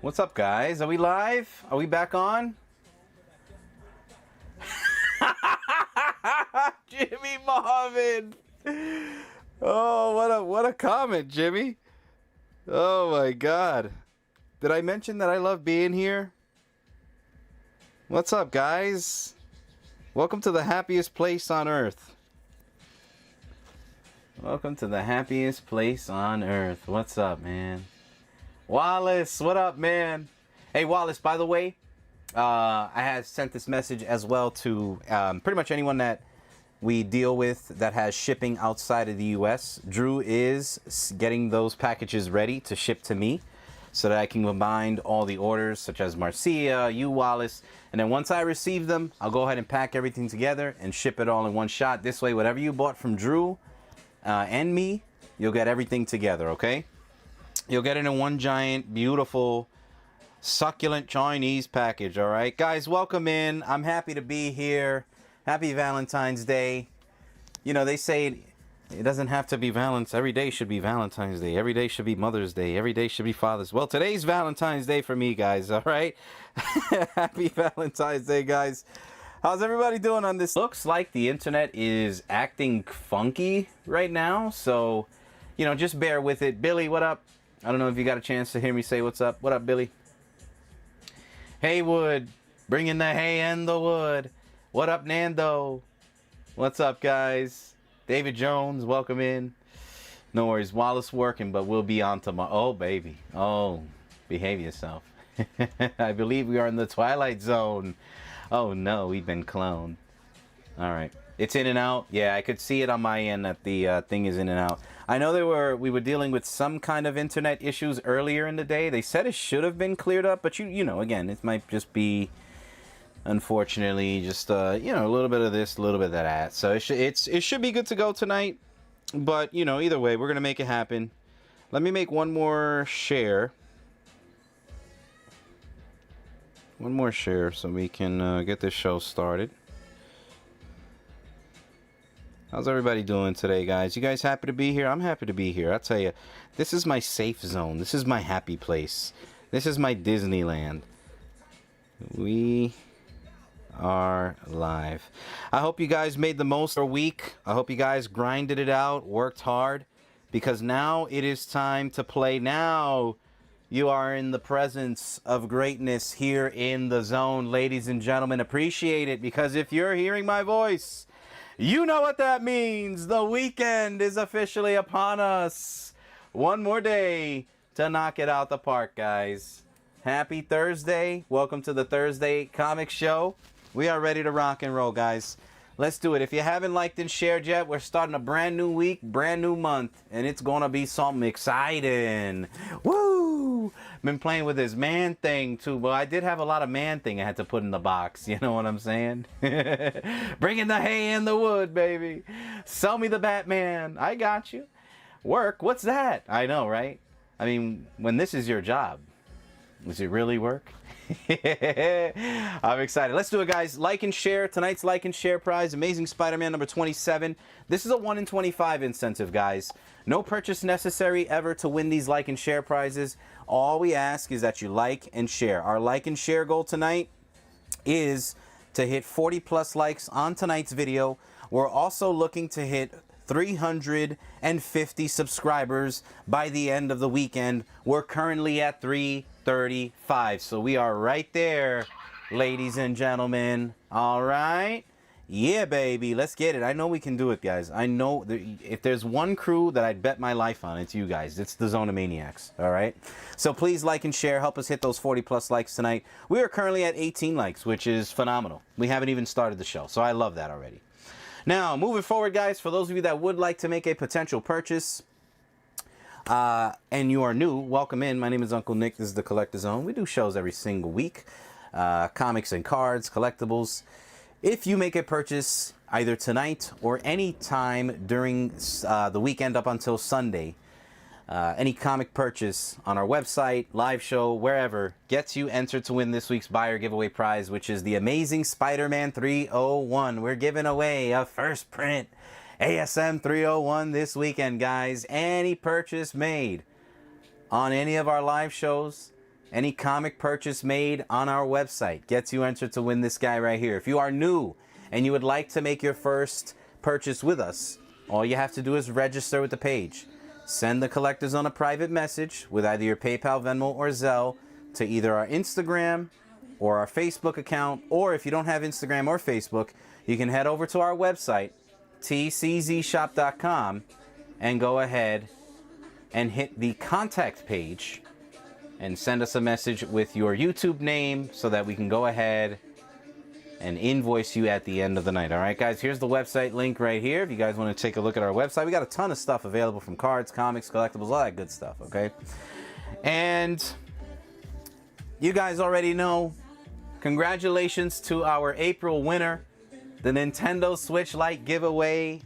What's up, guys? Are we live? Are we back on? Jimmy Marvin. Oh, what a comment, Jimmy. Oh my God. Did I mention that I love being here? What's up, guys? Welcome to the happiest place on earth. Welcome to the happiest place on earth. What's up, man? Wallace, what up, man? Hey, Wallace, by the way, I had sent this message as well to pretty much anyone that we deal with that has shipping outside of the U.S. Drew is getting those packages ready to ship to me so that I can combine all the orders, such as Marcia, you, Wallace, and then once I receive them, I'll go ahead and pack everything together and ship it all in one shot. This way, whatever you bought from Drew and me, you'll get everything together, okay? You'll get it in one giant, beautiful, succulent Chinese package, all right? Guys, welcome in. I'm happy to be here. Happy Valentine's Day. You know, they say it doesn't have to be Valentine's. Every day should be Valentine's Day. Every day should be Mother's Day. Every day should be Father's. Well, today's Valentine's Day for me, guys, all right? Happy Valentine's Day, guys. How's everybody doing on this? Looks like the internet is acting funky right now, so, you know, just bear with it. Billy, what up? I don't know if you got a chance to hear me say what's up. What up, Billy? Haywood, bringing the hay and the wood. What up, Nando? What's up, guys? David Jones, welcome in. No worries, Wallace working, but we'll be on tomorrow. Oh, baby. Oh, behave yourself. I believe we are in the Twilight Zone. Oh, no, we've been cloned. All right. It's in and out. Yeah, I could see it on my end that the thing is in and out. I know we were dealing with some kind of internet issues earlier in the day. They said it should have been cleared up, but you know, again, it might just be, unfortunately, just you know, a little bit of this, a little bit of that. So it should be good to go tonight. But you know, either way, we're gonna make it happen. Let me make one more share. One more share so we can get this show started. How's everybody doing today, guys? You guys happy to be here? I'm happy to be here. I'll tell you, this is my safe zone. This is my happy place. This is my Disneyland. We are live. I hope you guys made the most of your week. I hope you guys grinded it out, worked hard, because now it is time to play. Now you are in the presence of greatness here in the zone, ladies and gentlemen. Appreciate it, because if you're hearing my voice, you know what that means. The weekend is officially upon us. One more day to knock it out the park, guys. Happy Thursday. Welcome to the Thursday Comic Show. We are ready to rock and roll, guys. Let's do it. If you haven't liked and shared yet, we're starting a brand new week, brand new month, and it's going to be something exciting. Woo! Been playing with this man thing, too. But I did have a lot of man thing I had to put in the box. You know what I'm saying? Bringing the hay and the wood, baby. Sell me the Batman. I got you. Work? What's that? I know, right? I mean, when this is your job, does it really work? I'm excited. Let's do it, guys. Like and share. Tonight's like and share prize, Amazing Spider-Man number 27. This is a 1 in 25 incentive, guys. No purchase necessary ever to win these like and share prizes. All we ask is that you like and share. Our like and share goal tonight is to hit 40 plus likes on tonight's video. We're also looking to hit 350 subscribers by the end of the weekend. We're currently at 335, so we are right there, ladies and gentlemen. All right, yeah, baby, let's get it. I know we can do it, guys. I know if there's one crew that I'd bet my life on, it's you guys. It's the Zone of Maniacs. All right, so please like and share. Help us hit those 40 plus likes tonight. We are currently at 18 likes, which is phenomenal. We haven't even started the show, so I love that already. Now, moving forward, guys, for those of you that would like to make a potential purchase and you are new, welcome in. My name is Uncle Nick. This is the Collector Zone. We do shows every single week, comics and cards, collectibles. If you make a purchase either tonight or any time during the weekend up until Sunday, any comic purchase on our website, live show, wherever, gets you entered to win this week's buyer giveaway prize, which is the Amazing Spider-Man 301. We're giving away a first print ASM 301 this weekend, guys. Any purchase made on any of our live shows, Any comic purchase made on our website gets you entered to win this guy right here. If you are new and you would like to make your first purchase with us, all you have to do is register with the page. Send the collectors on a private message with either your PayPal, Venmo, or Zelle to either our Instagram or our Facebook account. Or if you don't have Instagram or Facebook, you can head over to our website, tczshop.com, and go ahead and hit the contact page and send us a message with your YouTube name so that we can go ahead and invoice you at the end of the night. All right, guys, here's the website link right here. If you guys want to take a look at our website, we got a ton of stuff available, from cards, comics, collectibles, all that good stuff, okay? And you guys already know, congratulations to our April winner, the Nintendo Switch Lite giveaway.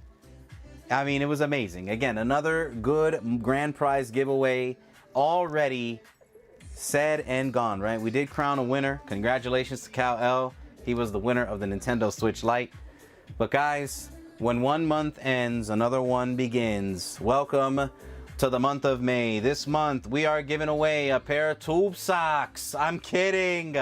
I mean, it was amazing. Again, another good grand prize giveaway already said and gone, right? We did crown a winner. Congratulations to Cal L. He was the winner of the Nintendo Switch Lite. But guys, when one month ends, another one begins. Welcome to the month of May. This month, we are giving away a pair of tube socks. I'm kidding.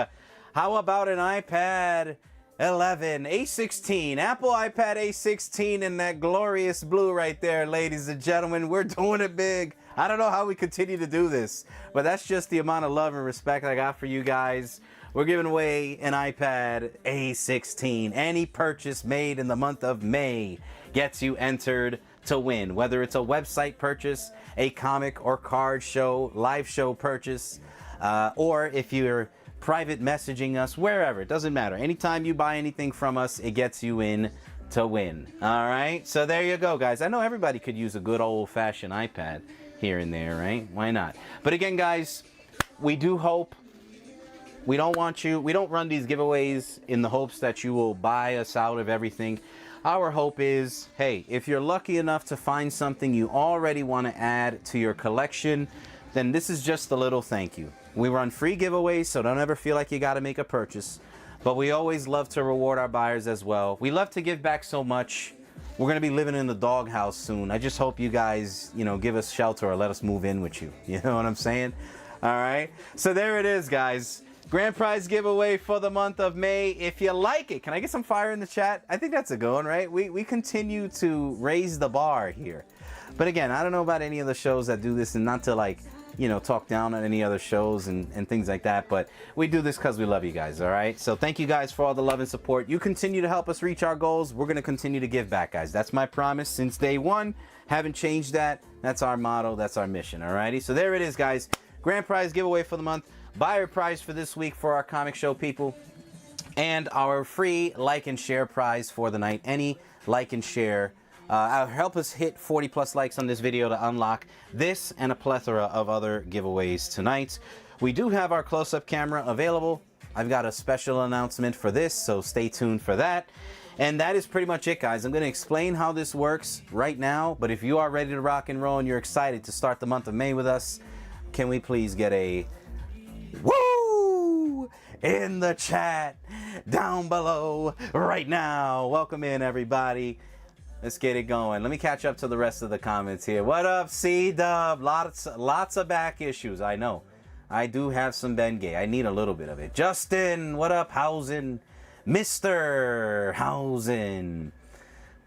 How about an iPad 11, A16, Apple iPad A16 in that glorious blue right there, ladies and gentlemen. We're doing it big. I don't know how we continue to do this, but that's just the amount of love and respect I got for you guys. We're giving away an iPad A16. Any purchase made in the month of May gets you entered to win, whether it's a website purchase, a comic or card show, live show purchase, or if you're private messaging us, wherever, it doesn't matter. Anytime you buy anything from us, it gets you in to win. All right, so there you go, guys. I know everybody could use a good old-fashioned iPad here and there, right? Why not? But again, guys, we do hope, we don't run these giveaways in the hopes that you will buy us out of everything. Our hope is, hey, if you're lucky enough to find something you already want to add to your collection, then this is just a little thank you. We run free giveaways, so don't ever feel like you got to make a purchase. But we always love to reward our buyers as well. We love to give back so much. We're going to be living in the doghouse soon. I just hope you guys, give us shelter or let us move in with you. You know what I'm saying? All right. So there it is, guys. Grand prize giveaway for the month of May. If you like it, can I get some fire in the chat? I think that's a good one, right? We continue to raise the bar here. But again, I don't know about any of the shows that do this, and not to talk down on any other shows and things like that, but we do this because we love you guys. All right, so thank you guys for all the love and support. You continue to help us reach our goals. We're going to continue to give back, guys. That's my promise since day one. Haven't changed that. That's our motto. That's our mission. All righty, so there it is, guys. Grand prize giveaway for the month, buyer prize for this week for our comic show people, and our free like and share prize for the night. Any like and share help us hit 40 plus likes on this video to unlock this and a plethora of other giveaways tonight. We do have our close-up camera available. I've got a special announcement for this, so stay tuned for that. And that is pretty much it, guys. I'm going to explain how this works right now, but if you are ready to rock and roll and you're excited to start the month of May with us, can we please get a woo in the chat down below right now? Welcome in, everybody. Let's get it going. Let me catch up to the rest of the comments here. What up, C-Dub? Lots of back issues, I know. I do have some Bengay. I need a little bit of it. Justin, what up, Housen? Mr. Housen.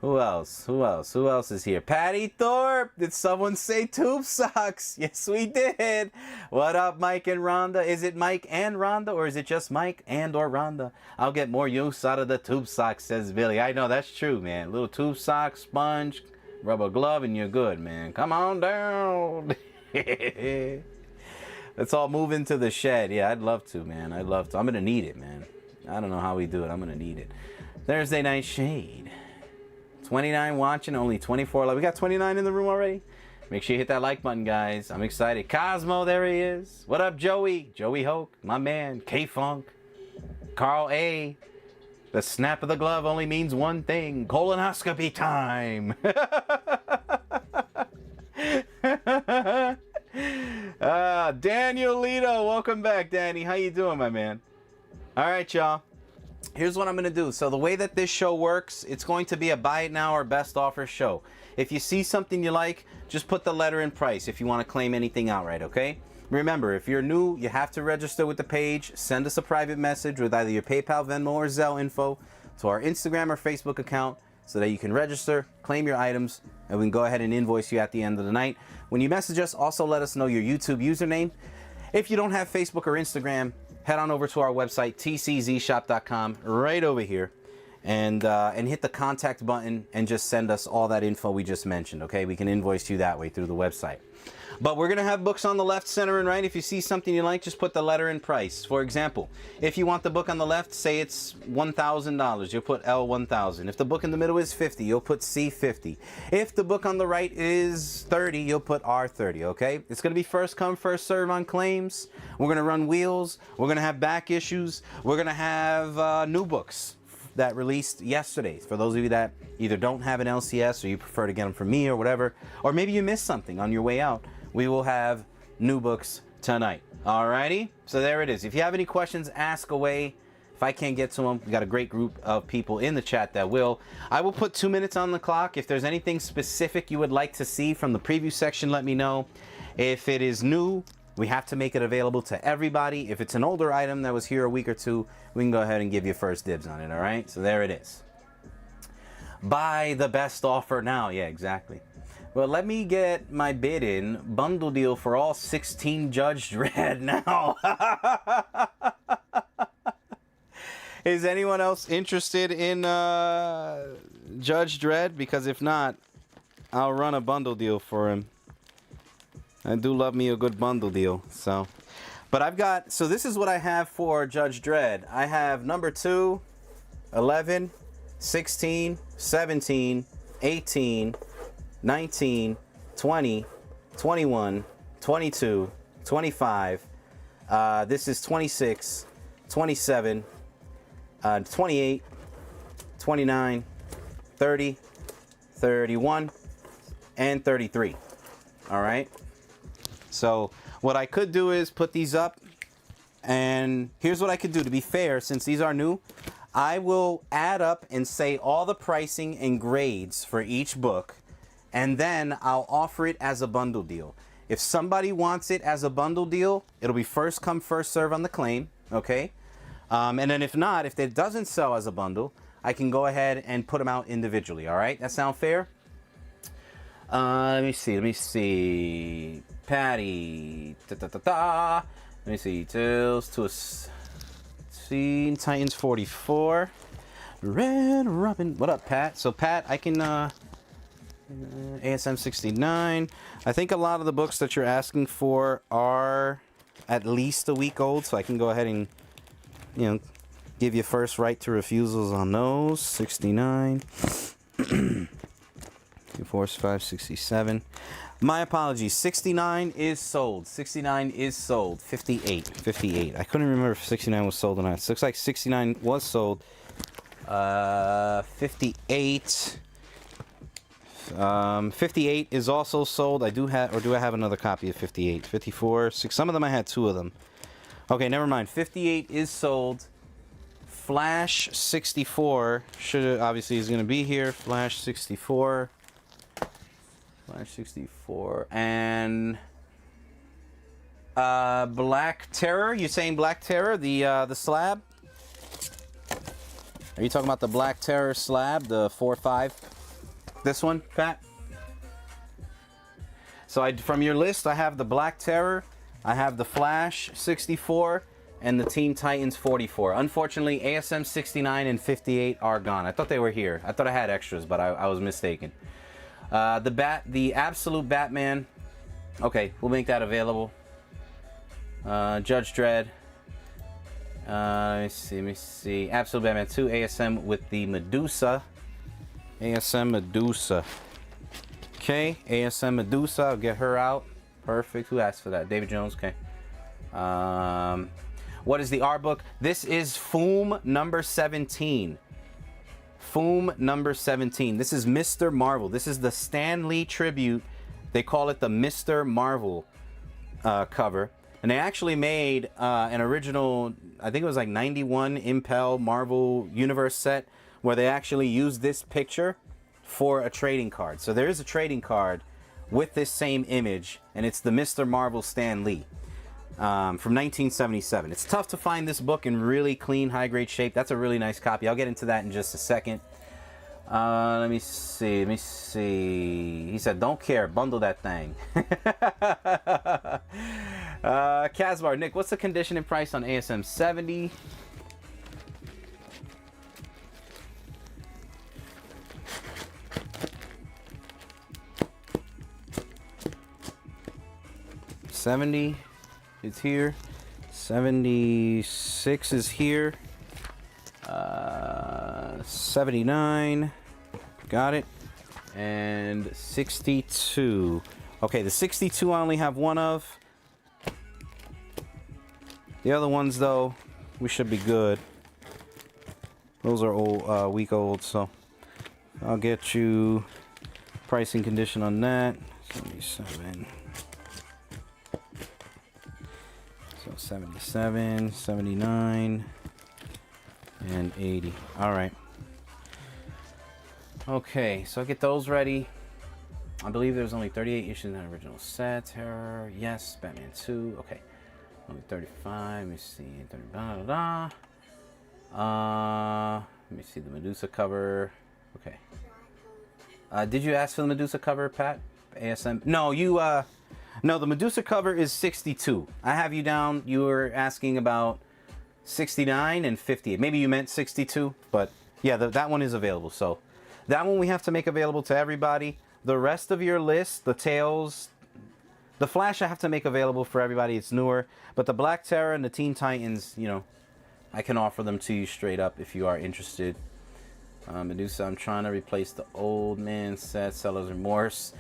Who else? Who else is here? Patty Thorpe. Did someone say tube socks? Yes, we did. What up, Mike and Rhonda? Is it Mike and Rhonda, or is it just Mike and or Rhonda? I'll get more use out of the tube socks, says Billy. I know, that's true, man. Little tube sock, sponge, rubber glove, and you're good, man. Come on down. Let's all move into the shed. Yeah, I'd love to, man. I'd love to. I'm going to need it, man. I don't know how we do it. I'm going to need it. Thursday Night Shade. 29 watching, only 24 love. We got 29 in the room already. Make sure you hit that like button, guys. I'm excited. Cosmo, there he is. What up, Joey? Joey Hoke, my man. K-Funk. Carl A. The snap of the glove only means one thing. Colonoscopy time. Daniel Lito, welcome back, Danny. How you doing, my man? All right, y'all. Here's what I'm going to do. So the way that this show works, it's going to be a buy it now or best offer show. If you see something you like, just put the letter in price if you want to claim anything outright, okay? Remember, if you're new, you have to register with the page. Send us a private message with either your PayPal, Venmo, or Zelle info to our Instagram or Facebook account so that you can register, claim your items, and we can go ahead and invoice you at the end of the night. When you message us, also let us know your YouTube username. If you don't have Facebook or Instagram, head on over to our website, tczshop.com, right over here, and hit the contact button and just send us all that info we just mentioned, okay? We can invoice you that way through the website. But we're going to have books on the left, center, and right. If you see something you like, just put the letter and price. For example, if you want the book on the left, say it's $1,000, you'll put L1000. If the book in the middle is 50, you'll put C50. If the book on the right is 30, you'll put R30, okay? It's going to be first come, first serve on claims. We're going to run wheels. We're going to have back issues. We're going to have new books that released yesterday. For those of you that either don't have an LCS or you prefer to get them from me or whatever, or maybe you missed something on your way out, we will have new books tonight. Alrighty, so there it is. If you have any questions, ask away. If I can't get to them, we got a great group of people in the chat that will. I will put 2 minutes on the clock. If there's anything specific you would like to see from the preview section, let me know. If it is new, we have to make it available to everybody. If it's an older item that was here a week or two, we can go ahead and give you first dibs on it, all right? So there it is. Buy the best offer now. Yeah, exactly. Well, let me get my bid in. Bundle deal for all 16 Judge Dredd now. Is anyone else interested in Judge Dredd? Because if not, I'll run a bundle deal for him. I do love me a good bundle deal. So this is what I have for Judge Dredd. I have number 2, 11, 16, 17, 18, 19, 20, 21, 22, 25. This is 26, 27, 28, 29, 30, 31, and 33. All right. So what I could do is put these up, and here's what I could do. To be fair, since these are new, I will add up and say all the pricing and grades for each book, and then I'll offer it as a bundle deal. If somebody wants it as a bundle deal, it'll be first come, first serve on the claim, okay? And then if not, if it doesn't sell as a bundle, I can go ahead and put them out individually, all right? That sound fair? Let me see. Patty. Let me see. Tales to a Teen Titans 44. Red Robin. What up, Pat? So, Pat, I can... ASM 69. I think a lot of the books that you're asking for are at least a week old, so I can go ahead and, give you first right to refusals on those. 69. 4, 5, 67. My apologies. 69 is sold. 69 is sold. 58. 58. I couldn't remember if 69 was sold or not. It looks like 69 was sold. 58. 58 is also sold. I do have, or do I have another copy of 58? 54, 6. Some of them I had 2 of them. Okay, never mind. 58 is sold. Flash 64 should obviously is going to be here. Flash 64. Flash 64 and Black Terror. You saying Black Terror? The slab? Are you talking about the Black Terror slab, the 4/5? This one, Pat? So from your list, I have the Black Terror, I have the Flash 64, and the Teen Titans 44. Unfortunately, ASM 69 and 58 are gone. I thought they were here. I thought I had extras, but I was mistaken. The Absolute Batman. Okay, we'll make that available. Judge Dredd. Let me see. Absolute Batman 2 ASM with the Medusa. ASM Medusa. Okay, ASM Medusa. I'll get her out. Perfect. Who asked for that? David Jones. Okay. What is the R book? This is Foom number 17. Foom number 17. This is Mr. Marvel. This is the Stan Lee tribute. They call it the Mr. Marvel cover. And they actually made an original, I think it was like 91 Impel Marvel Universe set where they actually used this picture for a trading card. So there is a trading card with this same image, and it's the Mr. Marvel Stan Lee. from 1977. It's tough to find this book in really clean, high-grade shape. That's a really nice copy. I'll get into that in just a second. Let me see. He said, don't care. Bundle that thing. Casbar, Nick, what's the condition and price on ASM 70? $70 is here. 76 is here. 79. Got it. And 62. Okay, the 62 I only have one of. The other ones, though, we should be good. Those are old, week old, so I'll get you pricing condition on that. 77. So 77, 79, and 80. All right. Okay, so I'll get those ready. I believe there's only 38 issues in that original set. Terror, yes. Batman 2, okay. Only 35. Let me see. 30, let me see the Medusa cover. Okay. Did you ask for the Medusa cover, Pat? ASM? No, you. No, the Medusa cover is 62. I have you down. You were asking about 69 and 58. Maybe you meant 62, but yeah, that one is available. So that one we have to make available to everybody. The rest of your list, the Tales. The Flash I have to make available for everybody. It's newer. But the Black Terror and the Teen Titans, you know, I can offer them to you straight up if you are interested. Medusa, I'm trying to replace the old man set. Seller's Remorse.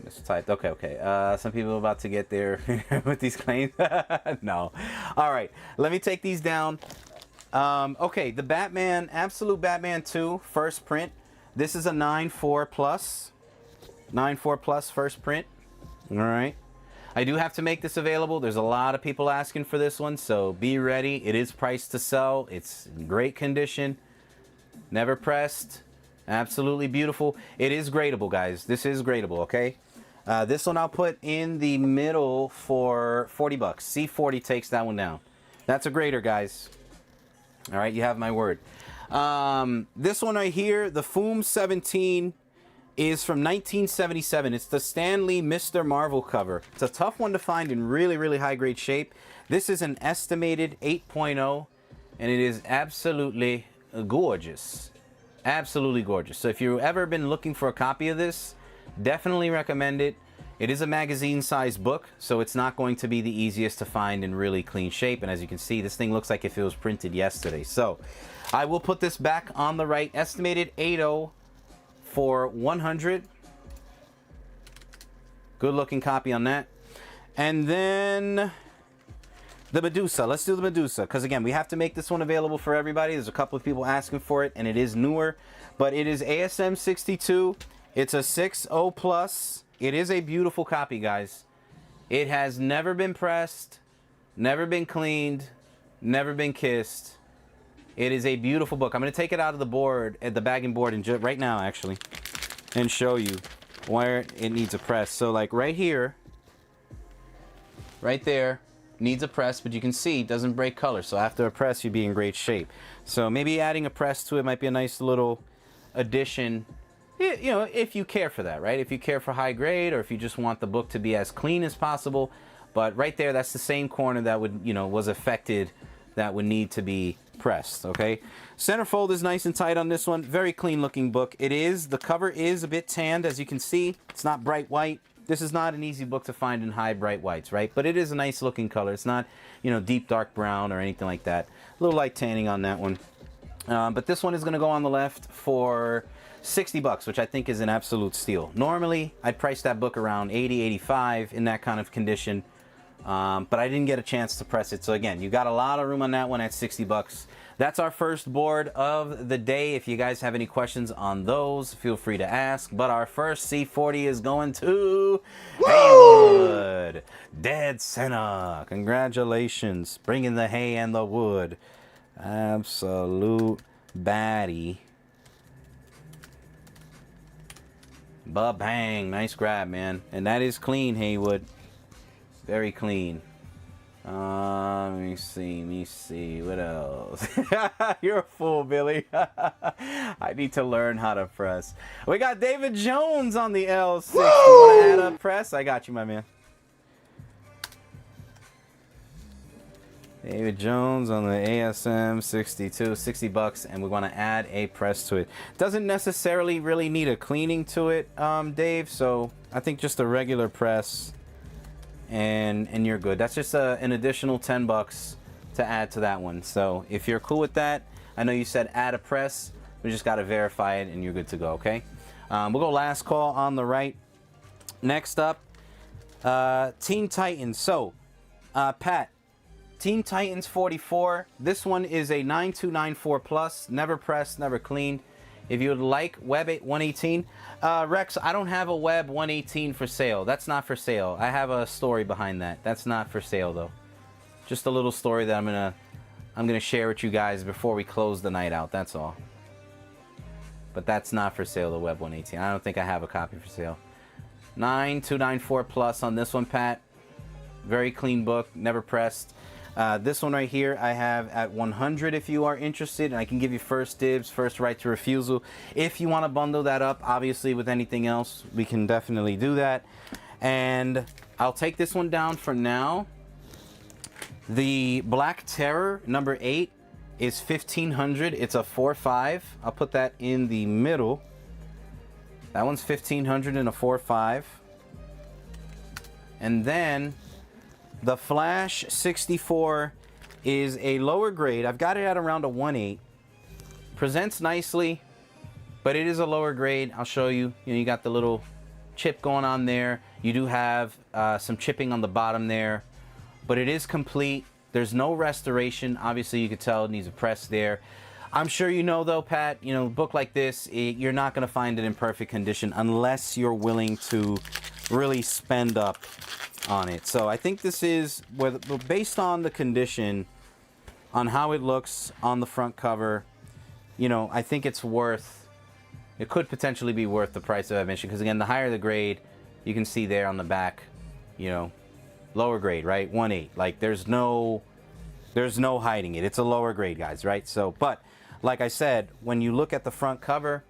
Mistyped. Okay. Some people are about to get there with these claims. No. All right. Let me take these down. Okay. The Batman, Absolute Batman 2, first print. This is a 9.4 plus. 9.4 plus first print. All right. I do have to make this available. There's a lot of people asking for this one, so be ready. It is priced to sell. It's in great condition. Never pressed. Absolutely beautiful. It is gradable, guys. This is gradable, okay? This one I'll put in the middle for 40 bucks. C40 takes that one down. That's a grader, guys. All right, you have my word. This one right here, the Foom 17, is from 1977. It's the Stan Lee Mr. Marvel cover. It's a tough one to find in really, really high-grade shape. This is an estimated 8.0, and it is absolutely gorgeous. Absolutely gorgeous. So if you've ever been looking for a copy of this, definitely recommend it. It is a magazine-sized book, so it's not going to be the easiest to find in really clean shape. And as you can see, this thing looks like if it was printed yesterday. So I will put this back on the right. Estimated 8.0 for 100. Good looking copy on that. And then the Medusa. Let's do the Medusa, because again, we have to make this one available for everybody. There's a couple of people asking for it, and it is newer, but it is ASM 62. It's a 6.0 plus. It is a beautiful copy, guys. It has never been pressed, never been cleaned, never been kissed. It is a beautiful book. I'm going to take it out of the board, at the bagging board, and right now, actually, and show you where it needs a press. So, like right here, right there, needs a press, but you can see it doesn't break color. So after a press, you'd be in great shape. So maybe adding a press to it might be a nice little addition. You know, if you care for that, right? If you care for high grade, or if you just want the book to be as clean as possible. But right there, that's the same corner that would, you know, was affected, that would need to be pressed, okay? Centerfold is nice and tight on this one. Very clean looking book. It is, the cover is a bit tanned, as you can see. It's not bright white. This is not an easy book to find in high bright whites, right? But it is a nice looking color. It's not, you know, deep dark brown or anything like that. A little light tanning on that one. But this one is going to go on the left for 60 bucks, which I think is an absolute steal. Normally, I'd price that book around 80, 85 in that kind of condition. But I didn't get a chance to press it. So again, you got a lot of room on that one at 60 bucks. That's our first board of the day. If you guys have any questions on those, feel free to ask. But our first C40 is going to Haywood. Dead center. Congratulations. Bringing the hay and the wood. Absolute baddie. Ba-bang. Nice grab, man. And that is clean, Haywood. Very clean. Let me see. What else? You're a fool, Billy. I need to learn how to press. We got David Jones on the L6. You want to add a press? I got you, my man. David Jones on the ASM 62, 60 bucks, and we want to add a press to it. Doesn't necessarily really need a cleaning to it, Dave, so I think just a regular press and you're good. That's just an additional 10 bucks to add to that one. So if you're cool with that, I know you said add a press, we just got to verify it and you're good to go, okay? We'll go last call on the right. Next up, Teen Titans. So, Pat, Teen Titans 44. This one is a 9294 plus, never pressed, never cleaned. If you would like Web 118, Rex, I don't have a Web 118 for sale. That's not for sale. I have a story behind that. That's not for sale though. Just a little story that I'm gonna share with you guys before we close the night out. That's all. But that's not for sale, the Web 118. I don't think I have a copy for sale. 9294 plus on this one, Pat. Very clean book, never pressed. This one right here I have at 100 if you are interested, and I can give you first dibs, first right to refusal. If you want to bundle that up, obviously with anything else, we can definitely do that. And I'll take this one down for now. The Black Terror number 8 is 1500. It's a 4.5. I'll put that in the middle. That one's 1500 and a 4.5. And then the Flash 64 is a lower grade. I've got it at around a 1.8. Presents nicely, but it is a lower grade. I'll show you. You got the little chip going on there. You do have some chipping on the bottom there, but it is complete. There's no restoration. Obviously, you could tell it needs a press there. I'm sure you know, though, Pat, a book like this, you're not going to find it in perfect condition unless you're willing to really spend up on it. So I think this is, based on the condition, on how it looks on the front cover, I think it could potentially be worth the price of admission, because again, the higher the grade, you can see there on the back, lower grade, right? 1.8. Like there's no hiding it. It's a lower grade, guys, right? So, but like I said, when you look at the front cover,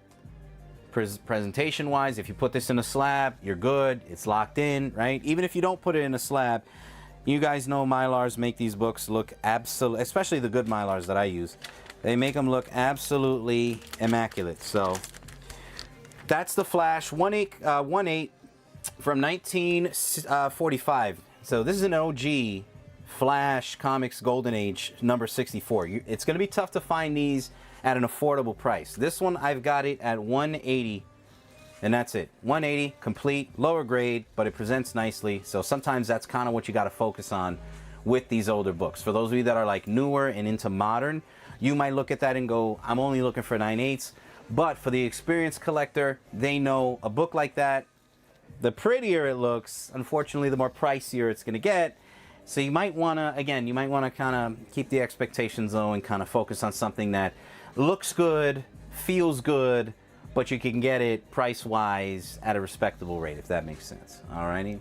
presentation wise, if you put this in a slab, you're good. It's locked in, right? Even if you don't put it in a slab, you guys know Mylars make these books look absolutely, especially the good Mylars that I use, they make them look absolutely immaculate. So that's the Flash 1.8 from 1945. So this is an OG Flash Comics Golden Age number 64. It's going to be tough to find these at an affordable price. This one, I've got it at 180, and that's it. 180, complete, lower grade, but it presents nicely. So sometimes that's kind of what you got to focus on with these older books. For those of you that are like newer and into modern, you might look at that and go, I'm only looking for 9/8. But for the experienced collector, they know a book like that, the prettier it looks, unfortunately, the more pricier it's going to get. So you might want to, again, kind of keep the expectations low and kind of focus on something that looks good, feels good, but you can get it price-wise at a respectable rate, if that makes sense. Alrighty.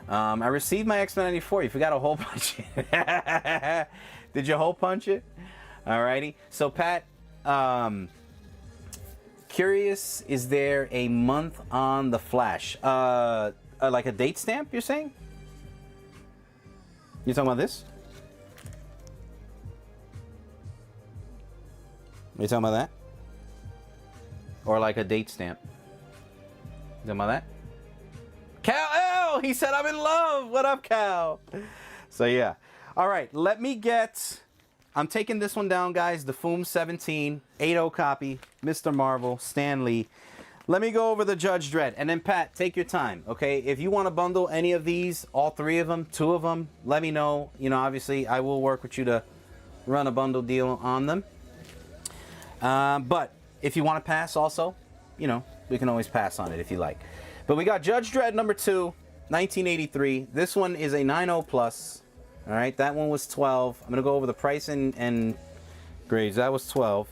I received my X-Men 94. You forgot to hole punch it. Did you hole punch it? Alrighty. So, Pat, curious, is there a month on the Flash? Like a date stamp, you're saying? You talking about this? You talking about that? Or like a date stamp? You talking about that? Cal L! He said I'm in love! What up, Cal? So yeah. Alright, I'm taking this one down, guys. The Foom 17, 8.0 copy, Mr. Marvel, Stan Lee. Let me go over the Judge Dredd. And then, Pat, take your time, okay? If you want to bundle any of these, all 3 of them, 2 of them, let me know. Obviously, I will work with you to run a bundle deal on them. But if you want to pass also, we can always pass on it if you like. But we got Judge Dredd number 2, 1983. This one is a 9.0 plus. All right, that one was 12. I'm going to go over the price and grades. That was 12.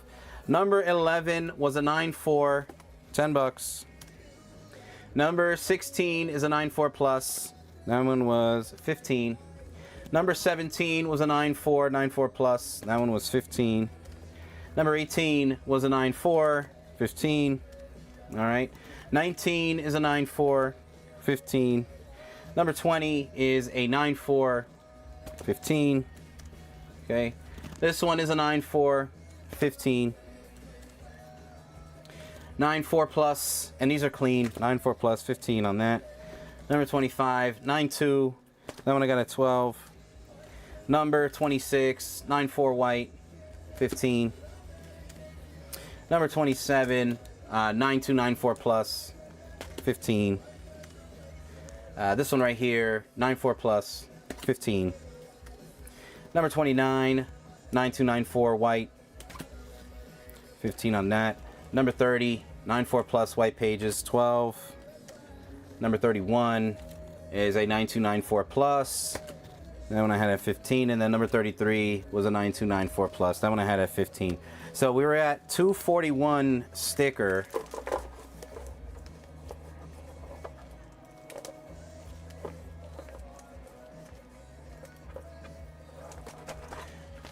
Number 11 was a 9.4, 10 bucks. Number 16 is a 9.4 plus. That one was 15. Number 17 was a 9.4, 9.4 plus. That one was 15. Number 18 was a 9.4, 15. All right. 19 is a 9.4, 15. Number 20 is a 9.4, 15. Okay. This one is a 9.4, 15. 9.4 plus, and these are clean. 9.4 plus, 15 on that. Number 25, 9.2. That one I got a 12. Number 26, 9.4 white, 15. Number 27, 9.2, 9.4 plus, 15. This one right here, 9.4 plus, 15. Number 29, 9.2, 9.4 white, 15 on that. Number 30, 9.4 plus white pages, 12. Number 31 is a 9.2, 9.4 plus. That one I had at 15. And then number 33 was a 9.2, 9.4 plus. That one I had at 15. So we were at 241 sticker.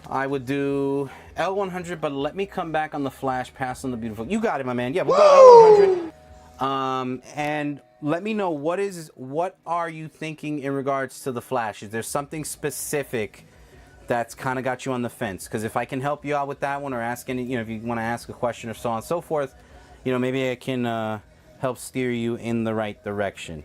I would do L100, but let me come back on the flash, pass on the beautiful. You got it, my man. Yeah, we'll go L100. And let me know what are you thinking in regards to the flash? Is there something specific that's kind of got you on the fence? Because if I can help you out with that one, or ask any, you know, if you want to ask a question or so on and so forth, you know, maybe I can help steer you in the right direction.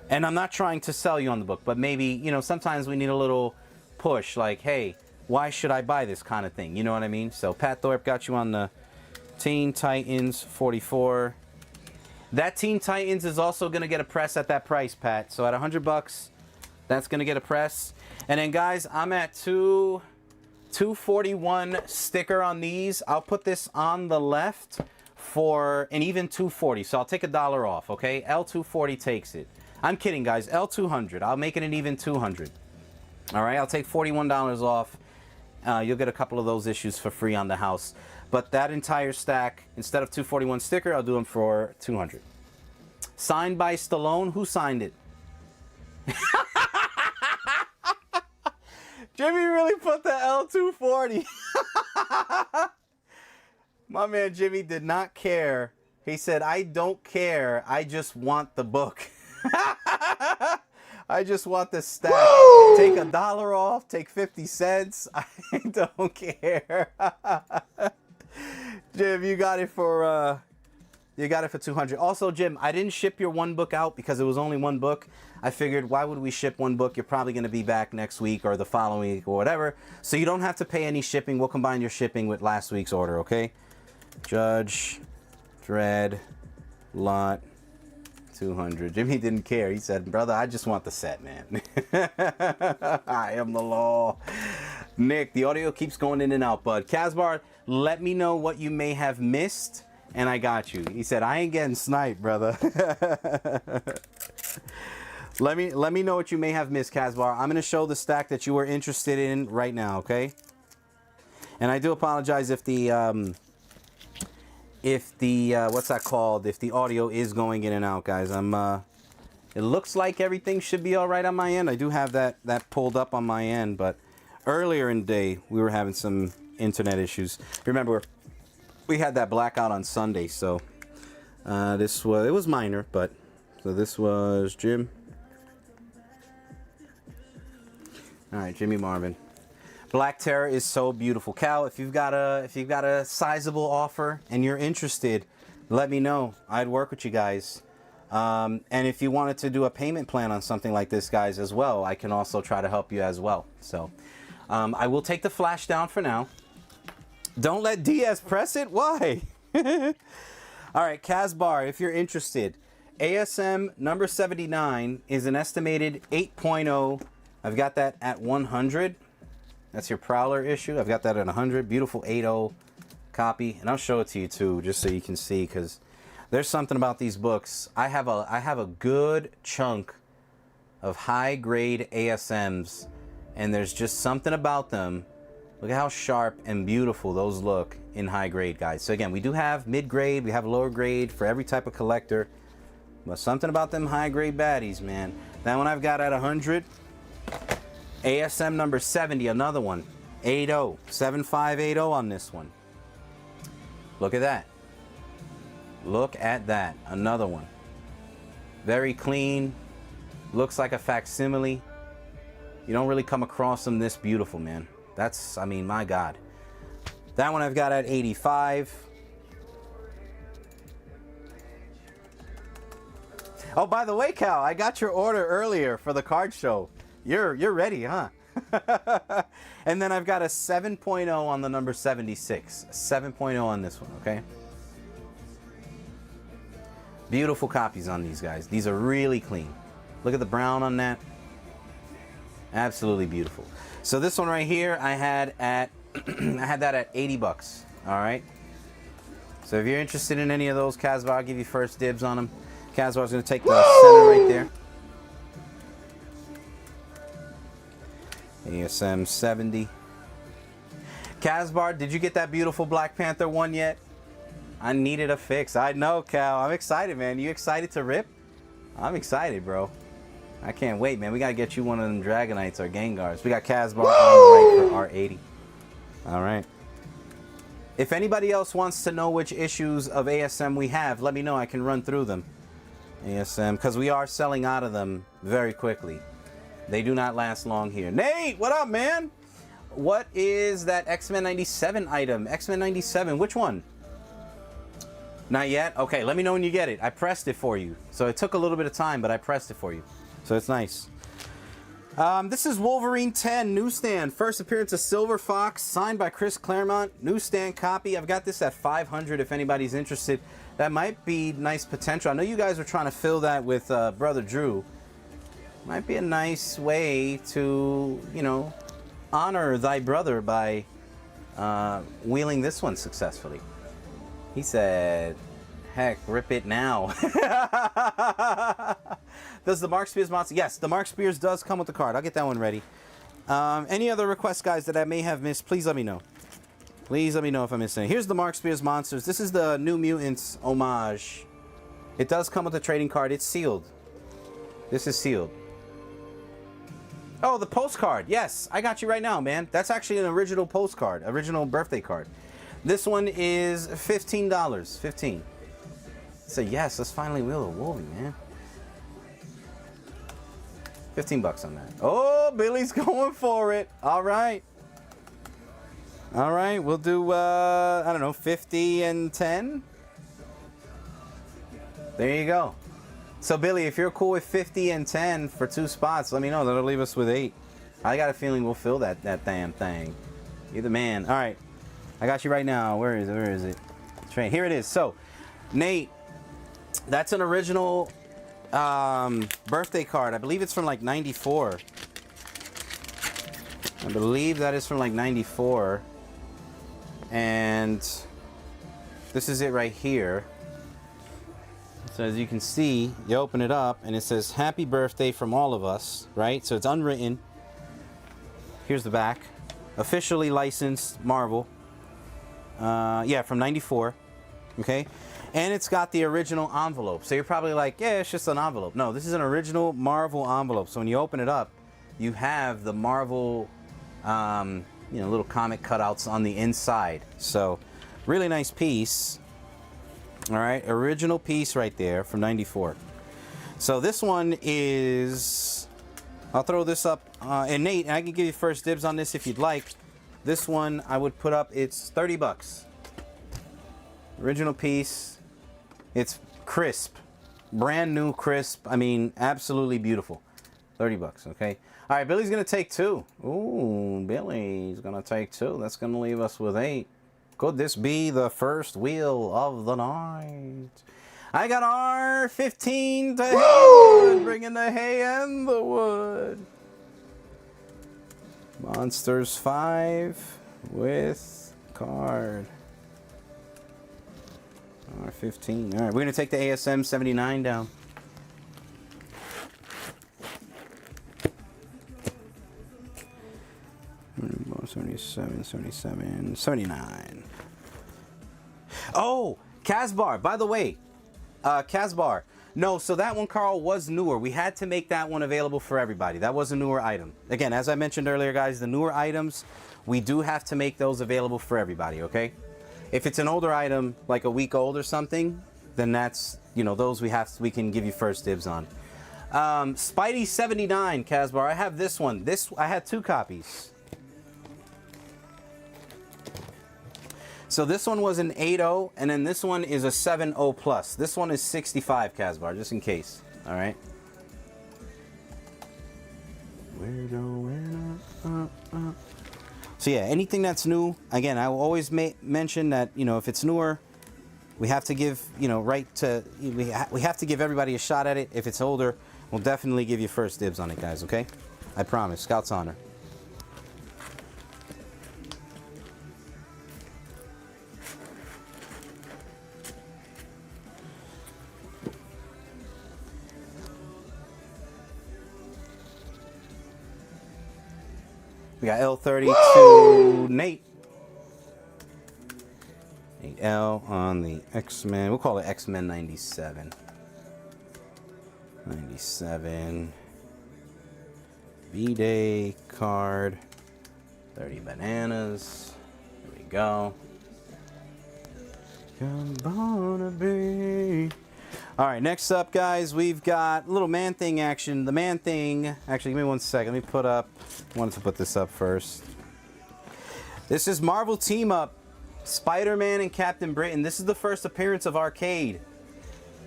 And I'm not trying to sell you on the book, but maybe, you know, sometimes we need a little push, like, hey, why should I buy this kind of thing? You know what I mean? So Pat Thorpe got you on the Teen Titans 44. That Teen Titans is also going to get a press at that price, Pat. So at $100, that's going to get a press. And then, guys, I'm at 241 sticker on these. I'll put this on the left for an even 240. So I'll take $1 off, okay? L240 takes it. I'm kidding, guys. L200. I'll make it an even 200. All right? I'll take $41 off. You'll get a couple of those issues for free on the house. But that entire stack, instead of 241 sticker, I'll do them for 200. Signed by Stallone. Who signed it? Jimmy really put the L240. My man Jimmy did not care. He said, I don't care. I just want the book. I just want the stack. Woo! Take $1 off. Take 50 cents. I don't care. Jim, you got it for 200. Also, Jim, I didn't ship your one book out because it was only one book. I figured, why would we ship one book? You're probably going to be back next week or the following week or whatever. So you don't have to pay any shipping. We'll combine your shipping with last week's order, okay? Judge, Dredd, Lot, 200. Jimmy didn't care. He said, brother, I just want the set, man. I am the law. Nick, the audio keeps going in and out, bud. Casbar, let me know what you may have missed, and I got you. He said, I ain't getting sniped, brother. Let me know what you may have missed, Casbar. I'm going to show the stack that you were interested in right now, okay? And I do apologize if the what's that called? If the audio is going in and out, guys. It looks like everything should be all right on my end. I do have that pulled up on my end, but earlier in the day we were having some internet issues. Remember, we had that blackout on Sunday, so it was minor, but so this was Jim. All right, Jimmy Marvin. Black Terror is so beautiful. Cal, if you've got a sizable offer and you're interested, let me know. I'd work with you guys. And if you wanted to do a payment plan on something like this, guys, as well, I can also try to help you as well. So I will take the flash down for now. Don't let DS press it. Why? All right, Casbar, if you're interested, ASM number 79 is an estimated 8.0. I've got that at 100. That's your Prowler issue. I've got that at 100. Beautiful 8.0 copy. And I'll show it to you too, just so you can see, because there's something about these books. I have a good chunk of high-grade ASMs, and there's just something about them. Look at how sharp and beautiful those look in high grade, guys. So again, we do have mid-grade, we have lower grade for every type of collector. But something about them high-grade baddies, man. That one I've got at 100. ASM number 70, another one. 80, 7580 on this one. Look at that. Look at that, another one. Very clean, looks like a facsimile. You don't really come across them this beautiful, man. That's, I mean, my God. That one I've got at 85. Oh, by the way, Cal, I got your order earlier for the card show. You're ready, huh? And then I've got a 7.0 on the number 76. 7.0 on this one, okay? Beautiful copies on these guys. These are really clean. Look at the brown on that. Absolutely beautiful. So this one right here, I had at I had that at 80 bucks. All right. So if you're interested in any of those, Casbar, I'll give you first dibs on them. Casbar's going to take the center right there. ASM 70. Casbar, did you get that beautiful Black Panther one yet? I needed a fix. I know, Cal. I'm excited, man. You excited to rip? I'm excited, bro. I can't wait, man. We got to get you one of them Dragonites or Gengars. We got Casbar on the right for R80. All right. If anybody else wants to know which issues of ASM we have, let me know. I can run through them. ASM, because we are selling out of them very quickly. They do not last long here. Nate, what up, man? What is that X-Men 97 item? X-Men 97, which one? Not yet? Okay, let me know when you get it. I pressed it for you. So it took a little bit of time, but I pressed it for you. So it's nice. This is Wolverine 10 newsstand. First appearance of Silver Fox, signed by Chris Claremont. Newsstand copy. I've got this at 500 if anybody's interested. That might be nice potential. I know you guys were trying to fill that with Brother Drew. Might be a nice way to, you know, honor thy brother by wheeling this one successfully. He said, heck, rip it now. Does the Mark Spears monster? Yes, the Mark Spears does come with the card. I'll get that one ready. Any other requests, guys, that I may have missed, please let me know. Please let me know if I missed any. Here's the Mark Spears monsters. This is the New Mutants homage. It does come with a trading card. It's sealed. This is sealed. Oh, the postcard. Yes, I got you right now, man. That's actually an original postcard, original birthday card. This one is $15. $15. So yes, let's finally wheel a Wolvie, man. 15 bucks on that. Oh, Billy's going for it. All right. All right, we'll do, I don't know, 50 and 10. There you go. So, Billy, if you're cool with 50 and 10 for 2 spots, let me know. That'll leave us with 8. I got a feeling we'll fill that damn thing. You're the man. All right. I got you right now. Where is it? Where is it? Train. Here it is. So, Nate, that's an original birthday card. I believe it's from like 94. I believe that is from like 94. And this is it right here. So as you can see, you open it up and it says happy birthday from all of us, right? So it's unwritten. Here's the back. Officially licensed Marvel. Yeah, from 94. Okay. And it's got the original envelope. So you're probably like, yeah, it's just an envelope. No, this is an original Marvel envelope. So when you open it up, you have the Marvel, you know, little comic cutouts on the inside. So really nice piece. All right, original piece right there from 94. So this one is, I'll throw this up, and Nate, I can give you first dibs on this if you'd like. This one I would put up, it's 30 bucks. Original piece. It's crisp, brand new crisp. I mean, absolutely beautiful. 30 bucks, okay? All right, Billy's gonna take 2. Ooh, Billy's gonna take 2. That's gonna leave us with 8. Could this be the first wheel of the night? I got R15 to Haywood, bringing the hay and the wood. Monsters 5 with card. R15. All right, we're going to take the ASM 79 down. Mm, 77, 77, 79. Oh, Casbar, by the way, Casbar, No, so that one, Carl, was newer. We had to make that one available for everybody. That was a newer item. Again, as I mentioned earlier, guys, the newer items, we do have to make those available for everybody, okay? If it's an older item, like a week old or something, then that's, you know, those we can give you first dibs on. Spidey 79, Casbar. I have this one. I had 2 copies. So this one was an 8.0, and then this one is a 7.0 plus. This one is 65, Casbar, just in case. All right. We're going up. So yeah, anything that's new, again, I will always mention that, you know, if it's newer, we have to give, you know, we have to give everybody a shot at it. If it's older, we'll definitely give you first dibs on it, guys, okay? I promise. Scout's honor. We got L32 Nate. L on the X-Men. We'll call it X-Men 97. 97. B-Day card. 30 bananas. There we go. All right, next up, guys, we've got a little Man Thing action. The Man Thing, actually, give me one second. Let me wanted to put this up first. This is Marvel Team Up, Spider-Man and Captain Britain. This is the first appearance of Arcade.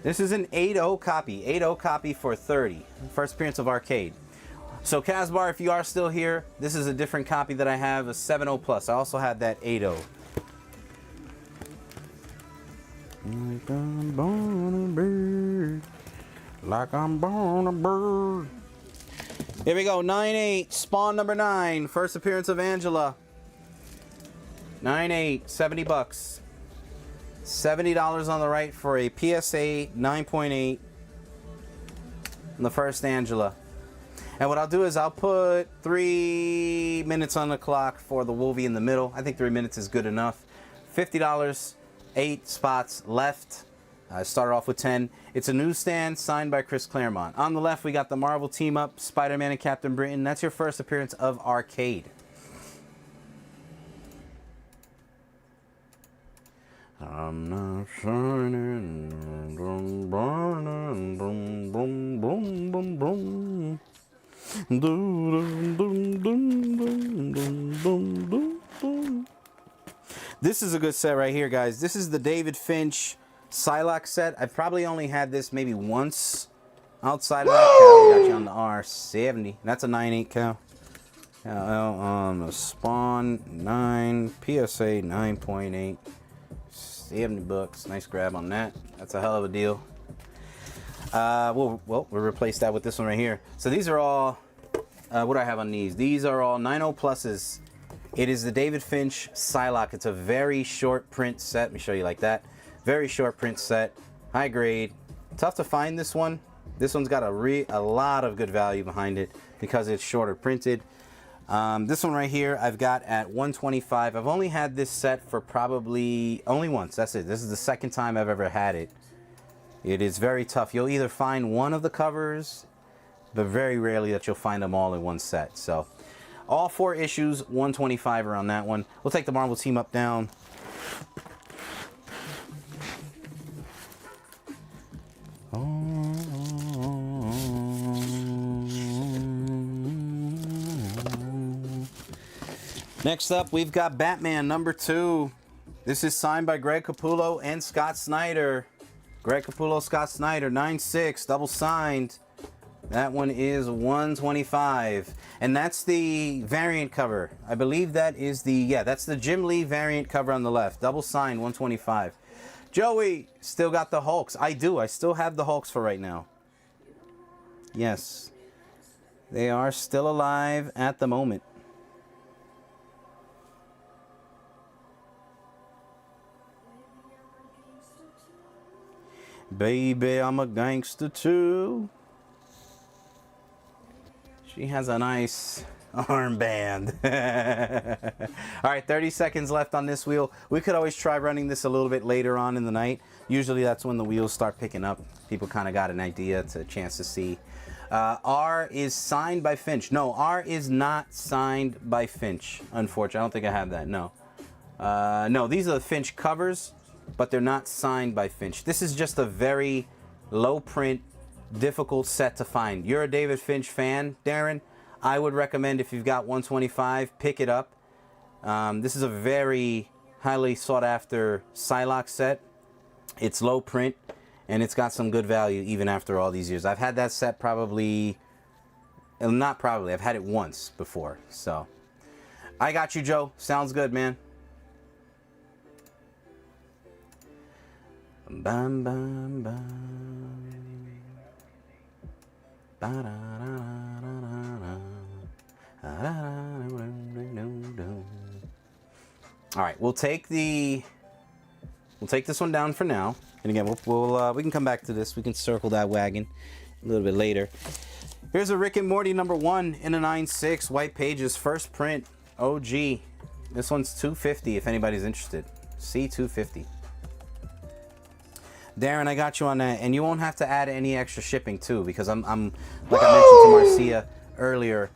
This is an 8.0 copy. 8.0 copy for 30. First appearance of Arcade. So, Casbar, if you are still here, this is a different copy that I have, a 7.0 plus. I also had that 8.0. Like I'm born a bird. Like I'm born a bird. Here we go. 9.8. Spawn number 9. First appearance of Angela. 9.8. 70 bucks. $70 on the right for a PSA 9.8. And the first Angela. And what I'll do is I'll put 3 minutes on the clock for the Wolvie in the middle. I think 3 minutes is good enough. $50. 8 spots left. I started off with 10. It's a newsstand signed by Chris Claremont. On the left, we got the Marvel Team Up, Spider-Man and Captain Britain. That's your first appearance of Arcade. I'm not shining, boom, boom, boom, boom, boom, boom, boom. This is a good set right here, guys. This is the David Finch Psylocke set. I've probably only had this maybe once outside of that. Cal, we got you on the R70. That's a 9.8 Cal. Cal on the Spawn 9, PSA 9.8. 70 bucks. Nice grab on that. That's a hell of a deal. We'll replace that with this one right here. So these are all, what do I have on these? These are all 9.0 pluses. It is the David Finch Psylocke. It's a very short print set. Let me show you like that. Very short print set. High grade. Tough to find this one. This one's got a lot of good value behind it because it's shorter printed. This one right here I've got at $125. I've only had this set for probably only once. That's it. This is the second time I've ever had it. It is very tough. You'll either find one of the covers, but very rarely that you'll find them all in one set. So all 4 issues, $125 are on that one. We'll take the Marvel Team Up down. Next up, we've got Batman number 2. This is signed by Greg Capullo and Scott Snyder. Greg Capullo, Scott Snyder, 9.6, double signed. That one is $125. And that's the variant cover. I believe that is that's the Jim Lee variant cover on the left. Double signed, $125. Joey, still got the Hulks. I do. I still have the Hulks for right now. Yes. They are still alive at the moment. Baby, I'm a gangster too. She has a nice Armband. All right, 30 seconds left on this wheel. We could always try running this a little bit later on in the night. Usually that's when the wheels start picking up. People kind of got an idea. It's a chance to see. R is signed by Finch. No, R is not signed by Finch, unfortunately. I don't think I have that, no. No, these are the Finch covers, but they're not signed by Finch. This is just a very low print, difficult set to find. You're a David Finch fan, Darren. I would recommend, if you've got 125, pick it up. This is a very highly sought after Psylocke set. It's low print, and it's got some good value even after all these years. I've had that set probably, not probably, I've had it once before. So, I got you, Joe. Sounds good, man. Bam, bam, bam. Ba-da-da-da-da-da. All right, we'll take this one down for now, and again we can come back to this. We can circle that wagon a little bit later. Here's a Rick and Morty #1 in a 9.6 white pages, first print, OG. This one's $250 if anybody's interested. C250. Darren, I got you on that, and you won't have to add any extra shipping too, because I'm like I mentioned to Marcia earlier.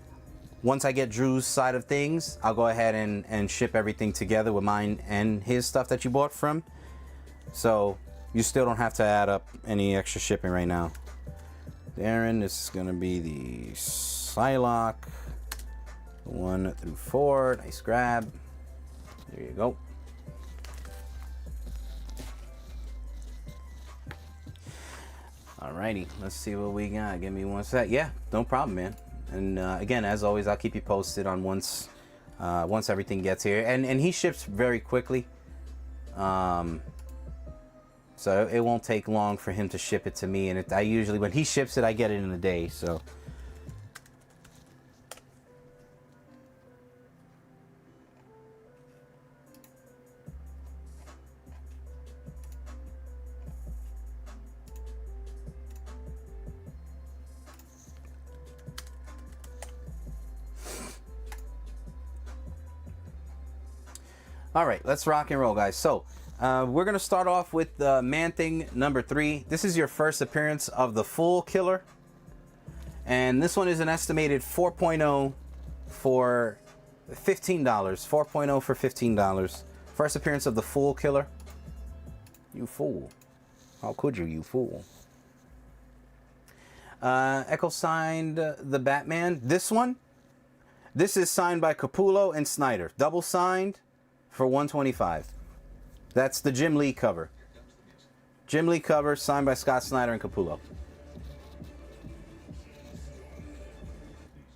Once I get Drew's side of things, I'll go ahead and ship everything together with mine and his stuff that you bought from. So you still don't have to add up any extra shipping right now. Darren, this is gonna be the Psylocke 1 through 4. Nice grab. There you go. Alrighty, let's see what we got. Give me one sec. Yeah, no problem, man. And again, as always, I'll keep you posted on once everything gets here. And he ships very quickly, so it won't take long for him to ship it to me. And I usually, when he ships it, I get it in a day. So. All right, let's rock and roll, guys. So we're going to start off with the Man-Thing #3. This is your first appearance of the full killer. And this one is an estimated 4.0 for $15. 4.0 for $15. First appearance of the full killer. You fool. How could you, you fool? Echo signed the Batman. This is signed by Capullo and Snyder. Double signed. For $125. That's the Jim Lee cover. Jim Lee cover signed by Scott Snyder and Capullo.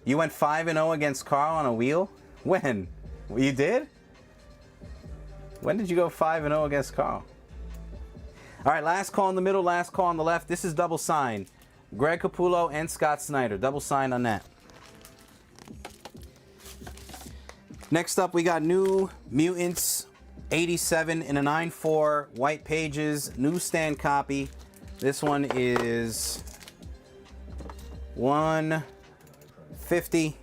You went 5-0 against Carl on a wheel? When? You did? When did you go 5-0 against Carl? All right, last call in the middle, last call on the left. This is double signed. Greg Capullo and Scott Snyder. Double signed on that. Next up, we got New Mutants 87 in a 9.4 white pages newsstand copy. This one is $150.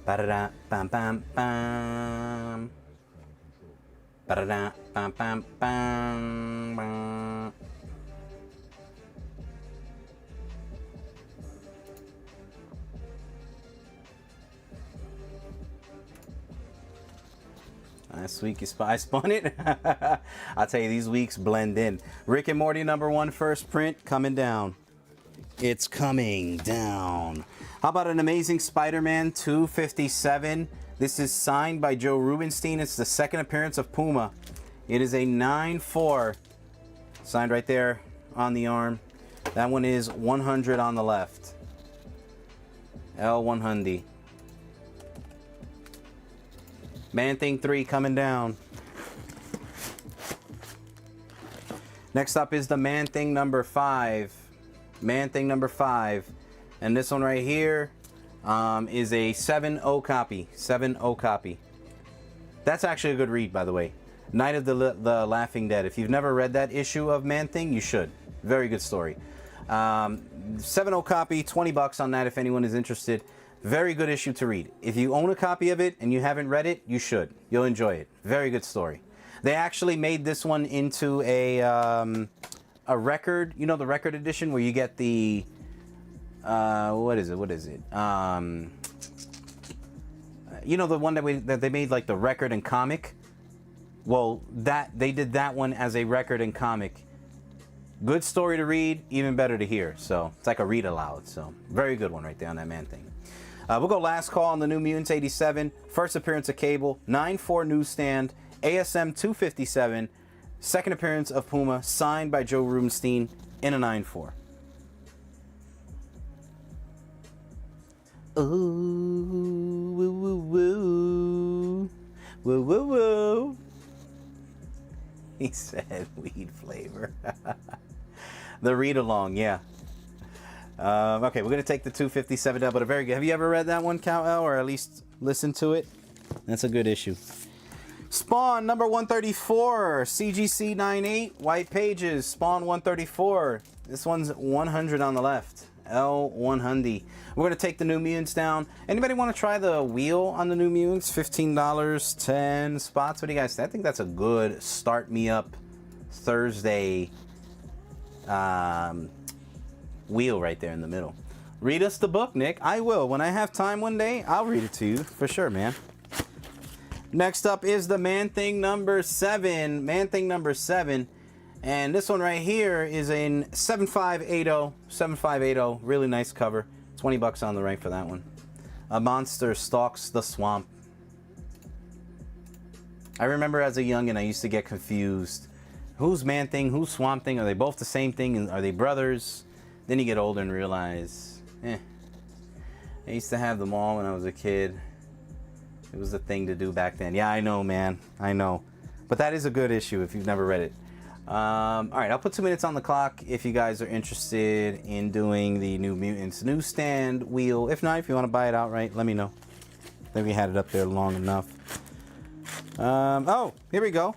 Ba-da-da, bam, bam, bam. Ba-da-da, bam, bam, bam, bam. Last week I spun it. I'll tell you, these weeks blend in. Rick and Morty #1 first print coming down. It's coming down. How about an Amazing Spider-Man 257? This is signed by Joe Rubenstein. It's the second appearance of Puma. It is a 9.4. Signed right there on the arm. That one is 100 on the left. L100. Man-Thing 3 coming down. Next up is the Man-Thing #5. Man-Thing number 5. And this one right here is a 7.0 copy. 7.0 copy. That's actually a good read, by the way. Night of the Laughing Dead. If you've never read that issue of Man-Thing, you should. Very good story. 7.0 copy, 20 bucks on that if anyone is interested. Very good issue to read. If you own a copy of it and you haven't read it, you should. You'll enjoy it. Very good story. They actually made this one into a record, you know, the record edition where you get the what is it? You know, the one that they made like the record and comic. Well, that they did that one as a record and comic. Good story to read, even better to hear. So it's like a read aloud. So very good one right there on that Man-Thing. We'll go last call on the New Mutants 87. First appearance of Cable, 9.4 newsstand, ASM 257. Second appearance of Puma, signed by Joe Rubenstein in a 9.4. Ooh, woo, woo, woo. Woo, woo, woo. He said weed flavor. The read along, yeah. Okay, we're going to take the 257 down, but a very good. Have you ever read that one, Cal-El, or at least listened to it? That's a good issue. Spawn number 134, CGC 98, white pages, Spawn 134. This one's 100 on the left. L100. We're going to take the New Mutants down. Anybody want to try the wheel on the New Mutants? $15, 10 spots. What do you guys think? I think that's a good start me up Thursday wheel right there in the middle. Read us the book, Nick. I will. When I have time one day, I'll read it to you for sure, man. Next up is the Man-Thing number 7. Man-Thing number 7. And this one right here is in 7580. 7580. Really nice cover. 20 bucks on the rank for that one. A monster stalks the swamp. I remember as a youngin', I used to get confused. Who's Man-Thing? Who's Swamp Thing? Are they both the same thing? Are they brothers? Then you get older and realize, I used to have them all when I was a kid. It was the thing to do back then. Yeah, I know, man. I know. But that is a good issue if you've never read it. All right, I'll put 2 minutes on the clock if you guys are interested in doing the New Mutants newsstand wheel. If not, if you want to buy it outright, let me know. I think we had it up there long enough. Oh, here we go.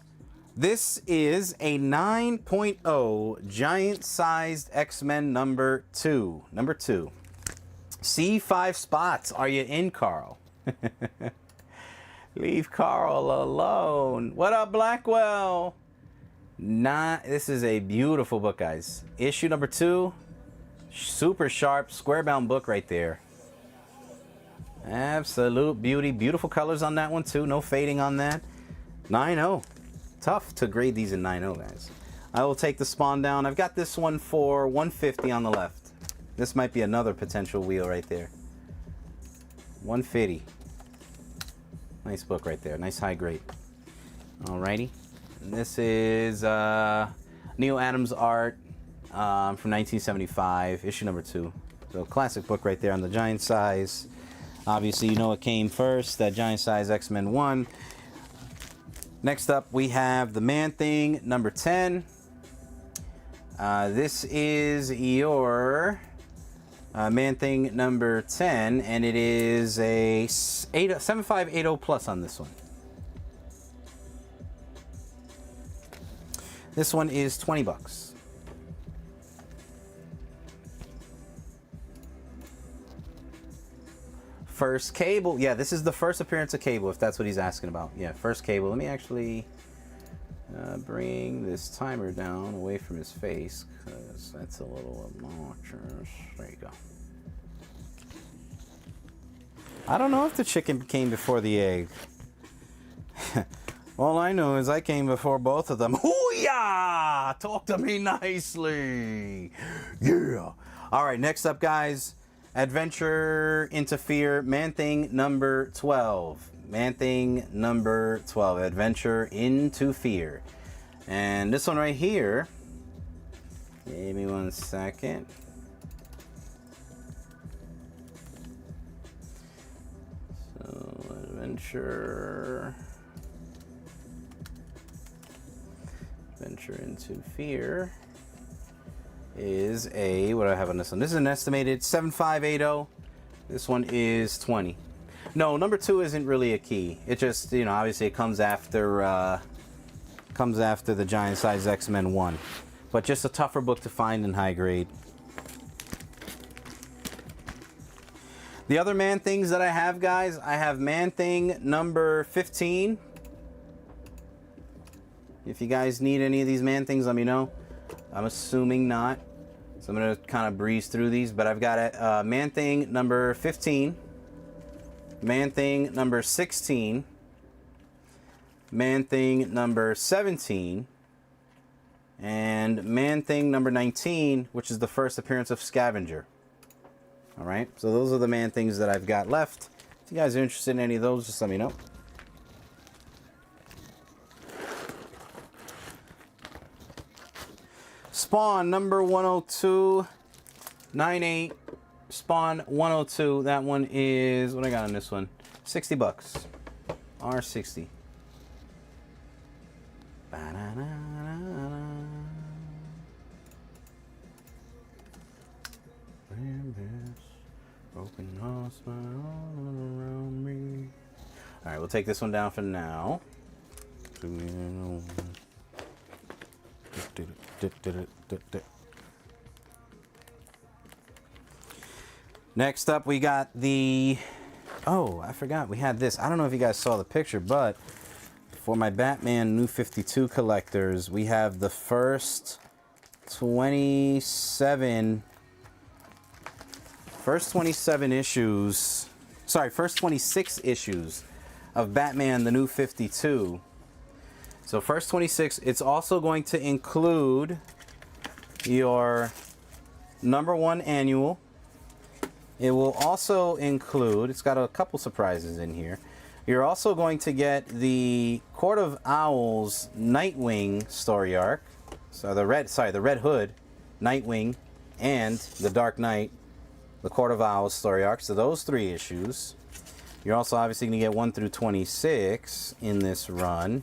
This is a 9.0 giant-sized X-Men number 2. Number 2. C5 spots. Are you in, Carl? Leave Carl alone. What up, Blackwell? This is a beautiful book, guys. Issue number 2. Super sharp, square-bound book right there. Absolute beauty. Beautiful colors on that one, too. No fading on that. 9.0. Tough to grade these in 9.0, guys. I will take the Spawn down. I've got this one for 150 on the left. This might be another potential wheel right there. 150. Nice book right there. Nice high grade. Alrighty. And this is Neil Adams art from 1975, issue number 2. So classic book right there on the giant size. Obviously, you know what came first, that giant size X-Men 1. Next up, we have the Man-Thing number 10. This is your Man-Thing number 10, and it is a 7580 plus on this one. This one is 20 bucks. First Cable. Yeah, this is the first appearance of Cable, if that's what he's asking about. Yeah, first Cable. Let me actually bring this timer down away from his face, because that's a little obnoxious. There you go. I don't know if the chicken came before the egg. All I know is I came before both of them. Hoo-yah! Talk to me nicely. Yeah. All right, next up, guys. Adventure into Fear, Man-Thing number 12. Man-Thing number 12. Adventure into Fear. And this one right here. Give me 1 second. So, Adventure into Fear. is a, what do I have on this one? This is an estimated 7580. This one is 20. No, number 2 isn't really a key. It just, you know, obviously it comes after the Giant Size X-Men 1. But just a tougher book to find in high grade. The other Man-Things that I have, guys, I have Man-Thing number 15. If you guys need any of these Man-Things, let me know. I'm assuming not. So I'm going to kind of breeze through these. But I've got a Man-Thing number 15. Man-Thing number 16. Man-Thing number 17. And Man-Thing number 19, which is the first appearance of Scavenger. Alright, so those are the Man-Things that I've got left. If you guys are interested in any of those, just let me know. Spawn number 102, 98. Spawn 102. That one is, what I got on this one? $60. R60. Open house around me. Alright, we'll take this one down for now. Next up, we got the... Oh, I forgot. We had this. I don't know if you guys saw the picture, but for my Batman New 52 collectors, we have the first 27 issues... Sorry, first 26 issues of Batman the New 52. So first 26, it's also going to include your number 1 annual. It will also include, it's got a couple surprises in here. You're also going to get the Court of Owls Nightwing story arc. So the Red Hood, Nightwing, and the Dark Knight, the Court of Owls story arc. So those 3 issues. You're also obviously going to get 1 through 26 in this run.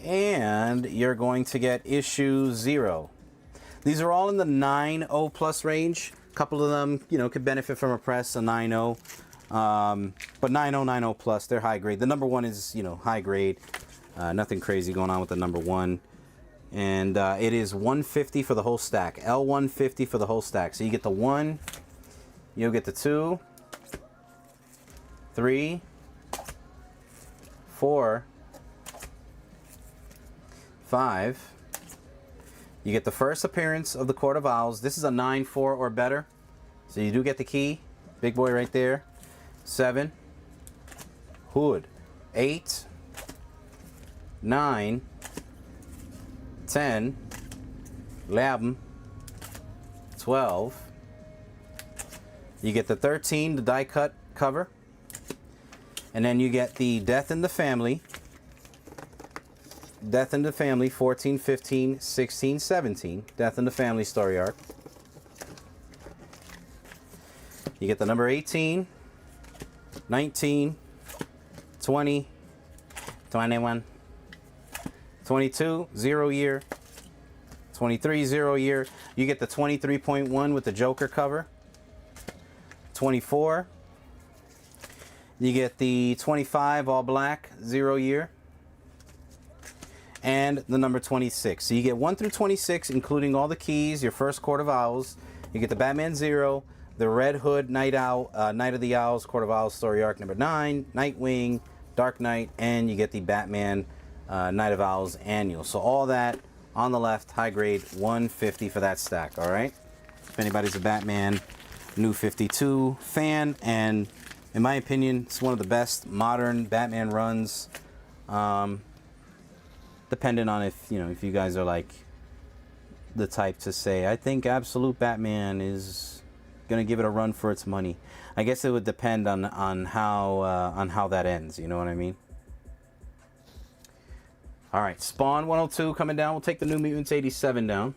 And you're going to get issue 0. These are all in the 9.0 plus range. A couple of them, you know, could benefit from a press, a 9.0. But 9.0, 9.0 plus, they're high grade. The number 1 is, you know, high grade. Nothing crazy going on with the number 1. And it is $150 for the whole stack. L150 for the whole stack. So you get the 1, you'll get the 2, 3, 4, 5. You get the first appearance of the Court of Owls. This is a 9.4 or better. So you do get the key. Big boy right there. 7. Hood. 8. 9. 10. 11. 12. You get the 13, the die cut cover. And then you get the Death in the Family. Death in the Family, 14, 15, 16, 17. Death in the Family story arc. You get the number 18, 19, 20, 21, 22, 0 year, 23, 0 year. You get the 23.1 with the Joker cover. 24. You get the 25 all black, 0 year. And the number 26. So you get 1 through 26, including all the keys, your first Court of Owls. You get the Batman 0, the Red Hood Night of the Owls, Court of Owls story arc number 9, Nightwing, Dark Knight, and you get the Batman Night of Owls annual. So all that on the left, high grade, $150 for that stack, all right? If anybody's a Batman New 52 fan, and in my opinion, it's one of the best modern Batman runs. Depending on if you guys are like the type to say, I think Absolute Batman is gonna give it a run for its money. I guess it would depend on how that ends. You know what I mean? All right, Spawn 102 coming down. We'll take the New Mutants 87 down.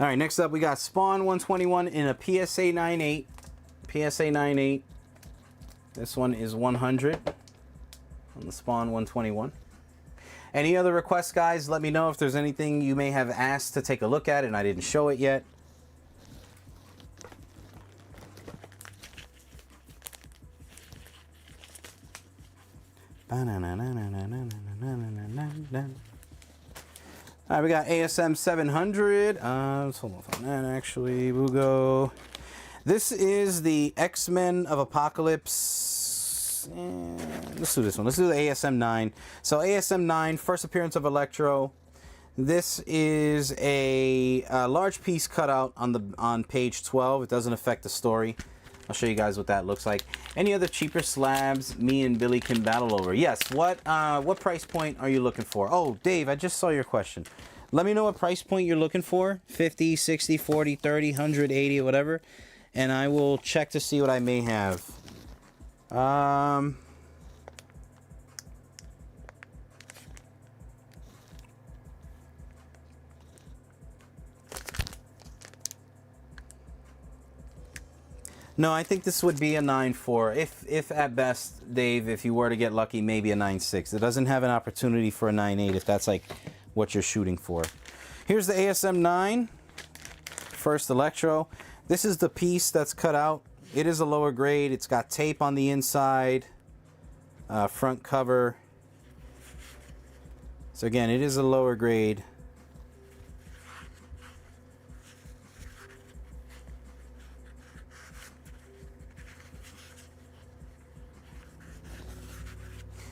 All right, next up we got Spawn 121 in a PSA 98. PSA 98. This one is 100 on the Spawn 121. Any other requests, guys? Let me know if there's anything you may have asked to take a look at and I didn't show it yet. All right, we got ASM 700. Let's hold off on that, actually. We'll go. This is the X-Men of Apocalypse. Let's do this one. Let's do the ASM 9. So ASM 9, first appearance of Electro. This is a large piece cut out on page 12. It doesn't affect the story. I'll show you guys what that looks like. Any other cheaper slabs me and Billy can battle over? Yes. What price point are you looking for? Oh, Dave, I just saw your question. Let me know what price point you're looking for. 50, 60, 40, 30, 100, 80, whatever. And I will check to see what I may have. No, I think this would be a 9.4. If at best, Dave, if you were to get lucky, maybe a 9.6. It doesn't have an opportunity for a 9.8 if that's like what you're shooting for. Here's the ASM 9. First Electro. This is the piece that's cut out. It is a lower grade. It's got tape on the inside. Front cover. So again, it is a lower grade.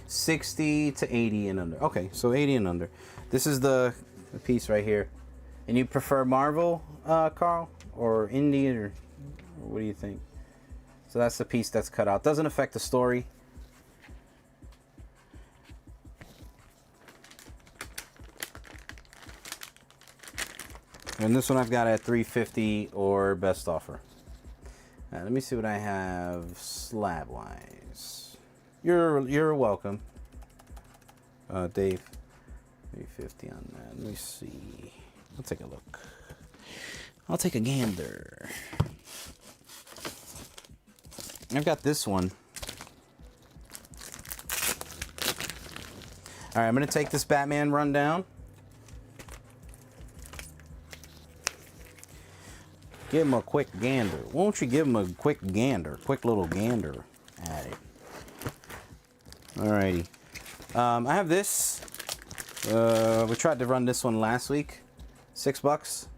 $60 to $80 and under. Okay, so 80 and under. This is the piece right here. And you prefer Marvel, Carl? Or Indie? Or what do you think? So that's the piece that's cut out. Doesn't affect the story. And this one I've got at $350 or best offer. Let me see what I have slab wise. You're welcome, Dave. 350 on that. Let me see. I'll take a look. I'll take a gander. I've got this one. All right, I'm gonna take this Batman rundown. Give him a quick gander. Won't you give him a quick gander? Quick little gander at it. Alrighty. I have this. We tried to run this one last week. $6.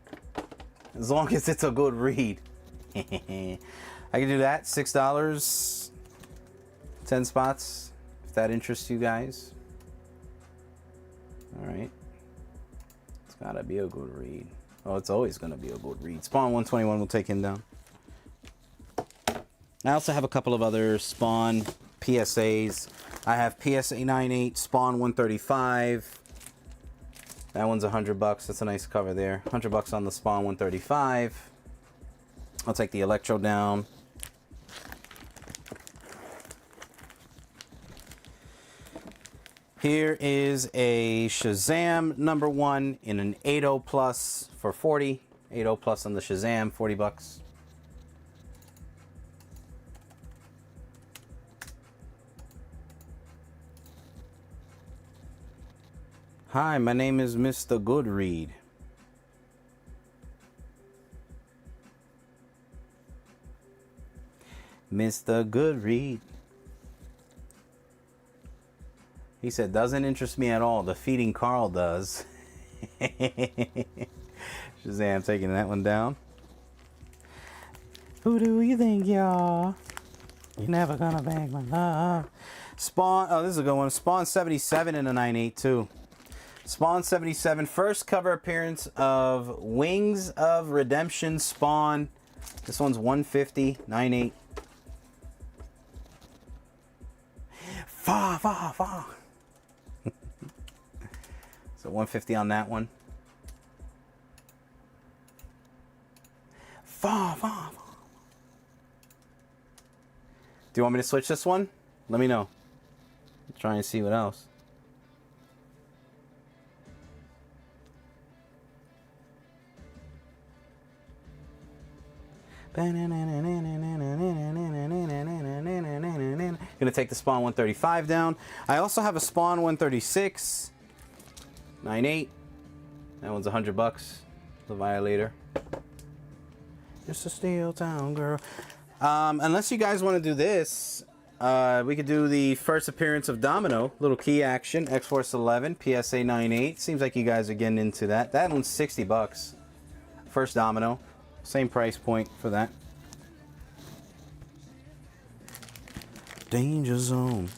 As long as it's a good read. I can do that. $6. 10 spots. If that interests you guys. Alright. It's gotta be a good read. Oh, it's always gonna be a good read. Spawn 121 will take him down. I also have a couple of other Spawn PSAs. I have PSA 98, Spawn 135. That one's $100. That's a nice cover there. $100 on the Spawn 135. I'll take the Electro down. Here is a Shazam #1 in an 80 plus for 40. 80 plus on the Shazam, $40. Hi, my name is Mr. Goodread. Mr. Goodread. He said, doesn't interest me at all. Defeating Carl does. Shazam taking that one down. Who do you think you are? You're never gonna bag my love. Spawn, oh, this is a good one. Spawn 77 in a 9.8 too. Spawn 77, first cover appearance of Wings of Redemption Spawn. This one's 150, 9.8. Fa. So 150 on that one. Fa. Do you want me to switch this one? Let me know. I'll try and see what else. Gonna take the Spawn 135 down. I also have a Spawn 136. 9.8. That one's $100. The Violator. Just a steel town girl. Unless you guys want to do this, we could do the first appearance of Domino. Little key action. X-Force 11. PSA 9.8. Seems like you guys are getting into that. That one's $60. First Domino. Same price point for that. Danger Zone.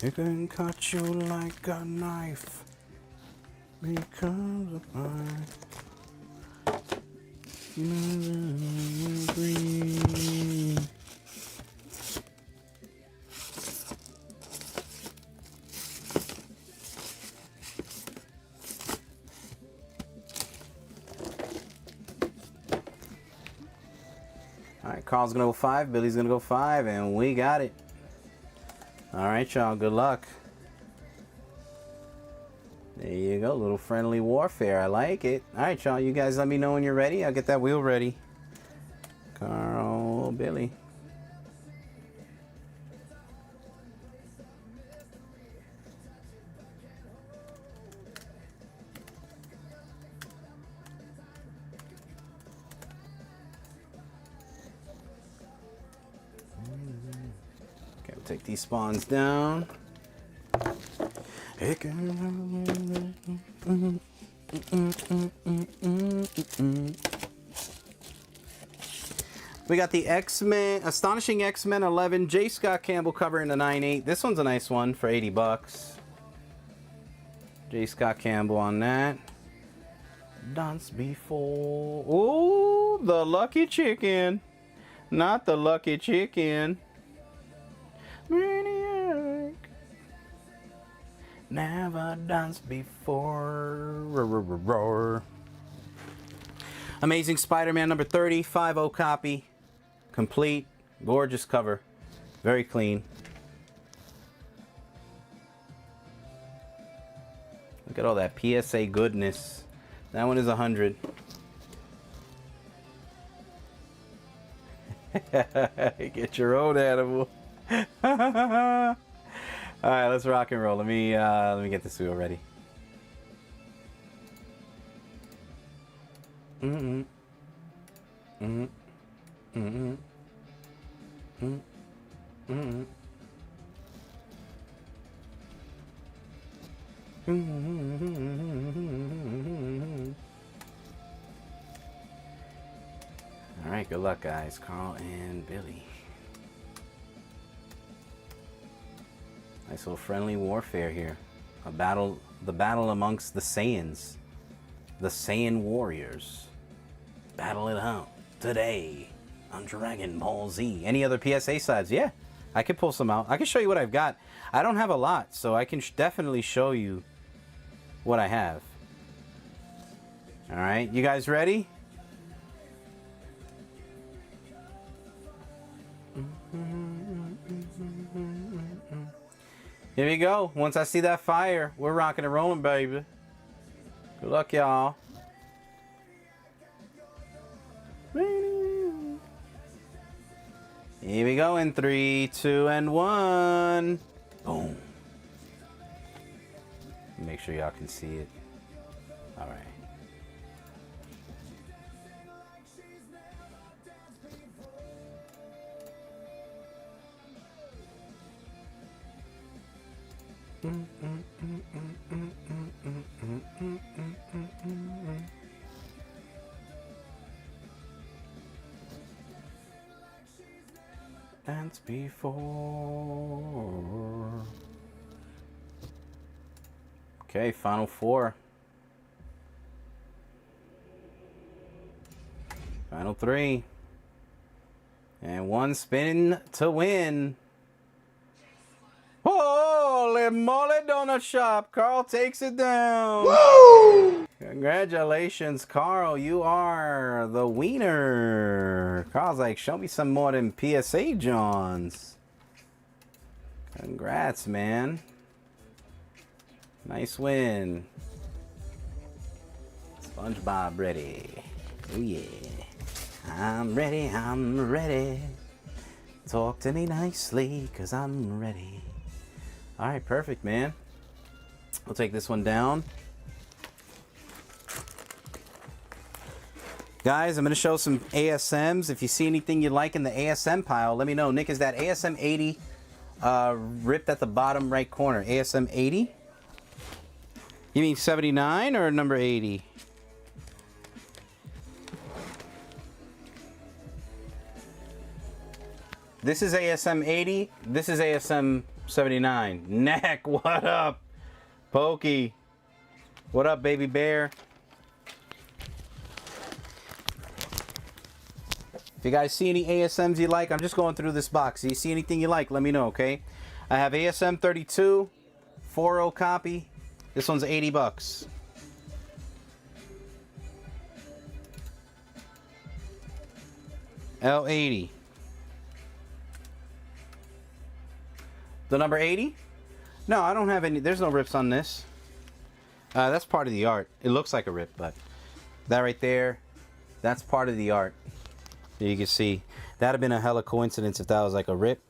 It can cut you like a knife because of my green. All right, Carl's gonna go 5, Billy's gonna go 5, and we got it. All right, y'all, good luck. There you go, little friendly warfare. I like it. All right, y'all, you guys let me know when you're ready. I'll get that wheel ready. Carl, Billy. Okay, we'll take these spawns down. We got the X-Men, Astonishing X-Men 11, J. Scott Campbell cover in the 9.8. This one's a nice one for $80. J. Scott Campbell on that. Dance before. Ooh, the lucky chicken. Not the lucky chicken. Maniac. Never danced before. Amazing Spider-Man number 30, 5.0 copy. Complete. Gorgeous cover. Very clean. Look at all that PSA goodness. That one is 100. Get your own animal. All right, let's rock and roll. Let me get this wheel ready. Mm-hmm. Mm-hmm. Mm-hmm. Mm-hmm. Mm-hmm. All right, good luck, guys. Carl and Billy. Nice little friendly warfare here. The battle amongst the Saiyans. The Saiyan warriors. Battle it out today on Dragon Ball Z. Any other PSA sides? Yeah, I could pull some out. I can show you what I've got. I don't have a lot, so I can definitely show you what I have. All right, you guys ready? Here we go. Once I see that fire, we're rocking and rolling, baby. Good luck, y'all. Here we go in 3, 2, and 1. Boom. Make sure y'all can see it. All right. Dance before. Okay, final 4. Final 3. And 1 spin to win. Holy moly, donut shop. Carl takes it down. Woo! Congratulations, Carl. You are the wiener. Carl's like, show me some more than PSA Johns. Congrats, man. Nice win. SpongeBob ready. Oh, yeah. I'm ready, I'm ready. Talk to me nicely, 'cause I'm ready. All right, perfect, man. We'll take this one down. Guys, I'm going to show some ASMs. If you see anything you like in the ASM pile, let me know. Nick, is that ASM 80 ripped at the bottom right corner? ASM 80? You mean 79 or number 80? This is ASM 80. This is ASM 79. Neck, what up? Pokey. What up, baby bear? If you guys see any ASMs you like, I'm just going through this box. If you see anything you like, let me know, okay? I have ASM 32, 4.0 copy. This one's 80 bucks. L80. The number 80? No, I don't have any. There's no rips on this. That's part of the art. It looks like a rip, but that right there, that's part of the art. You can see that'd have been a hella coincidence if that was like a rip,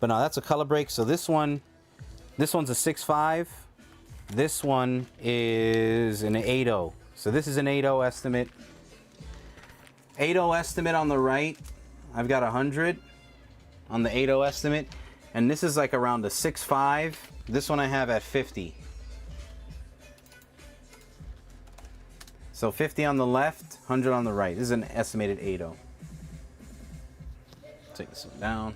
but no, that's a color break. So this one's a 6.5. This one is an 8.0. So this is an 8.0 estimate. 8.0 estimate on the right. I've got 100 on the 8.0 estimate, and this is like around a 6.5. This one I have at 50. So 50 on the left, 100 on the right. This is an estimated 8.0. Take this one down.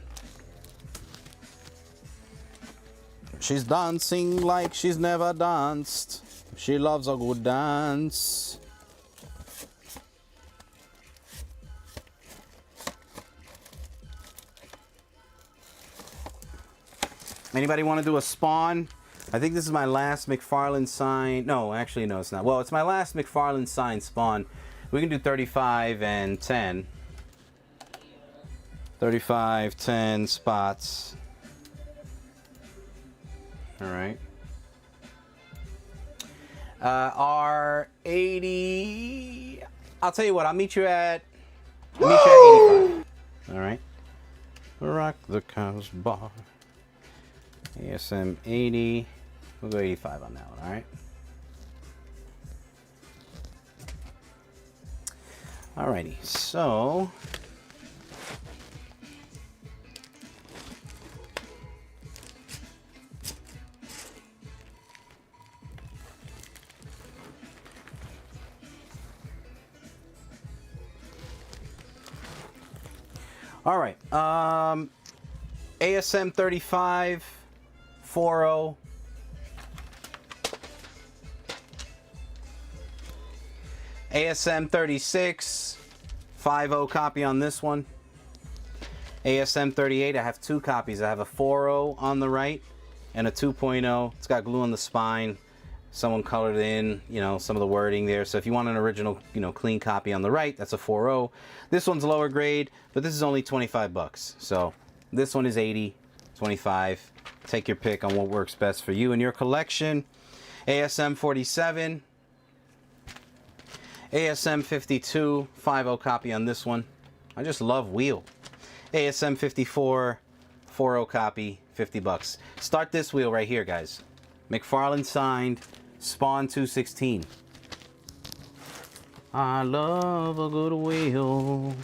She's dancing like she's never danced. She loves a good dance. Anybody want to do a Spawn? I think this is my last McFarlane sign. No, actually, no, it's not. Well, it's my last McFarlane sign Spawn. We can do 35 and 10. 35, 10 spots. All right. R80. I'll tell you what. I'll meet you at 85. All right. Rock the Cows Bar. ASM 80. We'll go 85 on that one. All right. Alrighty. So. All right, ASM 35, 4.0. ASM 36, 5.0 copy on this one. ASM 38, I have two copies. I have a 4.0 on the right and a 2.0. It's got glue on the spine. Someone colored in, you know, some of the wording there. So if you want an original, you know, clean copy on the right, that's a 4.0. This one's lower grade, but this is only 25 bucks. So this one is 80, 25. Take your pick on what works best for you and your collection. ASM 47, ASM 52, 5.0 copy on this one. I just love wheel. ASM 54, 4.0 copy, 50 bucks. Start this wheel right here, guys. McFarlane signed, Spawn 216. I love a good wheel.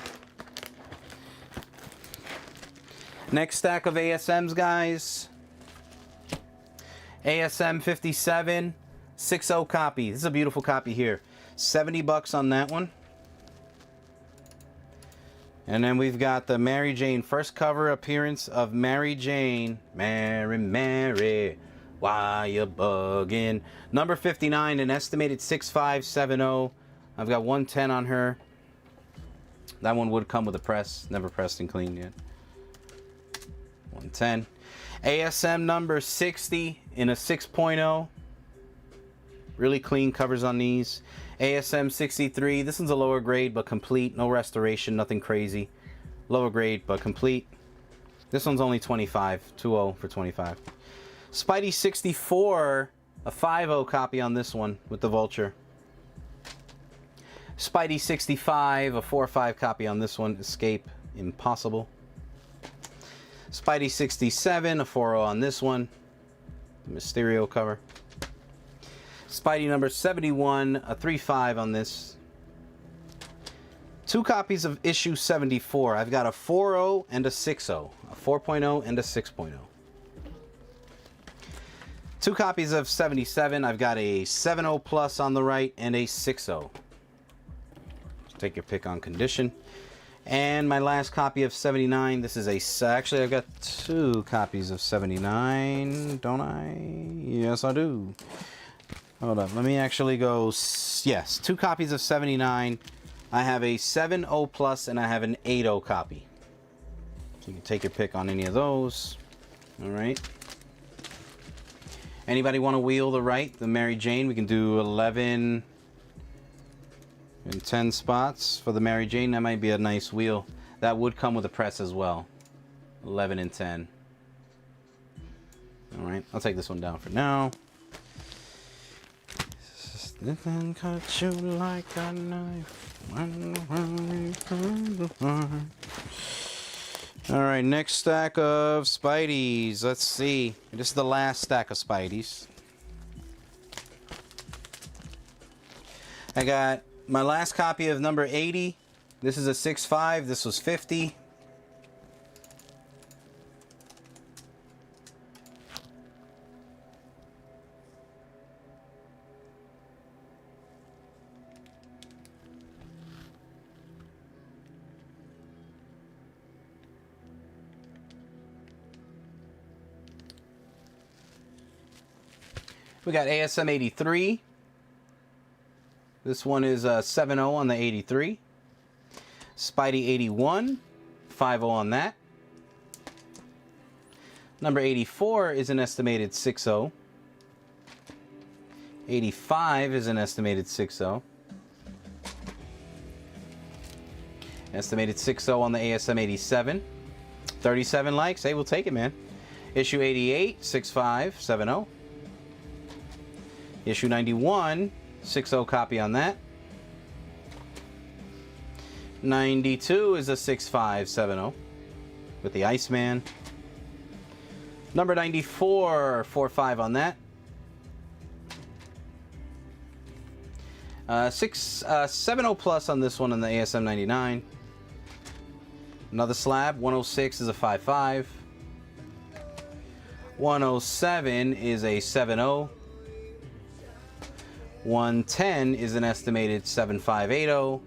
Next stack of ASMs, guys. ASM 57, 6.0 copy. This is a beautiful copy here. 70 bucks on that one. And then we've got the Mary Jane, first cover appearance of Mary Jane. Mary, Mary, why you bugging? Number 59, an estimated 6570. I've got 110 on her. That one would come with a press. Never pressed and cleaned yet. 110. ASM number 60 in a 6.0. Really clean covers on these. ASM 63. This one's a lower grade but complete. No restoration, nothing crazy. Lower grade but complete. This one's only 25. 2.0 for 25. Spidey 64. A 5.0 copy on this one with the vulture. Spidey 65. A 4.5 copy on this one. Escape Impossible. Spidey 67. A 4.0 on this one. The Mysterio cover. Spidey number 71, a 3/5 on this. 2 copies of issue 74. I've got a 4.0 and a 6.0. A 4.0 and a 6.0. 2 copies of 77. I've got a 7.0 plus on the right and a 6.0. Take your pick on condition. And my last copy of 79. This is a... Actually, I've got 2 copies of 79, don't I? Yes, I do. Hold up. Let me actually go... Yes, 2 copies of 79. I have a 7.0 plus and I have an 8.0 copy. So you can take your pick on any of those. All right. Anybody want to wheel the right, the Mary Jane? We can do 11 and 10 spots for the Mary Jane. That might be a nice wheel. That would come with a press as well. 11 and 10. All right. I'll take this one down for now. Nothing cut you like a knife. Alright, next stack of Spideys. Let's see. This is the last stack of Spideys. I got my last copy of number 80. This is a 6.5. This was 50. We got ASM 83. This one is 7.0 on the 83. Spidey 81. 5.0 on that. Number 84 is an estimated 6.0. 85 is an estimated 6.0. Estimated 6.0 on the ASM 87. 37 likes. Hey, we'll take it, man. Issue 88, 6.5, 7.0. Issue 91, 6.0 copy on that. 92 is a 6.5, 7.0 with the Iceman. Number 94, 4.5 on that. 7.0 plus on this one on the ASM 99. Another slab, 106 is a 5.5. 107 is a 7.0. 110 is an estimated 7.580.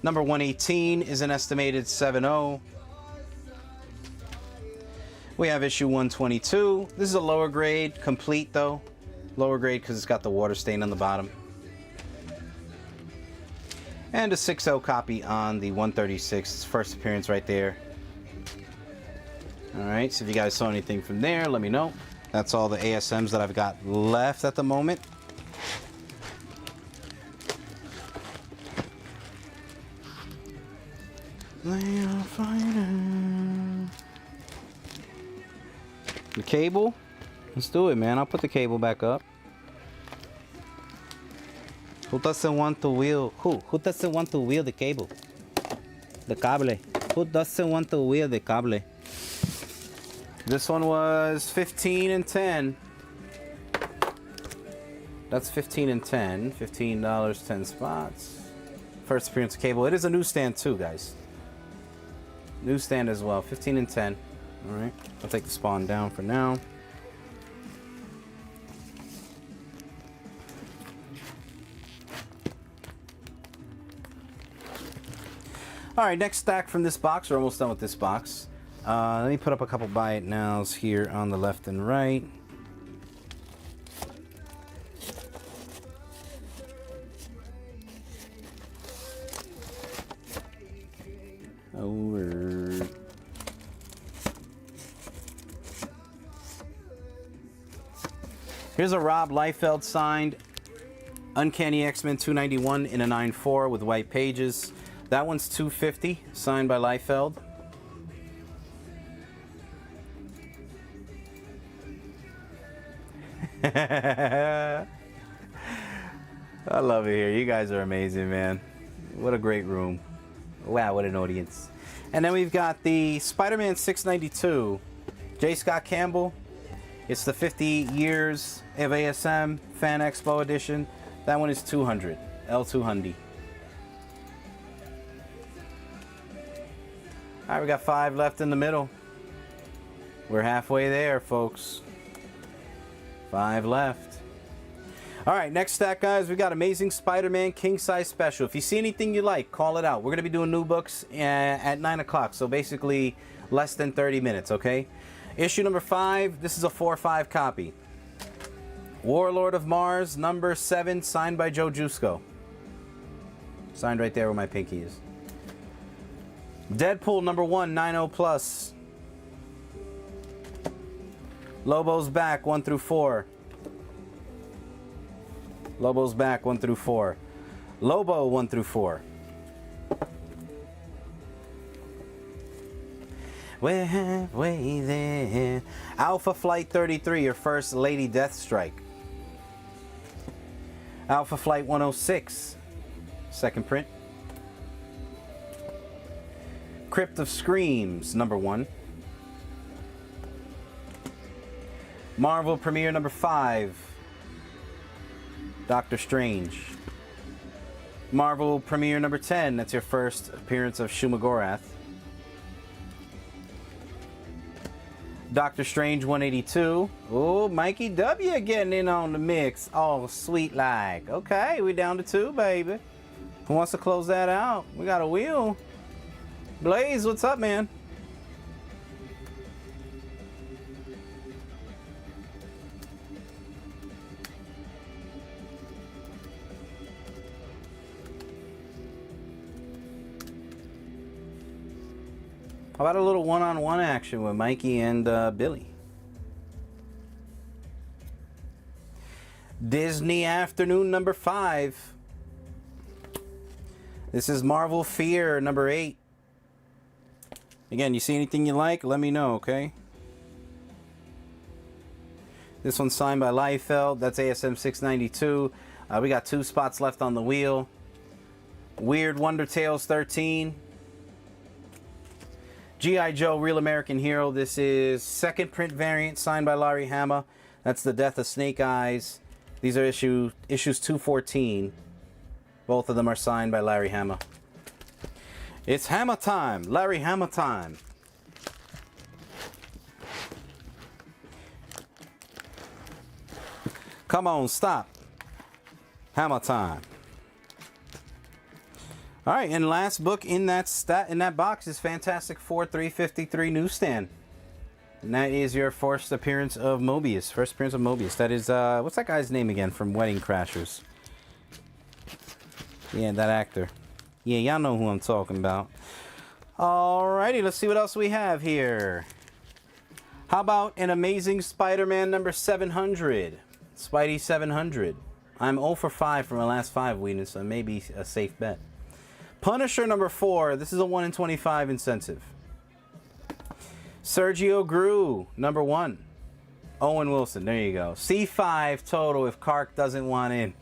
Number 118 is an estimated 7.0. We have issue 122. This is a lower grade, complete though. Lower grade because it's got the water stain on the bottom. And a 6.0 copy on the 136. It's first appearance right there. Alright, so if you guys saw anything from there, let me know. That's all the ASMs that I've got left at the moment. They are fighting. The cable. Let's do it, man. I'll put the cable back up. Who doesn't want to wheel? Who doesn't want to wheel the cable? The cable. Who doesn't want to wheel the cable? This one was 15 and 10. That's 15 and 10. $15, 10 spots. First appearance of cable. It is a newsstand too, guys. Newsstand as well. 15 and 10. All right. I'll take the spawn down for now. All right. Next stack from this box. We're almost done with this box. Let me put up a couple buy it nows here on the left and right. Over. Here's a Rob Liefeld signed Uncanny X-Men 291 in a 9.4 with white pages. That one's $250, signed by Liefeld. I love it here. You guys are amazing, man. What a great room. Wow, what an audience. And then we've got the Spider-Man 692. J. Scott Campbell. It's the 50 years of ASM Fan Expo edition. That one is 200. L200. All right, we got 5 left in the middle. We're halfway there, folks. 5 left. All right, next stack, guys. We got Amazing Spider-Man King Size Special. If you see anything you like, call it out. We're going to be doing new books at 9 o'clock, so basically less than 30 minutes, okay? Issue number 5. This is a 4/5 copy. Warlord of Mars, number 7, signed by Joe Jusko. Signed right there where my pinky is. Deadpool, number 1, 90 plus. Lobo's Back, 1 through 4. Lobo's Back, 1 through 4. Lobo, 1 through 4. We're halfway there. Alpha Flight 33, your first Lady Deathstrike. Alpha Flight 106, second print. Crypt of Screams, number 1. Marvel Premiere number 5. Doctor Strange. Marvel Premiere number 10. That's your first appearance of Shumagorath. Doctor Strange 182. Oh, Mikey W getting in on the mix. Oh, sweet like. Okay, we down to 2, baby. Who wants to close that out? We got a wheel. Blaze, what's up, man? How about a little one-on-one action with Mikey and Billy? Disney Afternoon number 5. This is Marvel Fear number 8. Again, you see anything you like, let me know, okay? This one's signed by Liefeld. That's ASM 692. We got 2 spots left on the wheel. Weird Wonder Tales 13. G.I. Joe Real American Hero. This is second print variant signed by Larry Hama. That's the Death of Snake Eyes. These are issues 214. Both of them are signed by Larry Hama. It's Hama time. Larry Hama time. Come on, stop. Hama time. All right, and last book in that box is Fantastic Four 353 Newsstand. And that is your first appearance of Mobius. First appearance of Mobius. That is, what's that guy's name again from Wedding Crashers? Yeah, that actor. Yeah, y'all know who I'm talking about. Alrighty, let's see what else we have here. How about an Amazing Spider-Man number 700? Spidey 700. I'm 0 for 5 from my last 5 weekends, so maybe a safe bet. Punisher number 4. This is a 1 in 25 incentive. Sergio Gru number 1. Owen Wilson. There you go. C5 total if Kark doesn't want in.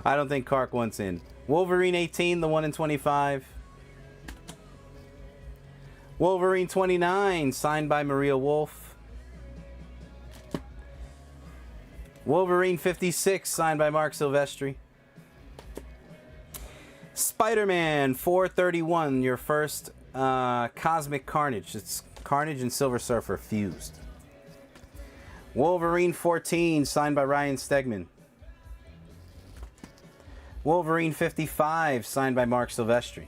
I don't think Kark wants in. Wolverine 18, the 1 in 25. Wolverine 29, signed by Maria Wolf. Wolverine 56, signed by Mark Silvestri. Spider-Man 431, your first Cosmic Carnage. It's Carnage and Silver Surfer fused. Wolverine 14, signed by Ryan Stegman. Wolverine 55, signed by Mark Silvestri.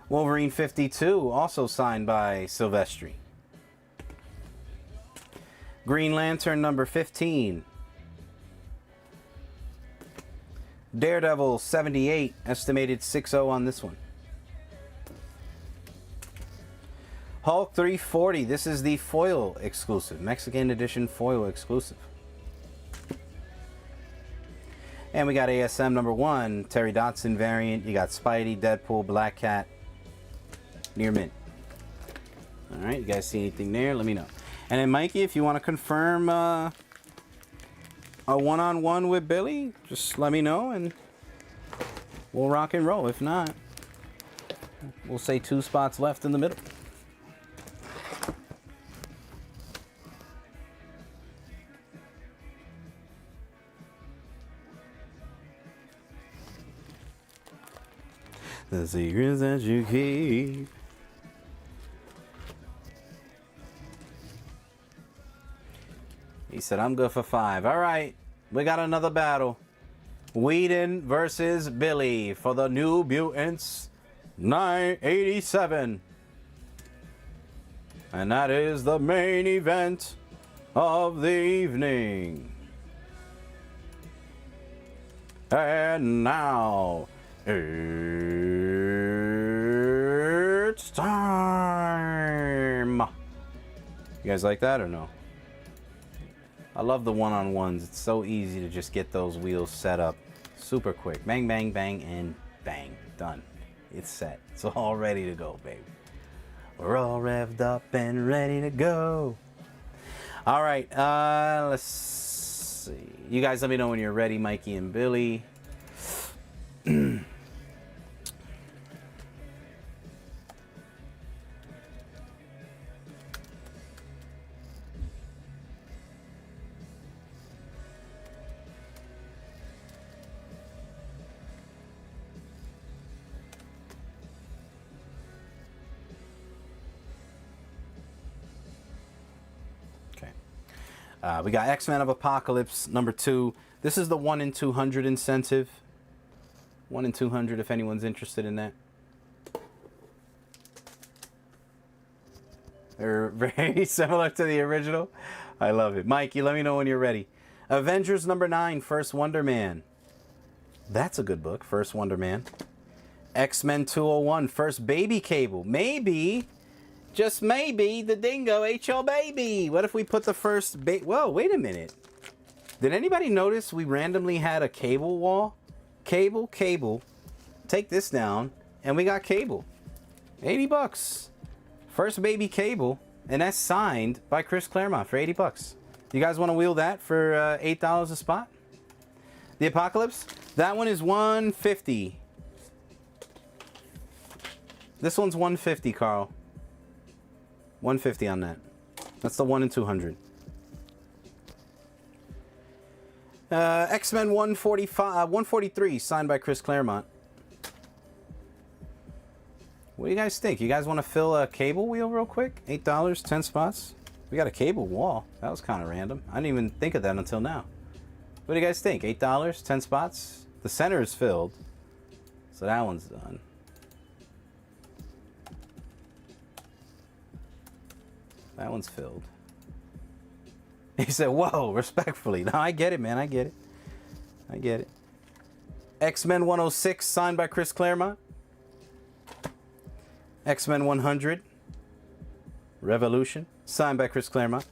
Wolverine 52, also signed by Silvestri. Green Lantern number 15. Daredevil 78, estimated 6-0 on this one. Hulk 340, this is the foil exclusive, Mexican edition foil exclusive. And we got ASM number 1, Terry Dotson variant. You got Spidey, Deadpool, Black Cat, near mint. Alright, you guys see anything there? Let me know. And then Mikey, if you want to confirm a one-on-one with Billy, just let me know and we'll rock and roll. If not, we'll say 2 spots left in the middle. The secrets that you keep. He said, I'm good for 5. All right. We got another battle. Whedon versus Billy for the New Mutants 987. And that is the main event of the evening. And now, it's time. You guys like that or no? I love the one-on-ones. It's so easy to just get those wheels set up super quick. Bang, bang, bang, and bang. Done. It's set. It's all ready to go, baby. We're all revved up and ready to go. All right, let's see. You guys let me know when you're ready, Mikey and Billy. We got X-Men of Apocalypse number 2. This is the 1 in 200 incentive. 1 in 200 if anyone's interested in that. They're very similar to the original. I love it. Mikey, let me know when you're ready. Avengers number 9, First Wonder Man. That's a good book, First Wonder Man. X-Men 201, First Baby Cable. Maybe... just maybe the dingo ate your baby. What if we put the first whoa, wait a minute. Did anybody notice we randomly had a Cable wall? Cable. Take this down, and we got Cable. $80. First baby Cable, and that's signed by Chris Claremont for $80. You guys want to wheel that for $8 a spot? The Apocalypse? That one is $150. This one's $150, Carl. $150 on that. That's the 1 in 200. X-Men 143, signed by Chris Claremont. What do you guys think? You guys want to fill a Cable wheel real quick? $8, 10 spots. We got a Cable wall. That was kind of random. I didn't even think of that until now. What do you guys think? $8, 10 spots? The center is filled. So that one's done. That one's filled. He said, whoa, respectfully. No, I get it, man. I get it. X-Men 106, signed by Chris Claremont. X-Men 100, Revolution, signed by Chris Claremont.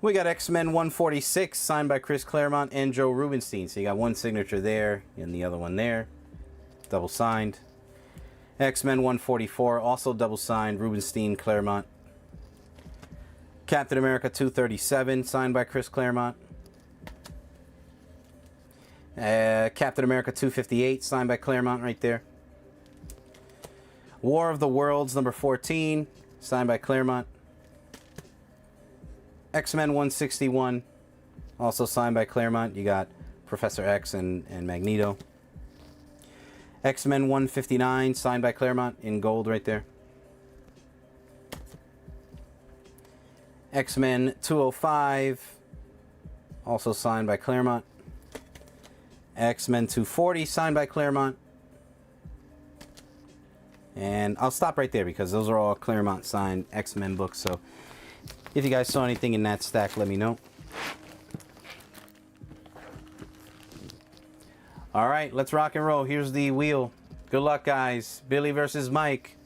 We got X-Men 146, signed by Chris Claremont and Joe Rubinstein. So you got one signature there and the other one there. Double signed. X-Men 144, also double signed, Rubinstein, Claremont. Captain America 237, signed by Chris Claremont. Captain America 258, signed by Claremont right there. War of the Worlds, number 14, signed by Claremont. X-Men 161, also signed by Claremont. You got Professor X and Magneto. X-Men 159, signed by Claremont in gold right there. X-Men 205, also signed by Claremont. X-Men 240, signed by Claremont. And I'll stop right there because those are all Claremont signed X-Men books. So if you guys saw anything in that stack, let me know. All right, let's rock and roll. Here's the wheel. Good luck, guys. Billy versus Mike.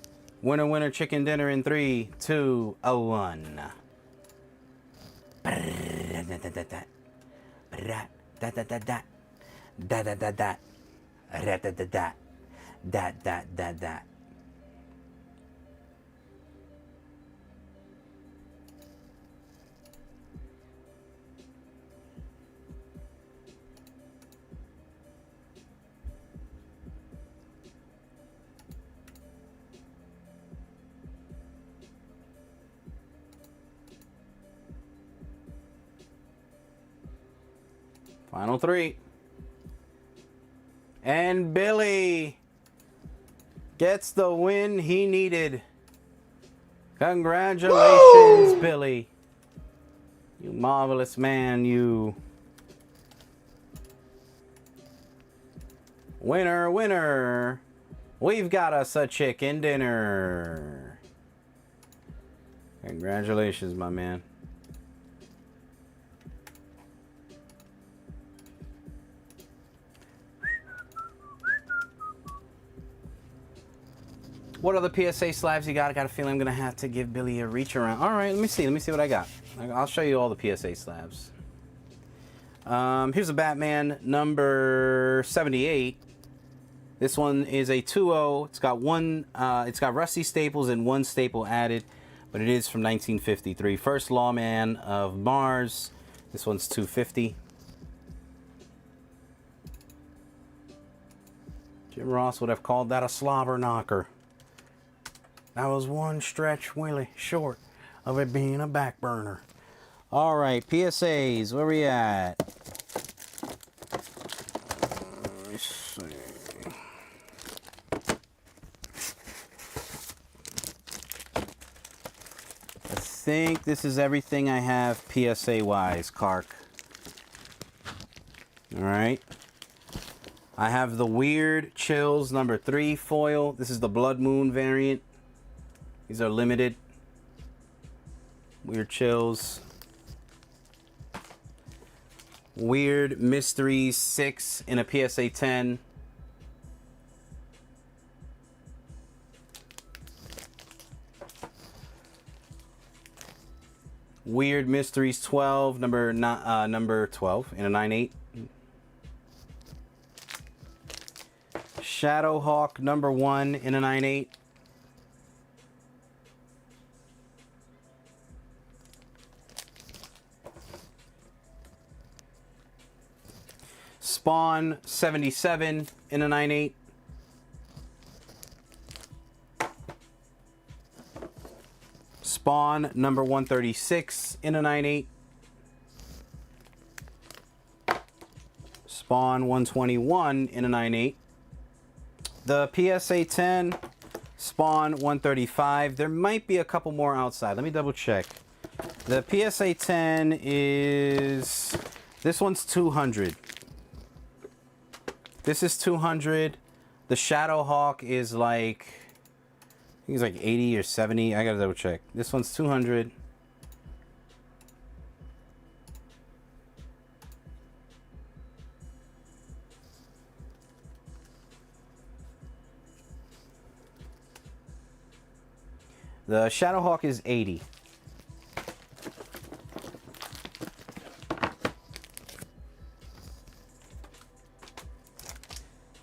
Winner, winner, chicken dinner in 3, 2, 1. Final 3. And Billy Gets the win he needed. Congratulations, woo! Billy. You marvelous man, you. Winner, winner. We've got us a chicken dinner. Congratulations, my man. What other PSA slabs you got? I got a feeling I'm going to have to give Billy a reach around. All right, let me see. Let me see what I got. I'll show you all the PSA slabs. Here's a Batman number 78. This one is a 2-0. It's got it's got rusty staples and one staple added, but it is from 1953. First Lawman of Mars. This one's 250. Jim Ross would have called that a slobber knocker. That was one stretch really short of it being a back burner. All right, PSAs, where we at? Let's see. I think this is everything I have PSA-wise, Kark. All right. I have the Weird Chills number 3 foil. This is the Blood Moon variant. These are limited. Weird Chills. Weird Mysteries 6 in a PSA 10. Weird Mysteries 12, number 12 in a 9.8. Shadowhawk number 1 in a 9.8. Spawn 77 in a 9.8. Spawn number 136 in a 9.8. Spawn 121 in a 9.8. The PSA 10, Spawn 135. There might be a couple more outside. Let me double check. The PSA 10 is... This one's 200. This is 200. The Shadowhawk is like... I think it's like 80 or 70. I gotta double check. This one's 200. The Shadowhawk is 80.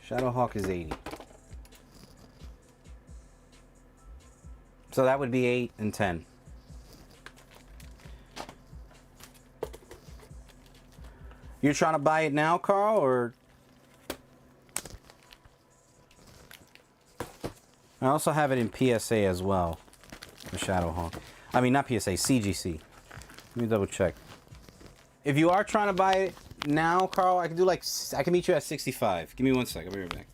Shadowhawk is 80. So that would be 8 and 10. You're trying to buy it now, Carl, or? I also have it in PSA as well. The Shadowhawk. I mean, not PSA, CGC. Let me double check. If you are trying to buy it now, Carl, I can do I can meet you at 65. Give me 1 sec. I'll be right back.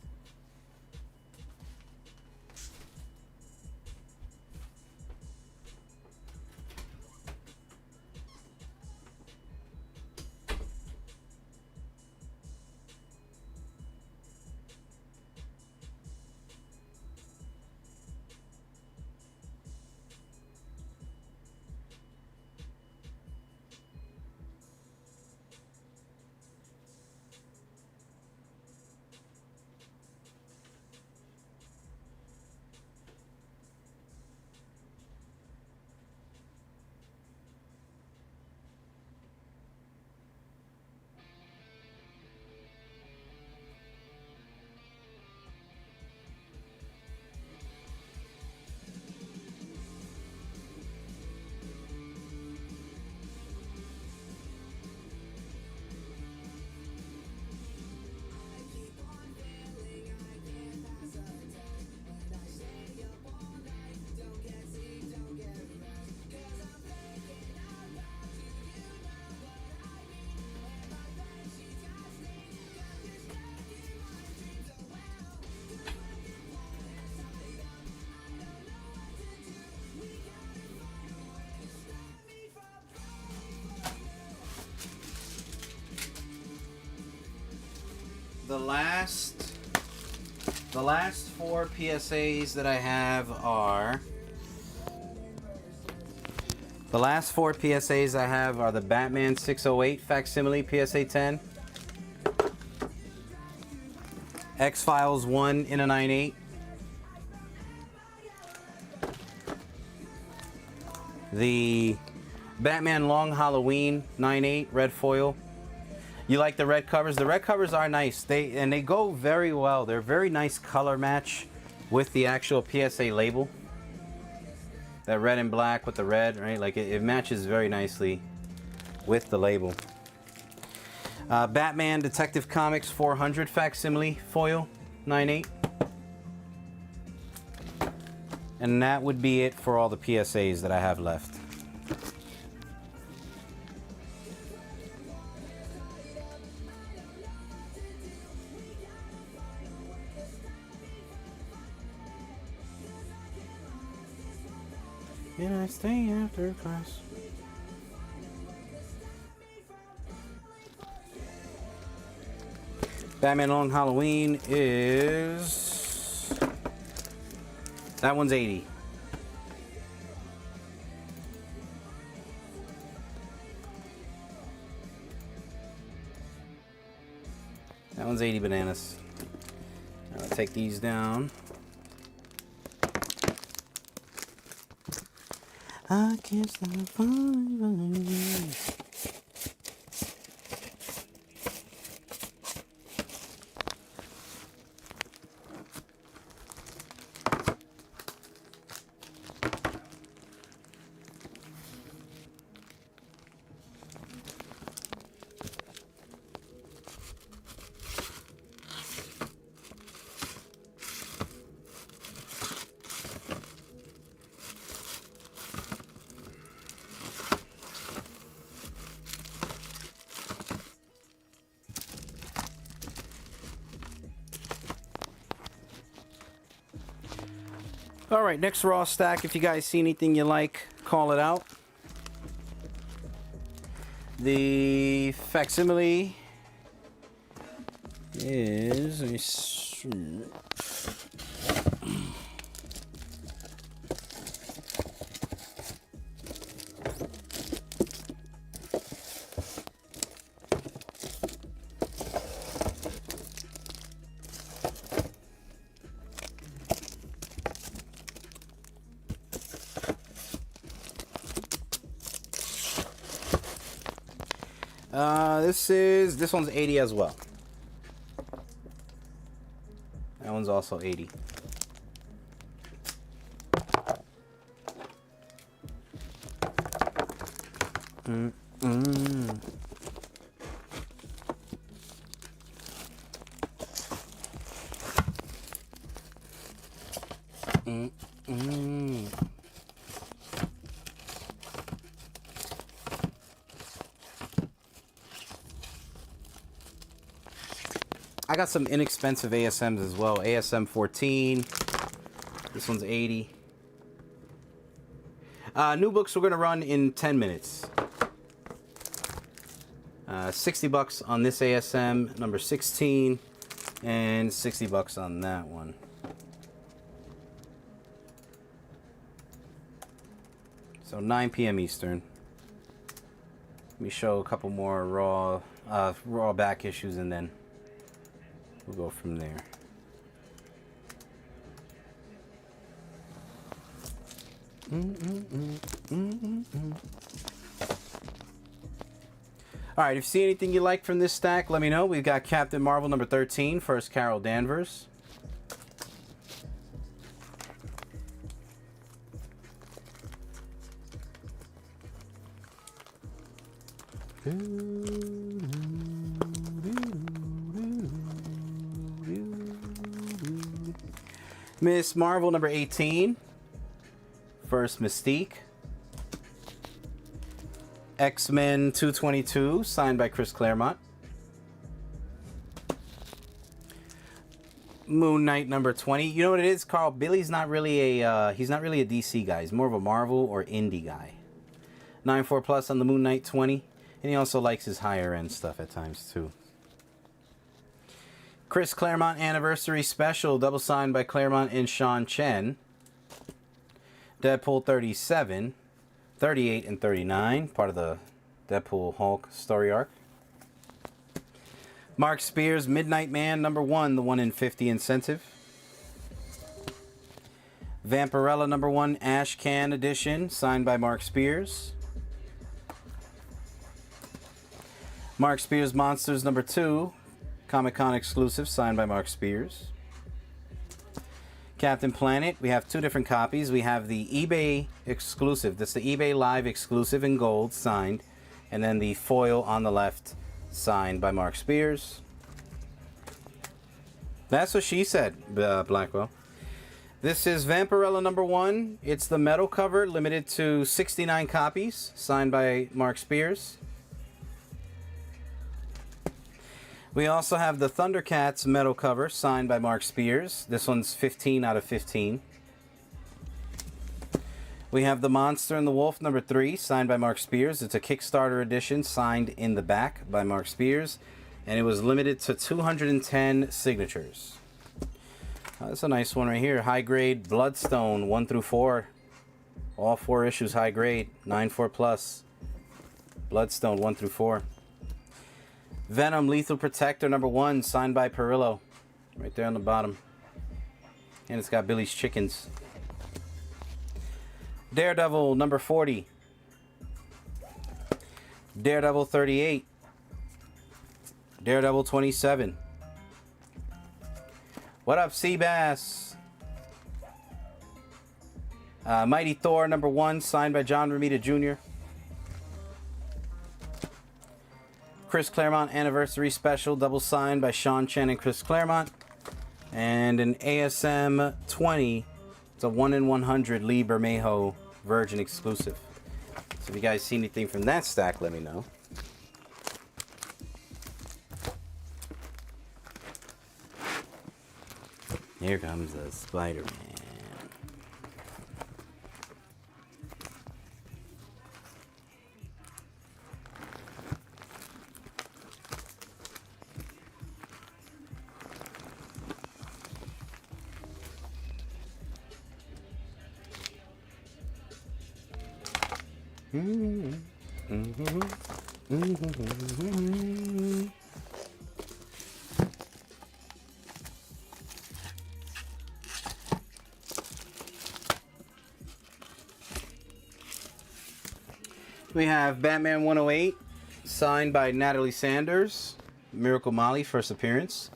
the last 4 PSAs that I have are... The last 4 PSAs I have are the Batman 608 Facsimile PSA 10. X-Files 1 in a 9/8. The Batman Long Halloween 9/8 red foil. You like the red covers? The red covers are nice. They go very well. They're a very nice color match with the actual PSA label. That red and black with the red, right? Like it matches very nicely with the label. Batman Detective Comics 400 Facsimile foil 9/8. And that would be it for all the PSAs that I have left. Can I stay after class? Batman Long Halloween is... That one's 80. That one's 80 bananas. I'll take these down. I can't stop falling. All right, next raw stack. If you guys see anything you like, call it out. The facsimile is... Let me see. This one's 80 as well. That one's also 80. I got some inexpensive ASMs as well. ASM 14. This one's 80. New books we're going to run in 10 minutes. 60 bucks on this ASM, number 16. And 60 bucks on that one. So 9 p.m. Eastern. Let me show a couple more raw back issues and then we'll go from there. Alright, if you see anything you like from this stack, let me know. We've got Captain Marvel number 13, first Carol Danvers. Miss Marvel number 18, first Mystique. X-Men 222, signed by Chris Claremont. Moon Knight number 20. You know what it is, Carl? Billy's not really a he's not really a DC guy. He's more of a Marvel or indie guy. 9.4 plus on the Moon Knight 20, and he also likes his higher end stuff at times too. Chris Claremont Anniversary Special, double signed by Claremont and Sean Chen. Deadpool 37, 38, and 39, part of the Deadpool Hulk story arc. Mark Spears Midnight Man #1, the 1 in 50 incentive. Vampirella #1 Ash Can Edition, signed by Mark Spears. Mark Spears Monsters #2, Comic-Con exclusive, signed by Mark Spears. Captain Planet, we have 2 different copies. We have the eBay exclusive. That's the eBay Live exclusive in gold, signed. And then the foil on the left, signed by Mark Spears. That's what she said, Blackwell. This is Vampirella #1. It's the metal cover, limited to 69 copies, signed by Mark Spears. We also have the Thundercats metal cover, signed by Mark Spears. This one's 15 out of 15. We have the Monster and the Wolf #3, signed by Mark Spears. It's a Kickstarter edition, signed in the back by Mark Spears. And it was limited to 210 signatures. That's a nice one right here. High grade Bloodstone 1 through 4. All 4 issues high grade. 9.4+. Bloodstone 1 through 4. Venom Lethal Protector #1, signed by Perillo. Right there on the bottom. And it's got Billy's Chickens. Daredevil #40. Daredevil 38. Daredevil 27. What up, Seabass? Mighty Thor #1, signed by John Romita Jr. Chris Claremont Anniversary Special, double signed by Sean Chen and Chris Claremont. And an ASM 20. It's a 1 in 100 Lee Bermejo Virgin exclusive. So if you guys see anything from that stack, let me know. Here comes the Spider-Man. We have Batman 108, signed by Natalie Sanders. Miracle Molly, first appearance.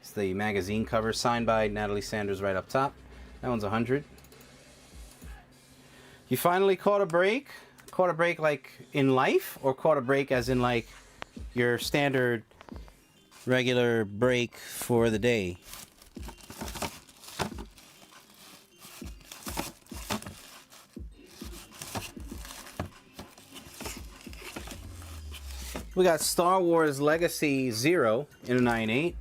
It's the magazine cover, signed by Natalie Sanders right up top. That one's 100. You finally caught a break? Caught a break like in life? Or caught a break as in like your standard regular break for the day? We got Star Wars Legacy 0 in a 9.8.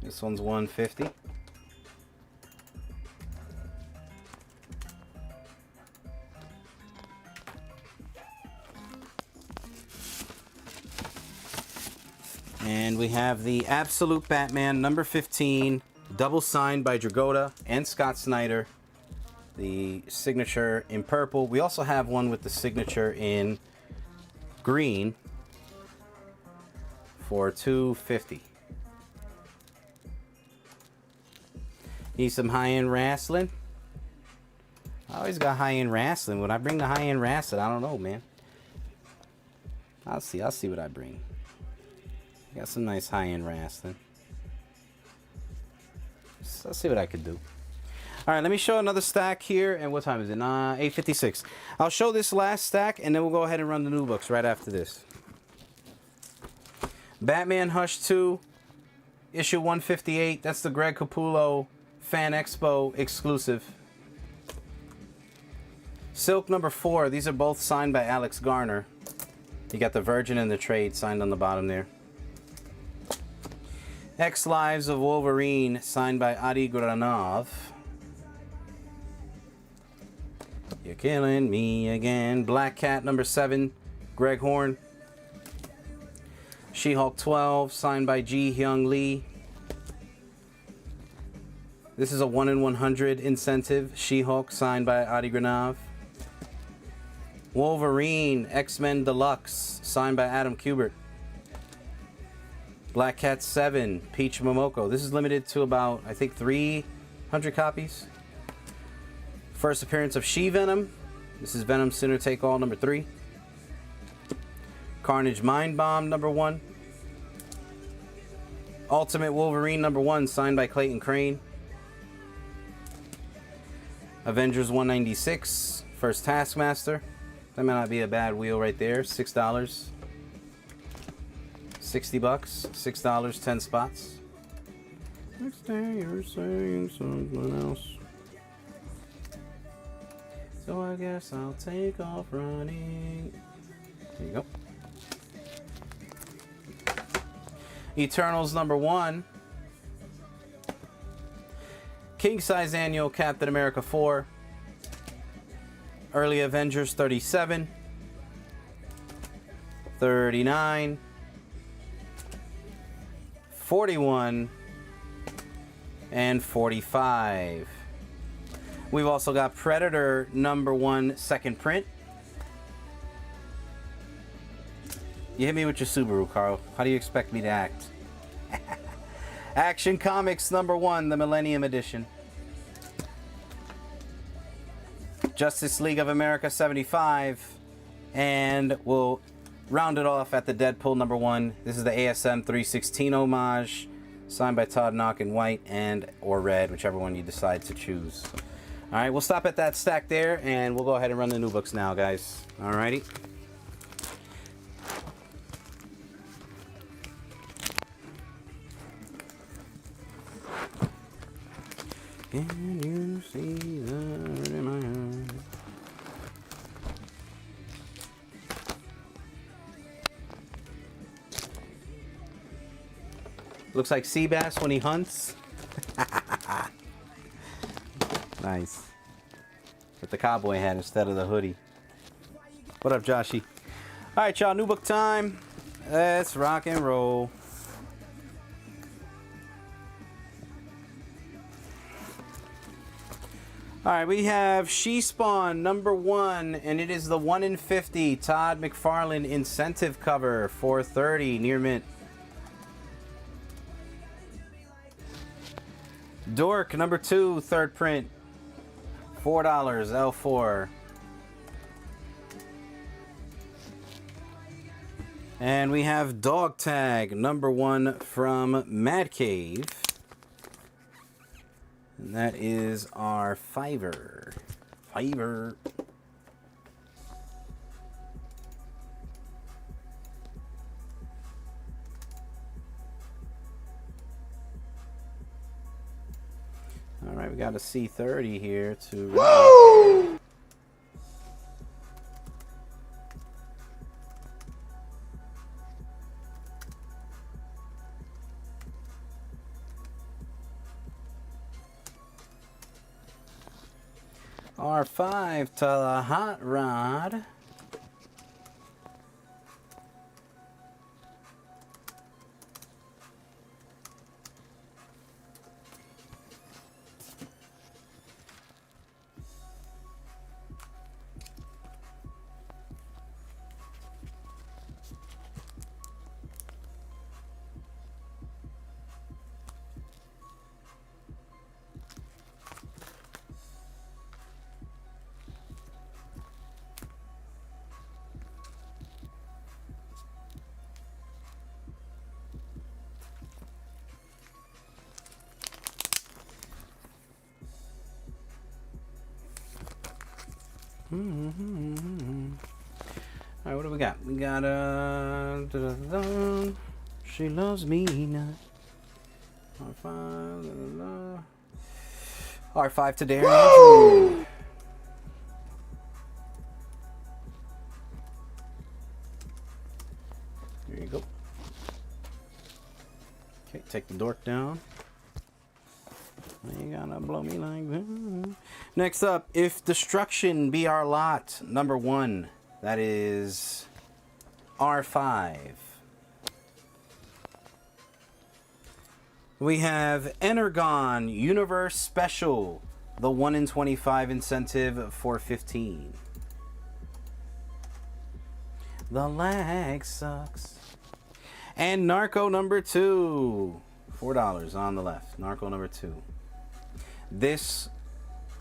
This one's 150. And we have the Absolute Batman #15, double signed by Dragotta and Scott Snyder. The signature in purple. We also have one with the signature in green for $250. Need some high-end wrestling? I always got high-end wrestling. When I bring the high-end wrestling, I don't know, man. I'll see what I bring. Got some nice high-end wrestling. So I'll see what I could do. All right, let me show another stack here. And what time is it? 8:56. I'll show this last stack, and then we'll go ahead and run the new books right after this. Batman Hush 2, issue 158. That's the Greg Capullo Fan Expo exclusive. Silk #4. These are both signed by Alex Garner. You got the Virgin and the Trade signed on the bottom there. X Lives of Wolverine, signed by Adi Granov. You're killing me again. Black Cat #7, Greg Horn. She-Hulk 12, signed by Ji Hyung Lee. This is a 1 in 100 incentive. She-Hulk, signed by Adi Granav. Wolverine, X-Men Deluxe, signed by Adam Kubert. Black Cat 7, Peach Momoko. This is limited to about, I think, 300 copies. First appearance of She-Venom. This is Venom Sinner Take All number 3. Carnage Mind Bomb number 1. Ultimate Wolverine number 1, signed by Clayton Crane. Avengers 196, first Taskmaster. That might not be a bad wheel right there. $6. 60 bucks. $6, 10 spots. Next day you're saying something else. So I guess I'll take off running. There you go. Eternals number 1. King Size Annual Captain America 4. Early Avengers 37. 39. 41. And 45. We've also got Predator number 1 second print. You hit me with your Subaru, Carl. How do you expect me to act? Action Comics number 1, the Millennium Edition. Justice League of America 75. And we'll round it off at the Deadpool number 1. This is the ASM 316 homage, signed by Todd Knock in white and or red, whichever one you decide to choose. All right, we'll stop at that stack there, and we'll go ahead and run the new books now, guys. All righty. Can you see the hurt in my heart? Looks like Seabass when he hunts. Nice. With the cowboy hat instead of the hoodie. What up, Joshy? All right, y'all. New book time. Let's rock and roll. All right, we have She-Spawn number 1, and it is the 1 in 50 Todd McFarlane incentive cover, $4.30 near mint. Dork number 2, third print, $4, L4. And we have Dog Tag number 1 from Mad Cave. And that is our Fiverr. Fiverr. All right, we got a C30 here to. Woo! R5 to the Hot Rod. All right, what do we got? We got She Loves Me Not. R5, R5 to Darren Andrew. There you go. Okay, take the dork down. You gotta blow me like that. Next up, If Destruction Be Our Lot, number 1. That is R5. We have Energon Universe Special. The 1 in 25 incentive for 15. The lag sucks. And Narco number 2. $4 on the left. Narco number 2. This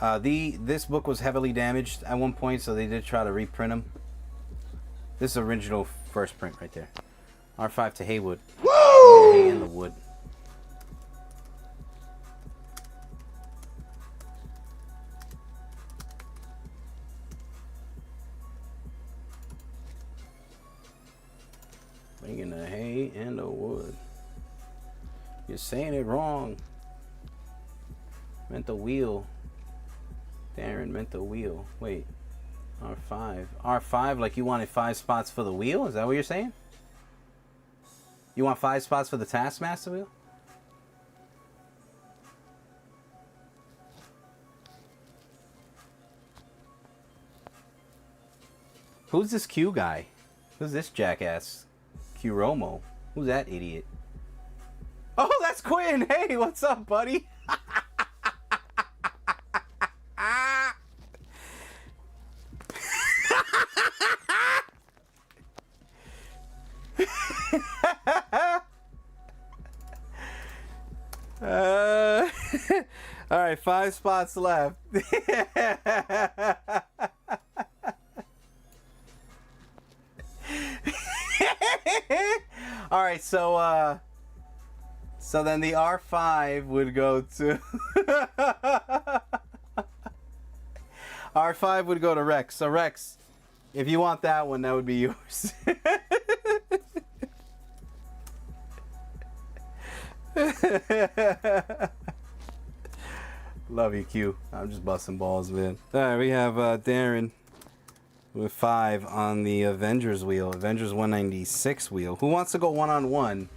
this book was heavily damaged at one point, so they did try to reprint them. This is original first print right there. R5 to Haywood. Woo! Hay in the wood. Bringing the hay and the wood. You're saying it wrong. Meant the wheel. Darren meant the wheel. Wait. R5. R5, like you wanted 5 spots for the wheel? Is that what you're saying? You want 5 spots for the Taskmaster wheel? Who's this Q guy? Who's this jackass? Q Romo. Who's that idiot? Oh, that's Quinn. Hey, what's up, buddy? All right, 5 spots left. All right, so then the R5 would go to R5 would go to Rex. So Rex, if you want that one, that would be yours. Love you, Q. I'm just busting balls, man. All right, we have Darren with 5 on the Avengers wheel. Avengers 196 wheel. Who wants to go one-on-one?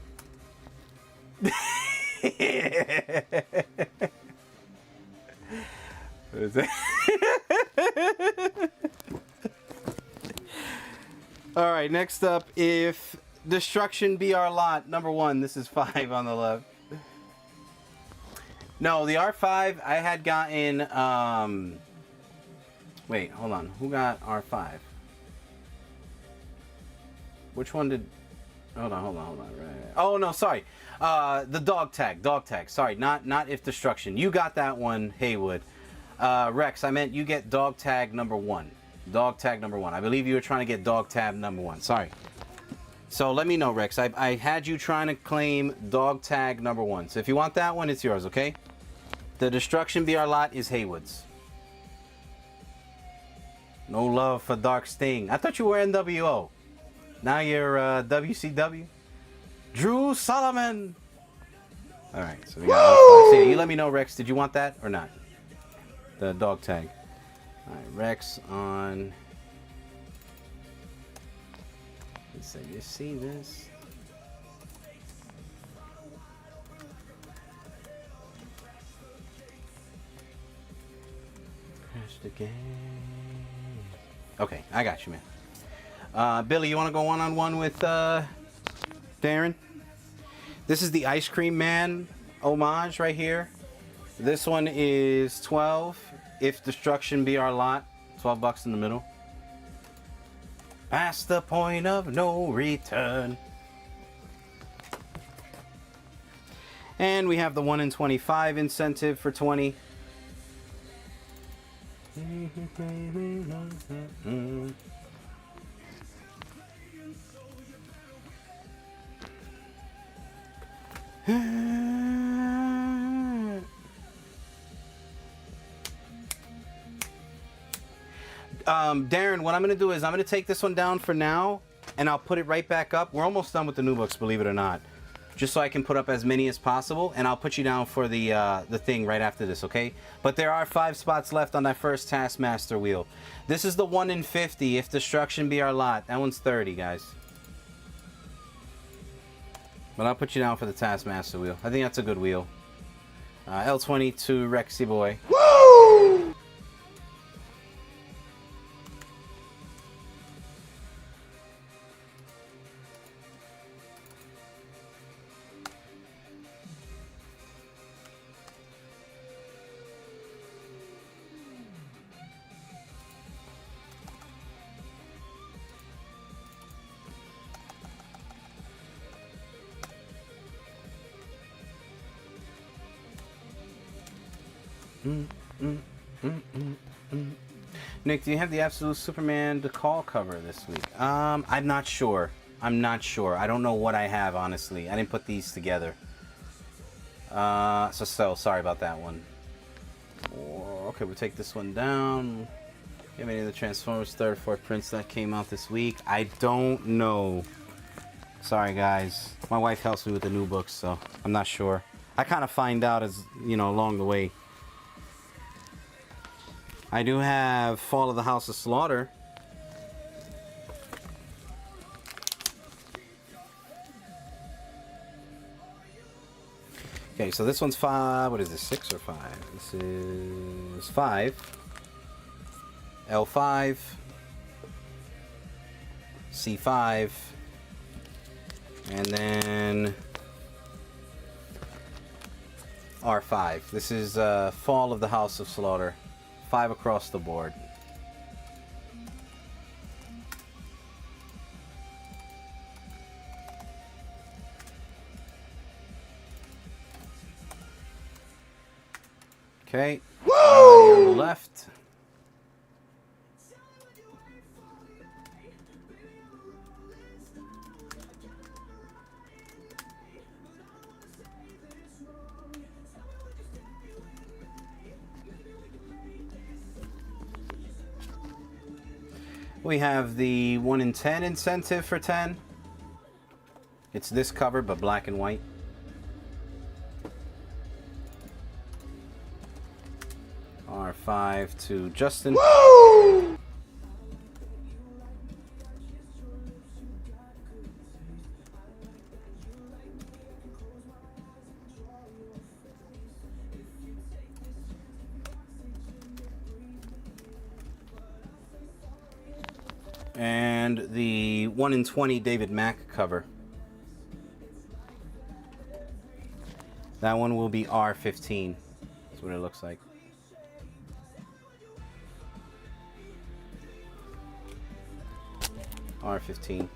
All right, next up, if Destruction Be Our Lot, number 1. This is 5 on the left. No, the R5 I had gotten. Wait, hold on. Who got R5? Which one did? Hold on. Right. Oh no, sorry. The dog tag. Sorry, not if Destruction. You got that one, Haywood. Rex, I meant you get dog tag number 1. Dog tag number 1. I believe you were trying to get dog tab number 1. Sorry. So let me know, Rex. I had you trying to claim dog tag number 1. So if you want that one, it's yours, okay? The Destruction Be Our Lot is Haywood's. No love for Dark Sting. I thought you were NWO. Now you're WCW. Drew Solomon. All right, so we got R5. So you let me know, Rex. Did you want that or not? The dog tag. All right, Rex on. So you see this? Crash the game. Okay, I got you, man. Billy, you want to go one-on-one with Darren? This is the Ice Cream Man homage right here. This one is 12. If Destruction Be Our Lot, $12 in the middle. Past the point of no return. And we have the 1 in 25 incentive for 20. Darren, what I'm going to do is I'm going to take this one down for now, and I'll put it right back up. We're almost done with the new books, believe it or not. Just so I can put up as many as possible, and I'll put you down for the thing right after this, okay? But there are 5 spots left on that first Taskmaster wheel. This is the 1 in 50, If Destruction Be Our Lot. That one's 30, guys. But I'll put you down for the Taskmaster wheel. I think that's a good wheel. L20 to Rexy Boy. Woo! Nick, do you have the Absolute Superman DeCall cover this week? I'm not sure. I'm not sure. I don't know what I have, honestly. I didn't put these together. So sorry about that one. Okay, we'll take this one down. Do you have any of the Transformers 3rd or 4th prints that came out this week? I don't know. Sorry, guys. My wife helps me with the new books, so I'm not sure. I kind of find out as, you know, along the way. I do have Fall of the House of Slaughter. Okay, so this one's 5. What is this, 6 or 5? This is 5. L5. C5. And then R5. This is Fall of the House of Slaughter. 5 across the board. Okay. On the left. We have the 1 in 10 incentive for 10. It's this cover, but black and white. R5 to Justin. Woo! And the 1 in 20 David Mack cover. That one will be R15. That's what it looks like. R15.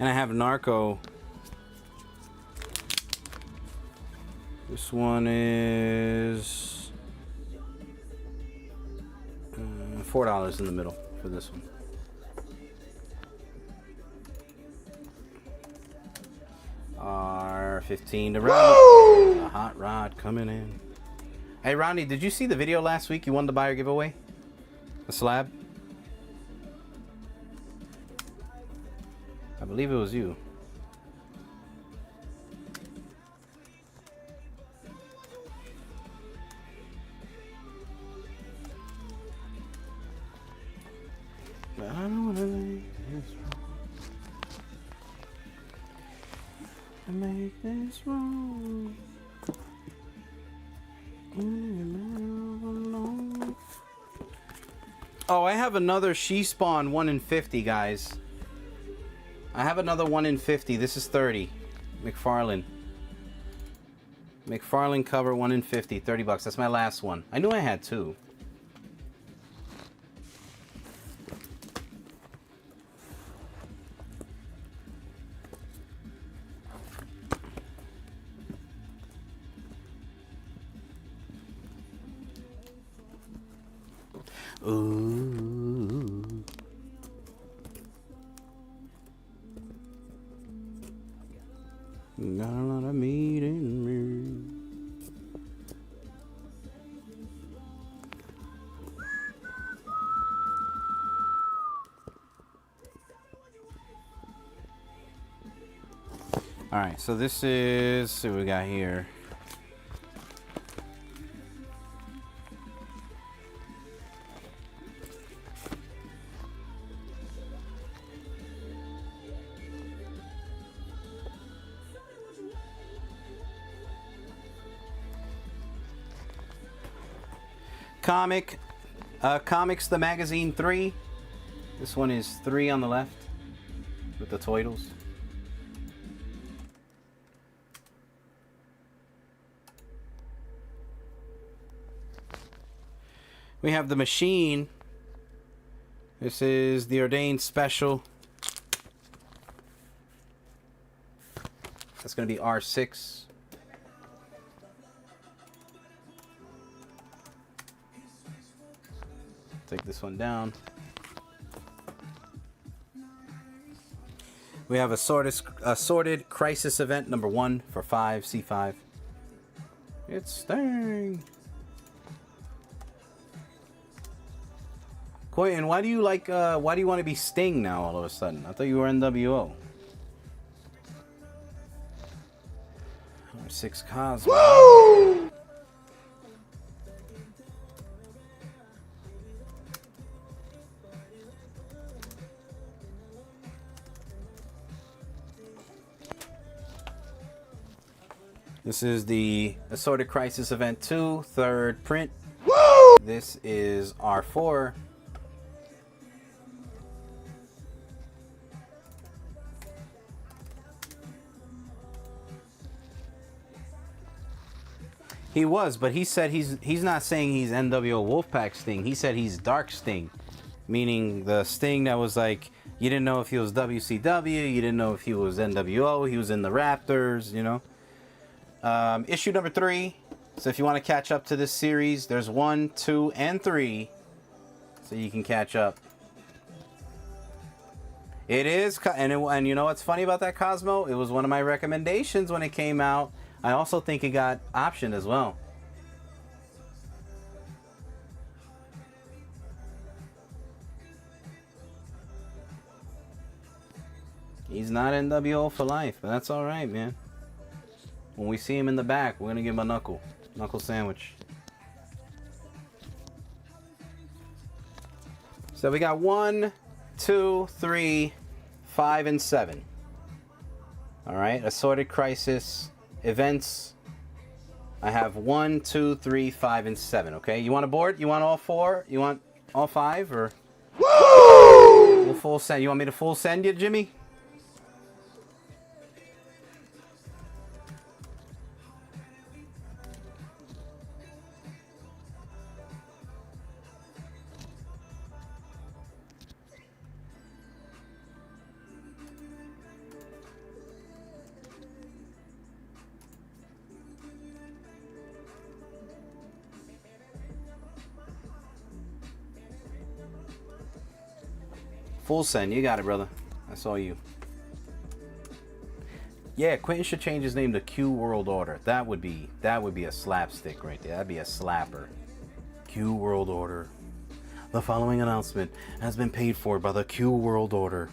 And I have Narco. This one is $4 in the middle for this one. R15 to Rodney. A hot rod coming in. Hey Rodney, did you see the video last week? You won the buyer giveaway? The slab? I believe it was you. But I don't wanna make this wrong. I make this wrong. Oh, I have another She Spawn 1 in 50, guys. I have another 1 in 50. This is 30. McFarlane. McFarlane cover 1 in 50. 30 bucks. That's my last one. I knew I had 2. Ooh. Got a lot of meat in me. Alright, so this is, let's see what we got here. Comics the Magazine 3. This one is 3 on the left with the titles. We have The Machine This is the Ordained Special. That's going to be R6. Take this one down. We have Assorted Crisis Event number 1 for 5, C5. It's Sting. Quentin, why do you like? Why do you want to be Sting now all of a sudden? I thought you were NWO. R6 Cosmo. Woo! This is the Assorted Crisis Event 2, 3rd print. Woo! This is R4. He was, but he said he's not saying he's NWO Wolfpack Sting. He said he's Dark Sting, meaning the Sting that was like, you didn't know if he was WCW, you didn't know if he was NWO, he was in the Raptors, you know. Issue number 3. So if you want to catch up to this series, there's 1, 2, and 3, so you can catch up. It is, and you know what's funny about that, Cosmo? It was one of my recommendations when it came out. I also think it got optioned as well. He's not NWO for life, but that's all right, man. When we see him in the back, we're gonna give him a knuckle sandwich. So we got 1, 2, 3, 5, and 7. All right, Assorted Crisis Events. I have 1, 2, 3, 5, and 7. Okay, you want a board? You want all 4? You want all 5, or? Woo! We'll full send. You want me to full send you, Jimmy? Full send, you got it, brother. That's all you. Yeah, Quentin should change his name to Q World Order. That would be a slapstick right there. That'd be a slapper. Q World Order. The following announcement has been paid for by the Q World Order.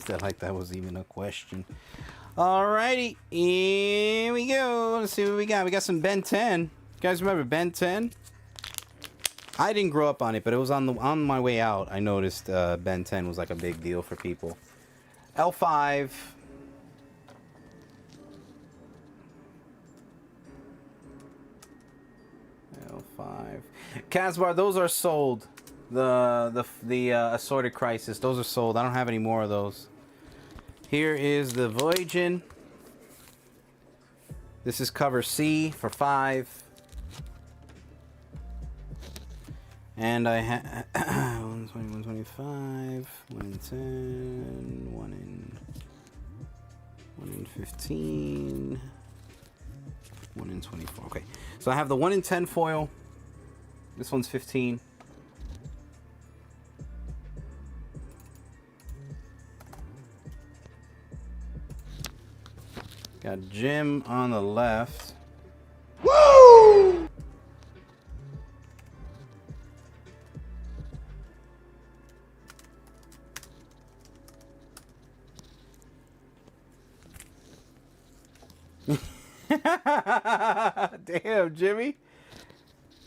That like that was even a question. Alrighty, here we go. Let's see what we got. We got some Ben 10. You guys remember Ben 10? I didn't grow up on it, but it was on my way out. I noticed Ben 10 was like a big deal for people. L5. L5. Casbar, those are sold. The Assorted Crisis, those are sold. I don't have any more of those. Here is the Voyagin. This is cover C for 5. And I have 120, 125, 1 in 10, 1 in 15, 1 in 24. Okay, so I have the 1 in 10 foil. This one's 15. Got Jim on the left. Woo! Damn, Jimmy.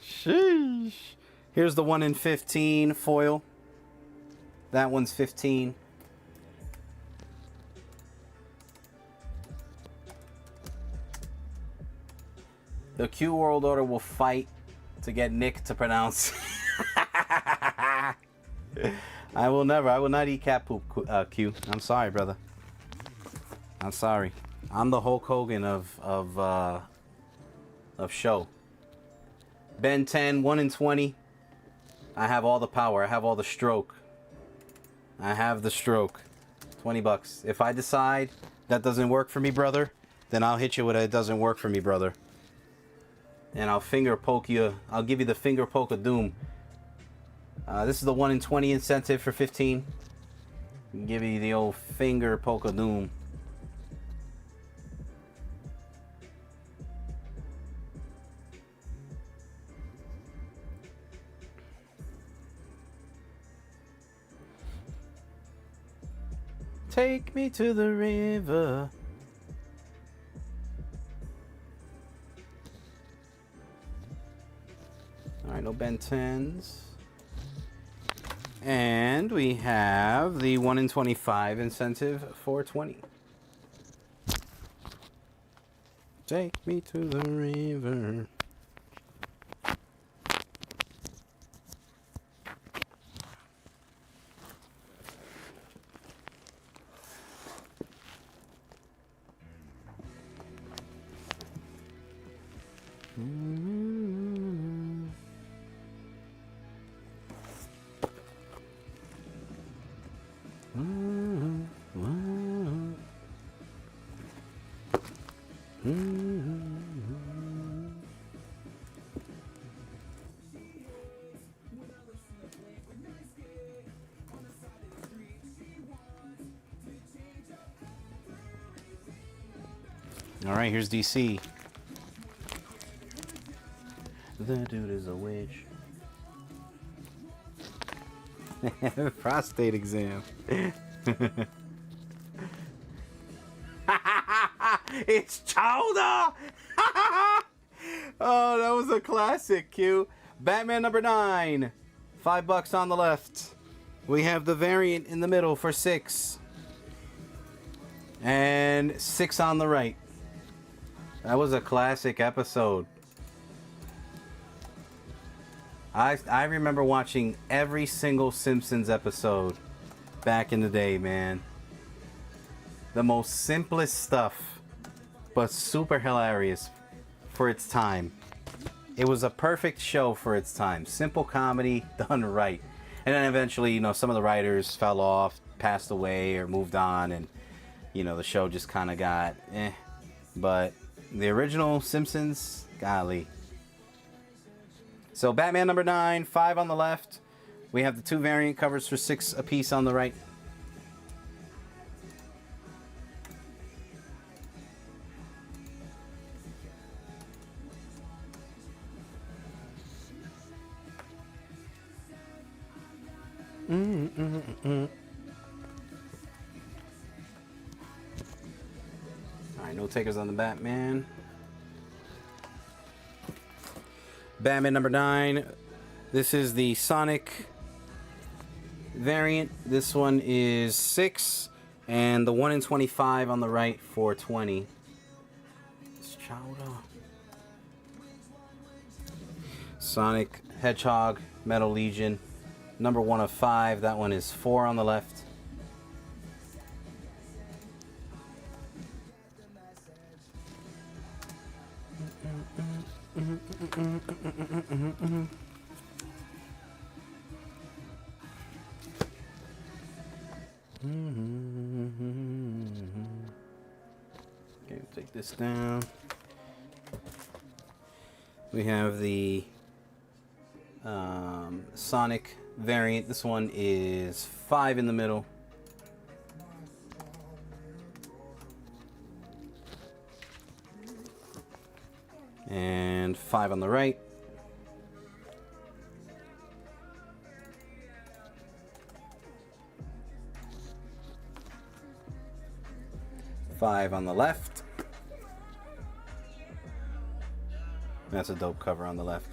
Sheesh. Here's the 1 in 15 foil. That one's 15. The Q World Order will fight to get Nick to pronounce. I will not eat cat poop, Q. I'm sorry, brother. I'm sorry. I'm the Hulk Hogan of show. Ben 10, 1 in 20. I have all the power. I have all the stroke. I have the stroke. $20. If I decide that doesn't work for me, brother, then I'll hit you with a "it doesn't work for me, brother." And I'll finger poke you. I'll give you the finger poke of doom. This is the 1 in 20 incentive for 15. Give you the old finger poke of doom. Take me to the river. Alright, no Ben 10s. And we have the 1 in 25 incentive for 20. Take me to the river. All right, here's DC. That dude is a witch. Prostate exam. It's Chowder! Oh, that was a classic, Q. Batman number 9. $5 on the left. We have the variant in the middle for 6. And 6 on the right. That was a classic episode. I remember watching every single Simpsons episode back in the day, man. The most simplest stuff, but super hilarious for its time. It was a perfect show for its time. Simple comedy done right. And then eventually, some of the writers fell off, passed away, or moved on, and, the show just kind of got eh. But the original Simpsons, golly. So Batman number 9, 5 on the left. We have the 2 variant covers for 6 apiece on the right. Alright, no takers on the Batman. Batman number 9. This is the Sonic variant. This one is 6. And the 1 in 25 on the right for 20. It's Chowder. Sonic Hedgehog Metal Legion. Number 1 of 5. That one is 4 on the left. Okay, take this down. We have the Sonic variant. This one is 5 in the middle. And 5 on the right. Five on the left. That's a dope cover on the left.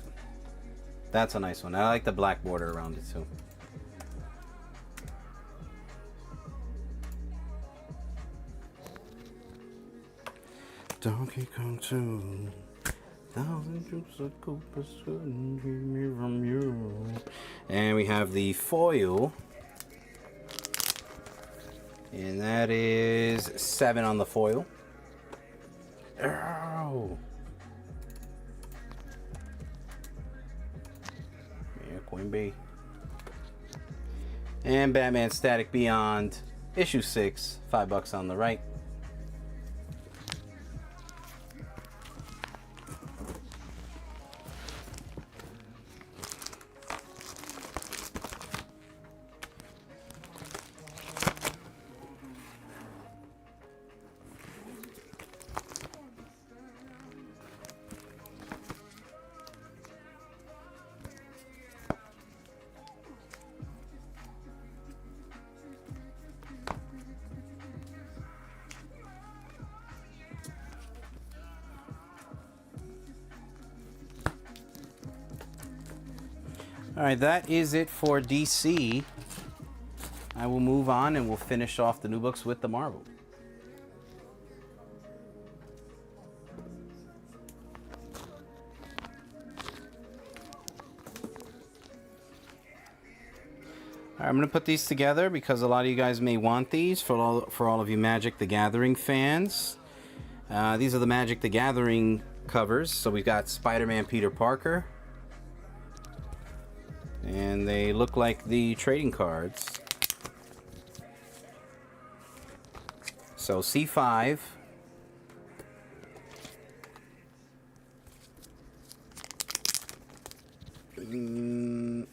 That's a nice one. I like the black border around it too. Donkey Kong 2. Thousand troops of Koopas couldn't keep me from you. And we have the foil. And that is 7 on the foil. Oh. Yeah, Queen Bee. And Batman Static Beyond, issue 6, $5 on the right. Alright, that is it for DC. I will move on and we'll finish off the new books with the Marvel. Alright, I'm going to put these together because a lot of you guys may want these for all of you Magic the Gathering fans. These are the Magic the Gathering covers. So we've got Spider-Man Peter Parker. And they look like the trading cards. So C5.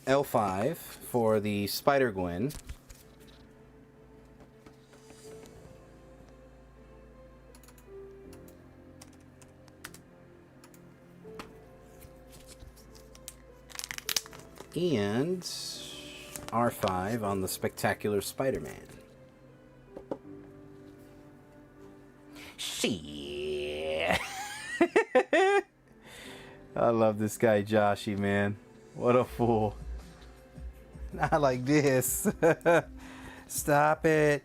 L5 for the Spider-Gwen. And R5 on the Spectacular Spider-Man. Shit. I love this guy Joshy, man. What a fool. Not like this. Stop it.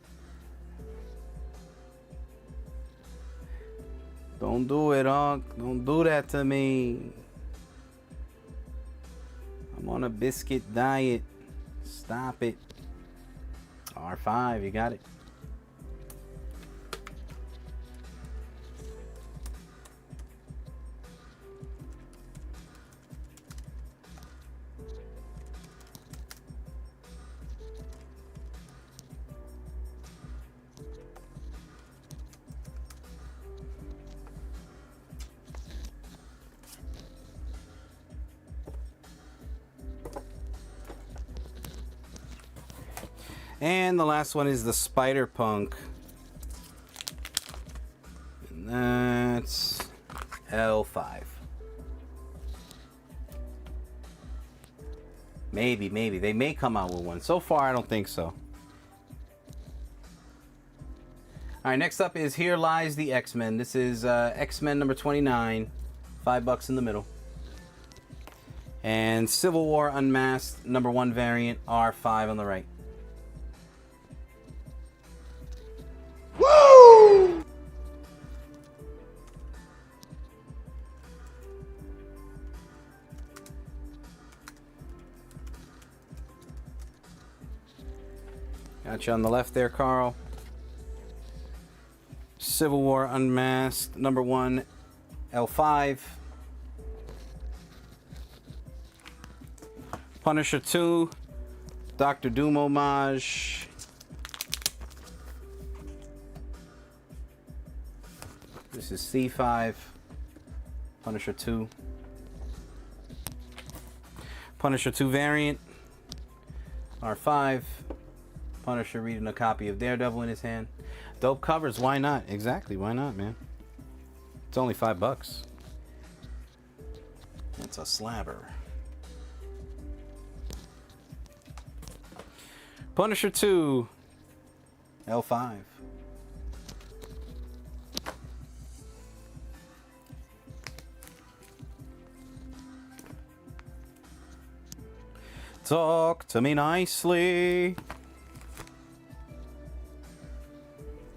Don't do it, Unc. Don't do that to me. I'm on a biscuit diet. Stop it. R5, you got it. And the last one is the Spider-Punk. And that's L5. Maybe. They may come out with one. So far, I don't think so. Alright, next up is Here Lies the X-Men. This is X-Men number 29. $5 in the middle. And Civil War Unmasked number 1 variant, R5 on the right. Woo! Got you on the left there, Carl. Civil War Unmasked number 1, L5. Punisher 2, Doctor Doom homage. This is C5, Punisher 2. Punisher 2 variant, R5. Punisher reading a copy of Daredevil in his hand. Dope covers, why not? Exactly, why not, man? It's only $5. It's a slabber. Punisher 2, L5. Talk to me nicely.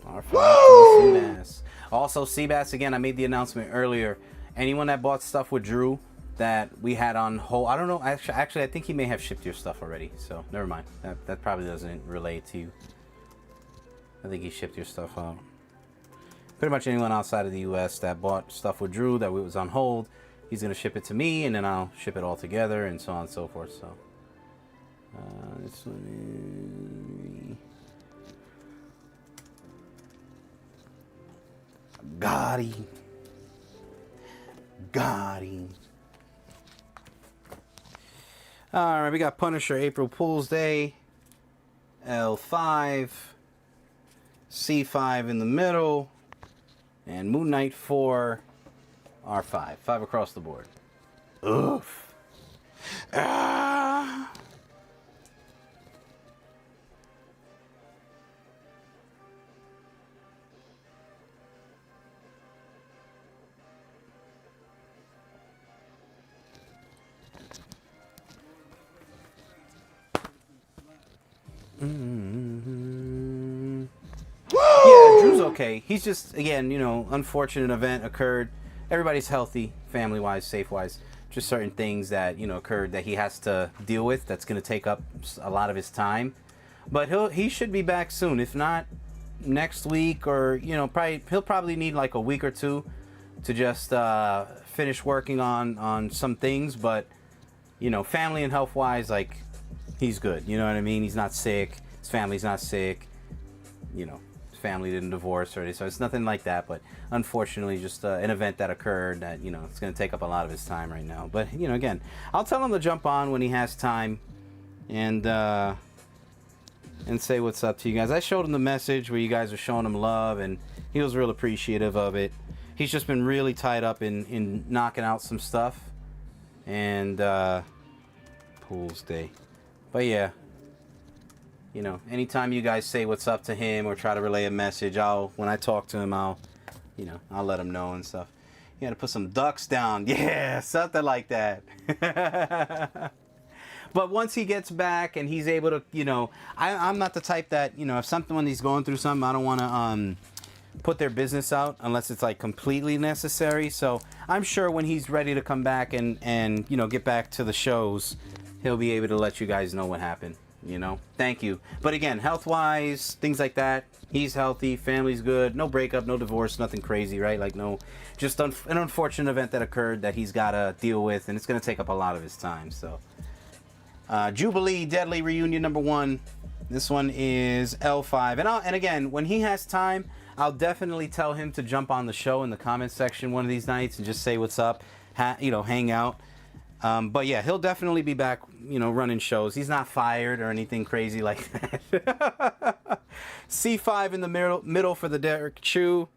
R5. Also, Seabass, again, I made the announcement earlier. Anyone that bought stuff with Drew that we had on hold, I don't know. Actually, I think he may have shipped your stuff already. So never mind. That probably doesn't relate to you. I think he shipped your stuff out. Pretty much anyone outside of the U.S. that bought stuff with Drew that was on hold, he's gonna ship it to me, and then I'll ship it all together, and so on and so forth. So this one is got him. All right, we got Punisher April Fool's Day, L5, C5 in the middle, and Moon Knight 4, R5. 5 across the board. Oof. Ah. Yeah, Drew's okay. He's just, again, you know, unfortunate event occurred. Everybody's healthy, family-wise, safe-wise. Just certain things that, you know, occurred that he has to deal with. That's going to take up a lot of his time. But he should be back soon. If not next week, or, you know, he'll probably need like a week or two to just finish working on some things. But, you know, family and health-wise, like, he's good. You know what I mean? He's not sick. His family's not sick. You know, his family didn't divorce or anything. So it's nothing like that. But unfortunately, just an event that occurred that, you know, it's going to take up a lot of his time right now. But, you know, again, I'll tell him to jump on when he has time and say what's up to you guys. I showed him the message where you guys were showing him love, and he was real appreciative of it. He's just been really tied up in knocking out some stuff. And Fool's Day. But yeah, you know, anytime you guys say what's up to him or try to relay a message, when I talk to him, I'll let him know and stuff. You gotta put some ducks down. Yeah, something like that. But once he gets back and he's able to, you know, I'm not the type that, you know, if when he's going through something, I don't want to put their business out unless it's like completely necessary. So I'm sure when he's ready to come back and you know, get back to the shows, he'll be able to let you guys know what happened, you know. Thank you. But again, health-wise, things like that, he's healthy, family's good, no breakup, no divorce, nothing crazy, right? Like, no, just an unfortunate event that occurred that he's got to deal with, and it's going to take up a lot of his time. So Jubilee Deadly Reunion #1. This one is L5. And again, when he has time, I'll definitely tell him to jump on the show in the comments section one of these nights and just say what's up, you know, hang out. But yeah, he'll definitely be back, you know, running shows. He's not fired or anything crazy like that. C5 in the middle for the Derek Chu,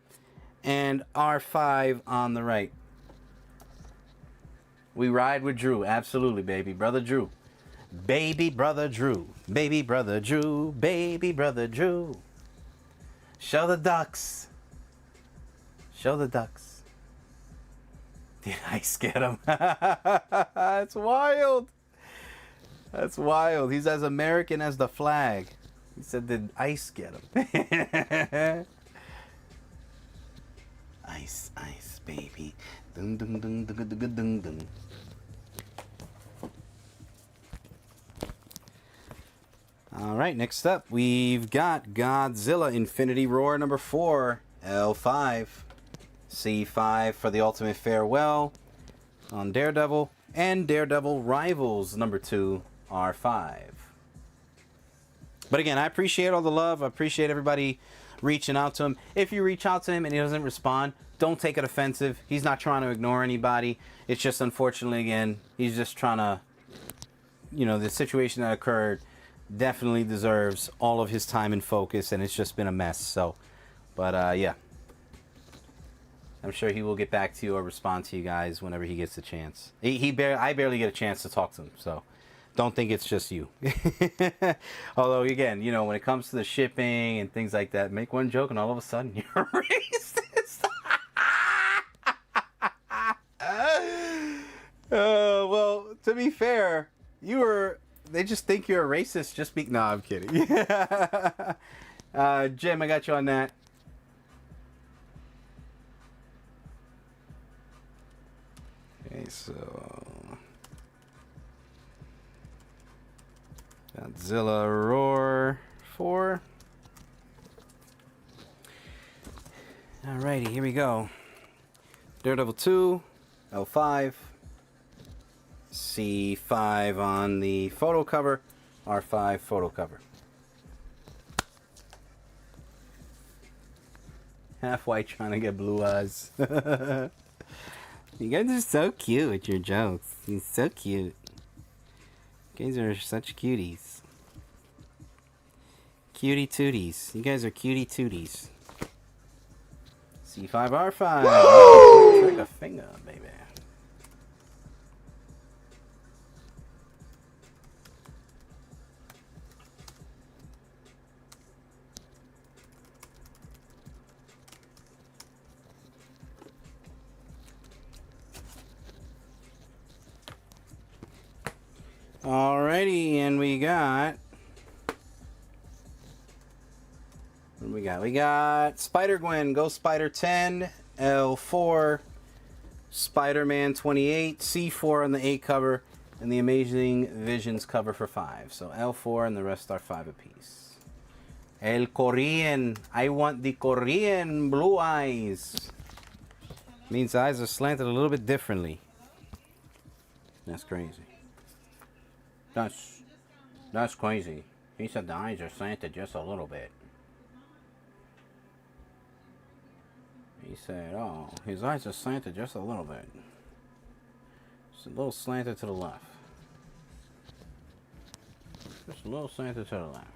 and R5 on the right. We ride with Drew. Absolutely, baby. Brother Drew. Baby brother Drew. Baby brother Drew. Baby brother Drew. Show the ducks. Show the ducks. Did ice get him? That's wild. That's wild. He's as American as the flag. He said, did ice get him? Ice, ice, baby. Dun, dun, dun, dun, dun, dun, dun, dun. All right, next up, we've got Godzilla Infinity Roar #4, L5. C5 for the Ultimate Farewell on Daredevil, and Daredevil Rivals #2, R5. But again, I appreciate all the love. I appreciate everybody reaching out to him. If you reach out to him and he doesn't respond, don't take it offensive. He's not trying to ignore anybody. It's just, unfortunately, again, he's just trying to, you know, the situation that occurred definitely deserves all of his time and focus, and it's just been a mess. So, but yeah. I'm sure he will get back to you or respond to you guys whenever he gets a chance. I barely get a chance to talk to him, so don't think it's just you. Although, again, you know, when it comes to the shipping and things like that, make one joke and all of a sudden you're racist. Well, to be fair, they just think you're a racist. No, I'm kidding. Jim, I got you on that. Alright, so Godzilla Roar 4. Alrighty, here we go. Daredevil 2, L5, C5 on the photo cover, R5 photo cover. Half white trying to get blue eyes. You guys are so cute with your jokes. You're so cute. You guys are such cuties. Cutie tooties. You guys are cutie tooties. C5 R5. Oh, trigger finger, baby. Alrighty, and we got... What do we got? We got Spider-Gwen, Ghost Spider 10, L4, Spider-Man 28, C4 on the 8 cover, and the Amazing Visions cover for 5. So L4 and the rest are 5 apiece. El Korean. I want the Korean blue eyes. Means eyes are slanted a little bit differently. That's crazy. That's crazy. He said the eyes are slanted just a little bit. He said, oh, his eyes are slanted just a little bit. Just a little slanted to the left. Just a little slanted to the left.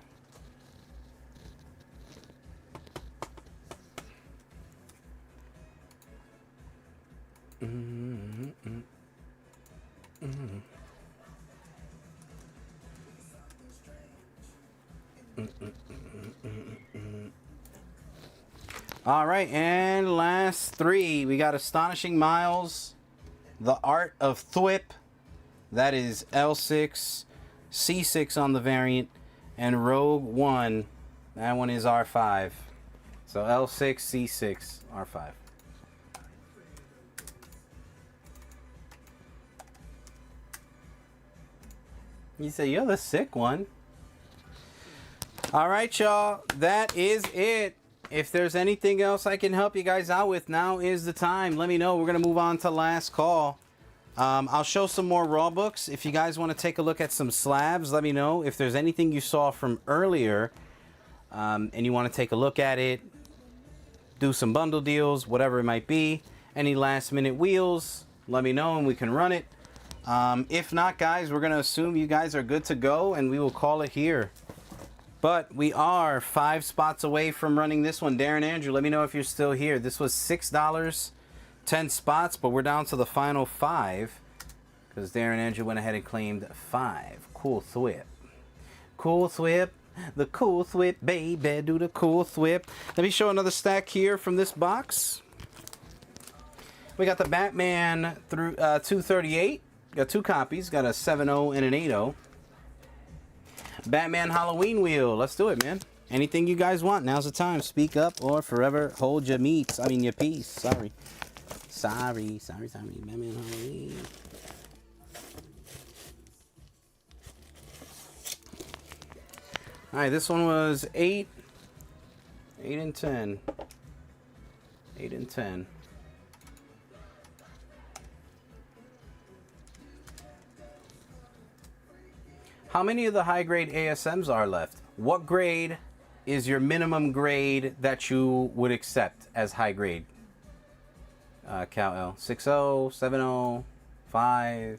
All right, and last 3. We got Astonishing Miles, The Art of Thwip. That is L6, C6 on the variant, and Rogue One. That one is R5. So L6, C6, R5. You say you're the sick one. All right, y'all. That is it. If there's anything else I can help you guys out with, now is the time. Let me know. We're going to move on to last call. I'll show some more raw books. If you guys want to take a look at some slabs, let me know. If there's anything you saw from earlier and you want to take a look at it, do some bundle deals, whatever it might be. Any last minute wheels, let me know and we can run it. If not, guys, we're going to assume you guys are good to go and we will call it here. But we are 5 spots away from running this one. Darren Andrew, let me know if you're still here. This was $6, 10 spots, but we're down to the final 5 because Darren Andrew went ahead and claimed 5. Cool Thwip. Cool Thwip. The Cool Thwip, baby. Do the Cool Thwip. Let me show another stack here from this box. We got the Batman through 238. Got 2 copies. Got a 7.0 and an 8.0. Batman Halloween wheel. Let's do it, man. Anything you guys want. Now's the time. Speak up or forever hold your meats. I mean your peace. Sorry. Sorry. Batman Halloween. Alright, this one was 8 and 10. 8 and 10. How many of the high grade ASMs are left? What grade is your minimum grade that you would accept as high grade? Cal L. 6.0, 7.0, 5.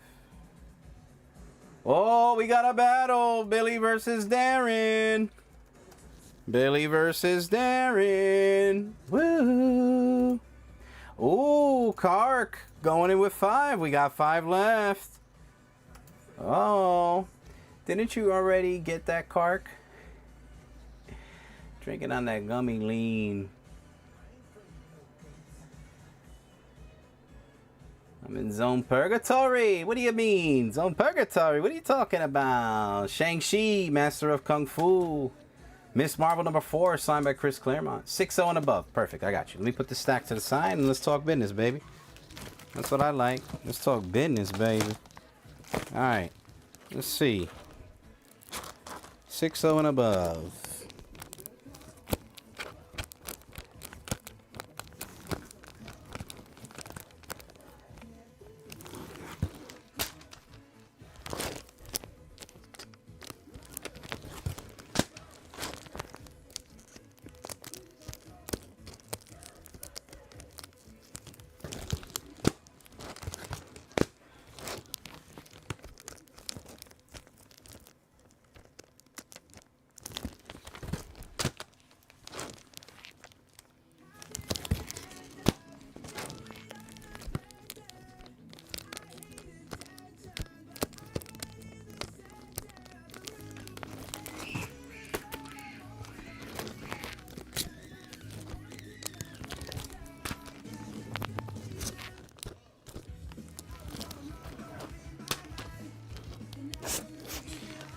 Oh, we got a battle. Billy versus Darren. Billy versus Darren. Woo. Ooh, Kark going in with 5. We got 5 left. Oh. Didn't you already get that, Kark? Drinking on that gummy lean. I'm in Zone Purgatory. What do you mean? Zone Purgatory? What are you talking about? Shang-Chi, Master of Kung Fu. Miss Marvel number 4, signed by Chris Claremont. 6.0 and above. Perfect, I got you. Let me put the stack to the side and let's talk business, baby. That's what I like. Let's talk business, baby. All right. Let's see. 6-0 and above.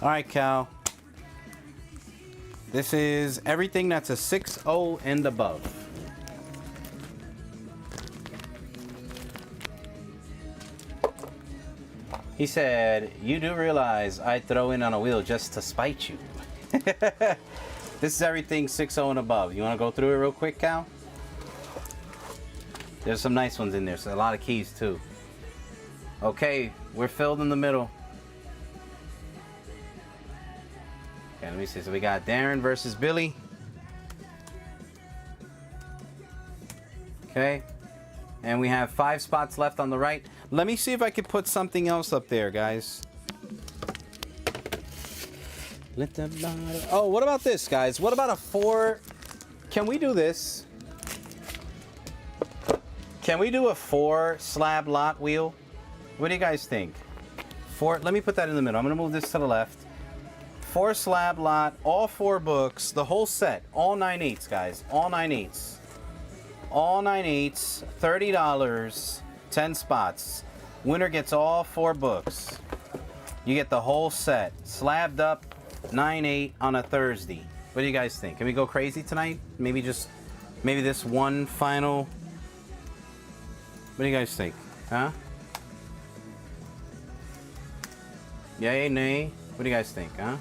All right, Cal. This is everything that's a 6-0 and above. He said, "You do realize I'd throw in on a wheel just to spite you." This is everything 6-0 and above. You want to go through it real quick, Cal? There's some nice ones in there, so a lot of keys too. Okay, we're filled in the middle. Okay, let me see. So we got Darren versus Billy. Okay. And we have 5 spots left on the right. Let me see if I can put something else up there, guys. Oh, what about this, guys? What about a 4? Can we do this? Can we do a 4 slab lot wheel? What do you guys think? 4. Let me put that in the middle. I'm going to move this to the left. 4 slab lot, all 4 books, the whole set, all 9/8, guys, all 9/8. All 9/8, $30, 10 spots. Winner gets all 4 books. You get the whole set, slabbed up, 9/8 on a Thursday. What do you guys think? Can we go crazy tonight? Maybe this one final. What do you guys think? Huh? Yay, nay? What do you guys think, huh?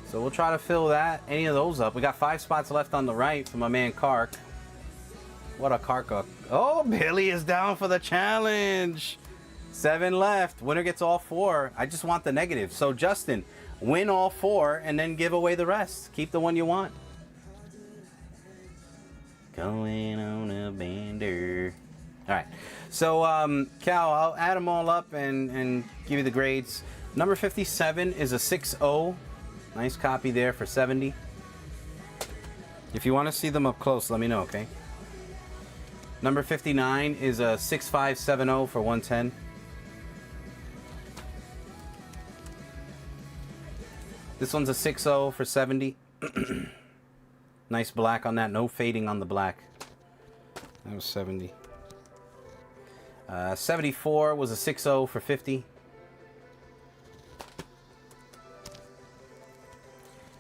So we'll try to fill any of those up. We got 5 spots left on the right for my man Kark. What a Kark. Oh, Billy is down for the challenge. 7 left. Winner gets all 4. I just want the negative. So Justin, win all 4 and then give away the rest. Keep the one you want. Going on a bender. All right. So, Cal, I'll add them all up and give you the grades. Number 57 is a 6-0. Nice copy there for 70. If you want to see them up close, let me know, okay? Number 59 is a 6570 for 110. This one's a 6-0 for 70. Nice black on that. No fading on the black. That was 70. 74 was a 6-0 for 50.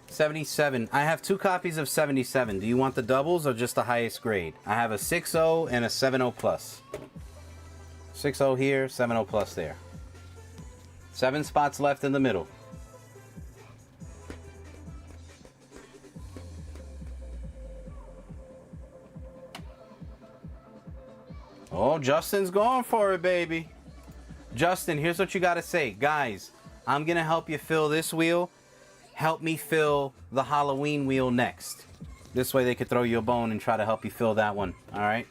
77. I have 2 copies of 77. Do you want the doubles or just the highest grade? I have a 6-0 and a 7-0 plus. 6-0 here, 7-0 plus there. 7 spots left in the middle. Oh, Justin's going for it, baby. Justin, here's what you got to say. Guys, I'm going to help you fill this wheel. Help me fill the Halloween wheel next. This way they could throw you a bone and try to help you fill that one. All right?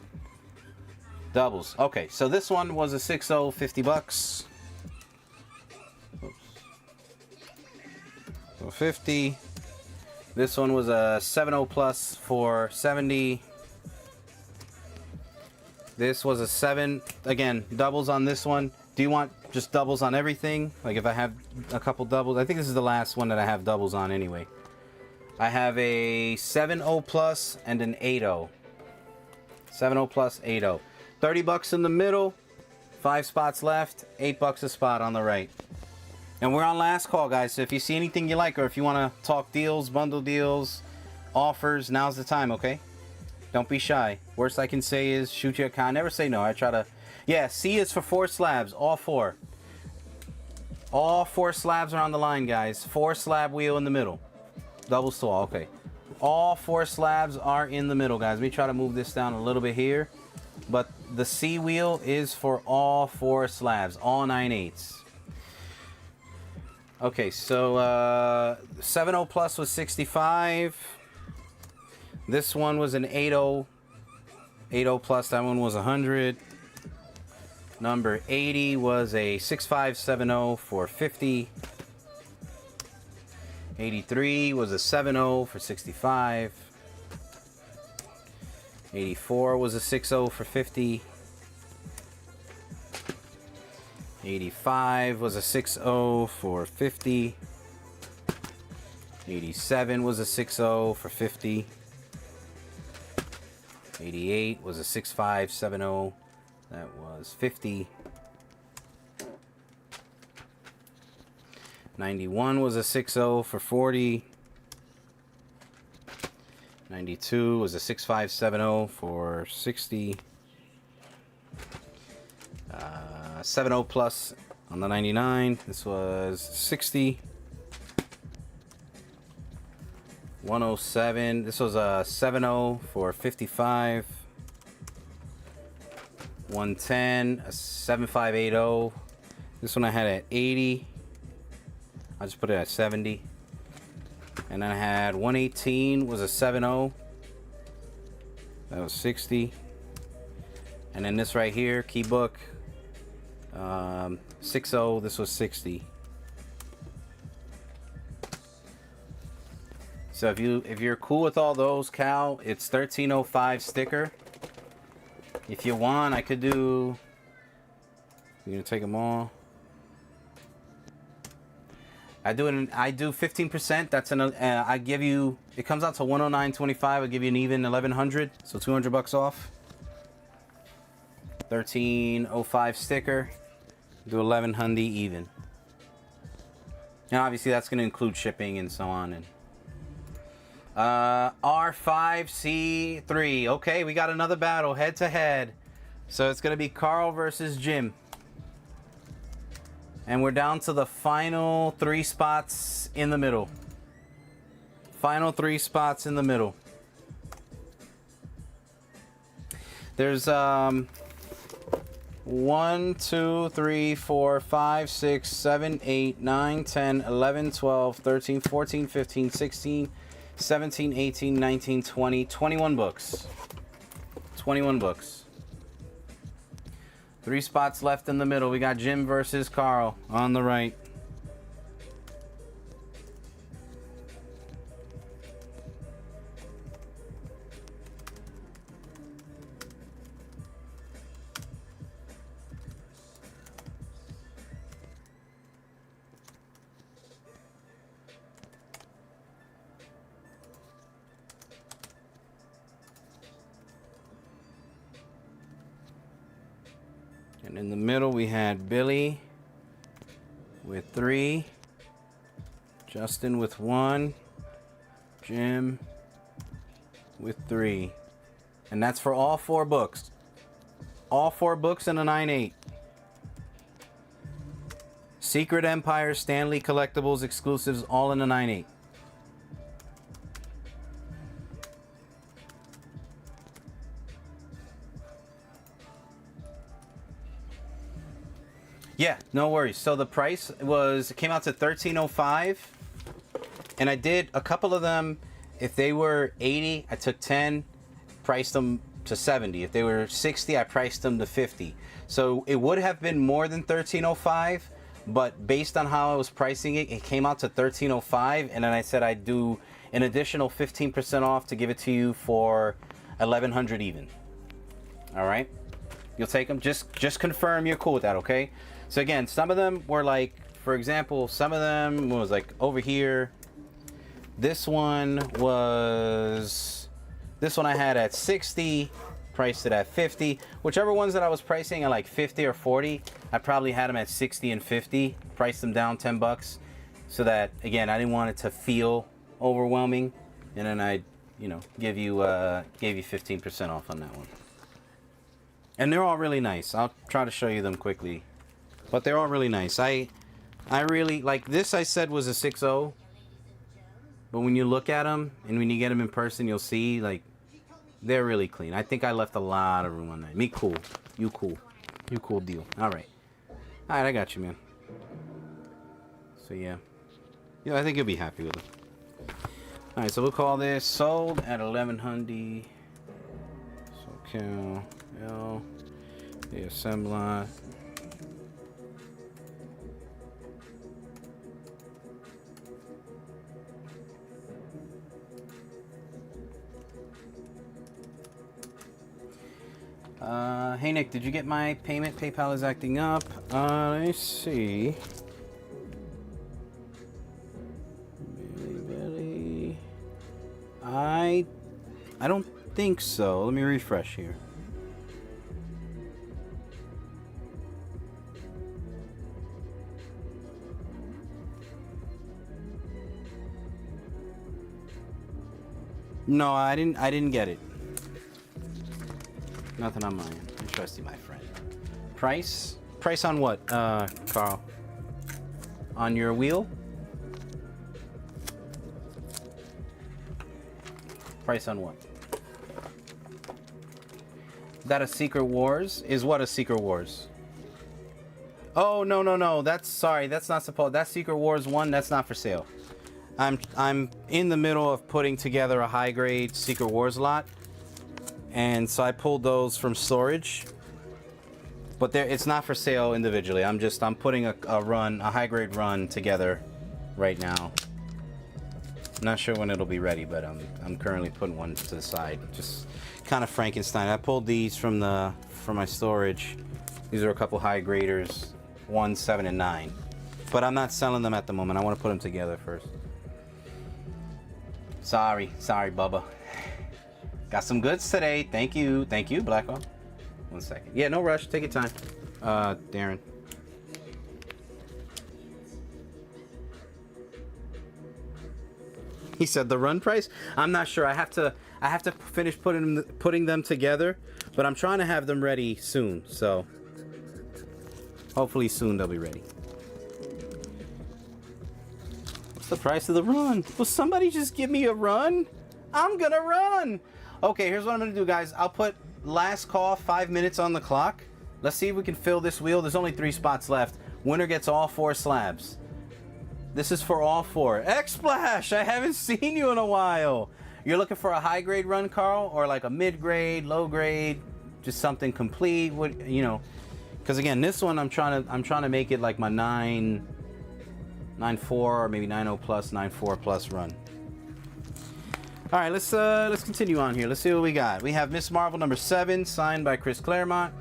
Doubles. Okay, so this one was a 6-0, 50 bucks. Oops. So 50. This one was a 7-0 plus for 70. This was a 7. Again, doubles on this one. Do you want just doubles on everything? Like if I have a couple doubles. I think this is the last one that I have doubles on anyway. I have a 7-0 plus and an 8-0. 7-0 plus, 8-0. 30 bucks in the middle. 5 spots left. 8 bucks a spot on the right. And we're on last call, guys. So if you see anything you like or if you want to talk deals, bundle deals, offers, now's the time, okay? Don't be shy. Worst I can say is shoot your account. Never say no. I try to... Yeah, C is for 4 slabs. All 4. All 4 slabs are on the line, guys. 4 slab wheel in the middle. Double stall, okay. All 4 slabs are in the middle, guys. Let me try to move this down a little bit here. But the C wheel is for all 4 slabs. All 9/8. Okay, so 7.0 plus was 65. This one was an 8.0. 8.0 plus, that one was 100. Number 80 was a 6570 for 50. 83 was a 70 for 65. 84 was a 60 for 50. 85 was a 60 for 50. 87 was a 60 for 50. 88 was a 6570. That was 50. 91 was a 60 for 40. 92 was a 6570 for 60. 70 plus on the 99. This was 60. 107. This was a 70 for 55. 110, a 7580. This one I had at 80. I just put it at 70. And then I had 118 was a 70. That was 60. And then this right here, Keybook, 60. This was 60. So if you're cool with all those, Cal, it's 1305 sticker. If you want, I could do... You're gonna take them all. I do 15%. That's an I give you. It comes out to 109.25. I give you an even 1100, so $200 off. 1305 sticker. Do 1100 even. And obviously that's gonna include shipping and so on. And R5C3. Okay, we got another battle head to head. So it's gonna be Carl versus Jim. And we're down to the final 3 spots in the middle. Final 3 spots in the middle. There's 1, 2, 3, 4, 5, 6, 7, 8, 9, 10, 11, 12, 13, 14, 15, 16, 17, 18, 19, 20, 21 books. 21 books. 3 spots left in the middle. We got Jim versus Carl on the right. And in the middle, we had Billy with 3, Justin with 1, Jim with 3. And that's for all 4 books. All 4 books in a 9/8. Secret Empire, Stanley Collectibles, exclusives, all in a 9/8. Yeah, no worries. So the price came out to $13.05, and I did a couple of them. If they were 80, I took 10, priced them to 70. If they were 60, I priced them to 50. So it would have been more than $13.05, but based on how I was pricing it, it came out to $13.05, and then I said I'd do an additional 15% off to give it to you for $1,100 even. All right, you'll take them. Just confirm you're cool with that, okay? So again, some of them were like, for example, some of them was like over here. This one I had at 60, priced it at 50. Whichever ones that I was pricing at like 50 or 40, I probably had them at 60 and 50, priced them down $10, so that again, I didn't want it to feel overwhelming. And then I you know, gave you 15% off on that one. And they're all really nice. I'll try to show you them quickly, but they're all really nice. I really like this. I said was a 6.0, but when you look at them and when you get them in person, you'll see like they're really clean. I think I left a lot of room on that. Me cool, you cool, you cool deal. All right, I got you, man. So yeah, I think you'll be happy with it. All right, so we'll call this sold at 1100. So Cal L, the assembly. Hey Nick, did you get my payment? PayPal is acting up. Let me see. Billy. I don't think so. Let me refresh here. No, I didn't get it. Nothing on mine. I trust you, my friend. Price? Price on what, Carl? On your wheel? Price on what? That a Secret Wars? Is what a Secret Wars? Oh, no. That's not supposed. That Secret Wars 1, that's not for sale. I'm in the middle of putting together a high grade Secret Wars lot. And so I pulled those from storage, but it's not for sale individually. I'm putting a high grade run together right now. I'm not sure when it'll be ready, but I'm currently putting one to the side. Just kind of Frankenstein. I pulled these from my storage. These are a couple high graders, 1, 7, and 9. But I'm not selling them at the moment. I want to put them together first. Sorry, Bubba. Got some goods today. Thank you, Blackwell. 1 second. Yeah, no rush. Take your time. Darren. He said the run price. I'm not sure. I have to finish putting them together, but I'm trying to have them ready soon. So hopefully soon they'll be ready. What's the price of the run? Will somebody just give me a run? I'm gonna run. Okay, here's what I'm gonna do, guys. I'll put last call 5 minutes on the clock. Let's see if we can fill this wheel. There's only 3 spots left. Winner gets all 4 slabs. This is for all 4. X-Splash, I haven't seen you in a while. You're looking for a high grade run, Carl, or like a mid grade, low grade, just something complete. What, you know? Because again, this one I'm trying to make it like my 9.4 or maybe 9.0 plus, 9.4 plus run. All right, let's continue on here. Let's see what we got. We have Miss Marvel number 7, signed by Chris Claremont.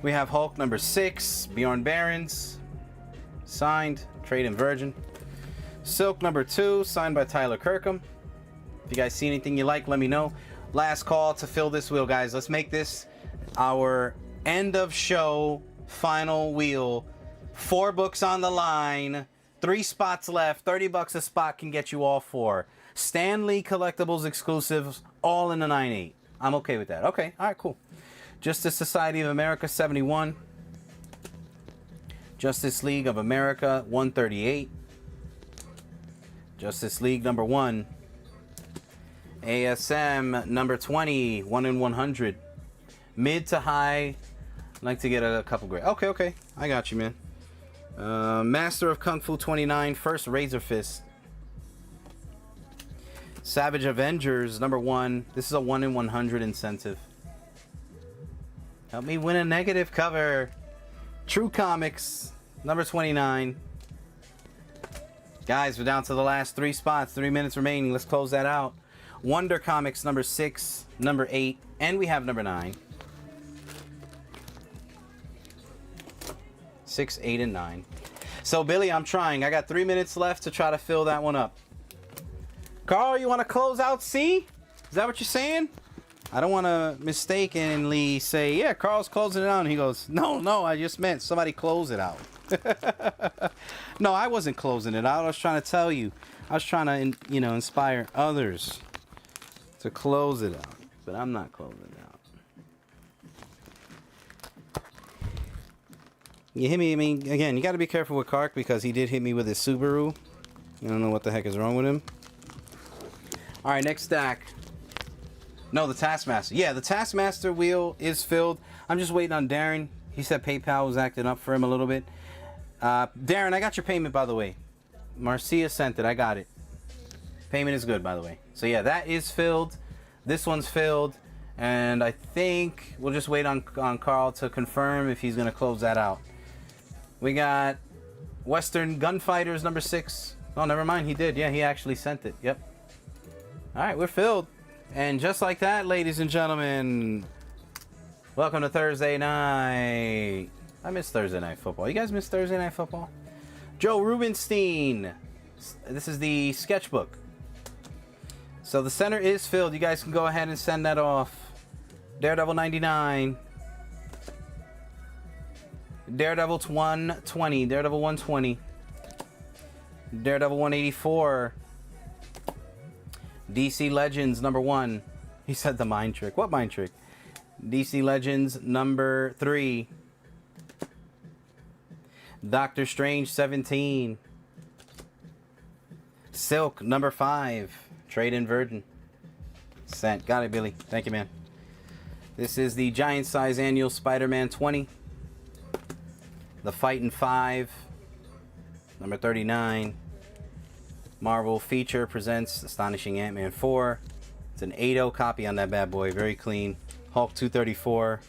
We have Hulk number 6, Bjorn Barons, signed, Trade and Virgin. Silk number 2, signed by Tyler Kirkham. If you guys see anything you like, let me know. Last call to fill this wheel, guys. Let's make this our end of show final wheel. 4 books on the line, 3 spots left. $30 a spot can get you all 4. Stan Lee Collectibles exclusives, all in the 9.8. I'm okay with that. Okay, all right, cool. Justice Society of America 71. Justice League of America 138. Justice League number 1. ASM number 20, 1 in 100. Mid to high. I'd like to get a couple grade. Okay, I got you, man. Master of Kung Fu 29, first Razor Fist. Savage Avengers number 1. This is a 1 in 100 incentive. Help me win a negative cover. True Comics number 29. Guys, we're down to the last 3 spots. 3 minutes remaining. Let's close that out. Wonder Comics number 6, number 8, and we have number 9. 6, 8, and 9. So Billy, I'm trying. I got 3 minutes left to try to fill that one up. Carl, you want to close out C? Is that what you're saying? I don't want to mistakenly say, yeah, Carl's closing it out. And he goes, no, I just meant somebody close it out. No, I wasn't closing it out. I was trying to tell you. I was trying to, inspire others. to close it out. But I'm not closing it out. You hit me, I mean, again, you got to be careful with Kark because he did hit me with his Subaru. I don't know what the heck is wrong with him. Alright, next stack. No, the Taskmaster. Yeah, the Taskmaster wheel is filled. I'm just waiting on Darren. He said PayPal was acting up for him a little bit. Darren, I got your payment, by the way. Marcia sent it. I got it. Payment is good, by the way. So, yeah, that is filled. This one's filled. And I think we'll just wait on Carl to confirm if he's going to close that out. We got Western Gunfighters number 6. Oh, never mind. He did. Yeah, he actually sent it. Yep. All right, we're filled. And just like that, ladies and gentlemen, welcome to Thursday night. I miss Thursday night football. You guys miss Thursday night football? Joe Rubenstein. This is the sketchbook. So the center is filled. You guys can go ahead and send that off. Daredevil 99. Daredevil 120. Daredevil 120. Daredevil 184. DC Legends number 1. He said the mind trick. What mind trick? DC Legends number 3. Doctor Strange 17. Silk number 5. Trade in Virgin. Sent. Got it, Billy. Thank you, man. This is the giant size annual Spider-Man 20. The Fightin' 5. Number 39. Marvel Feature presents Astonishing Ant-Man 4. It's an 8.0 copy on that bad boy. Very clean. Hulk 234.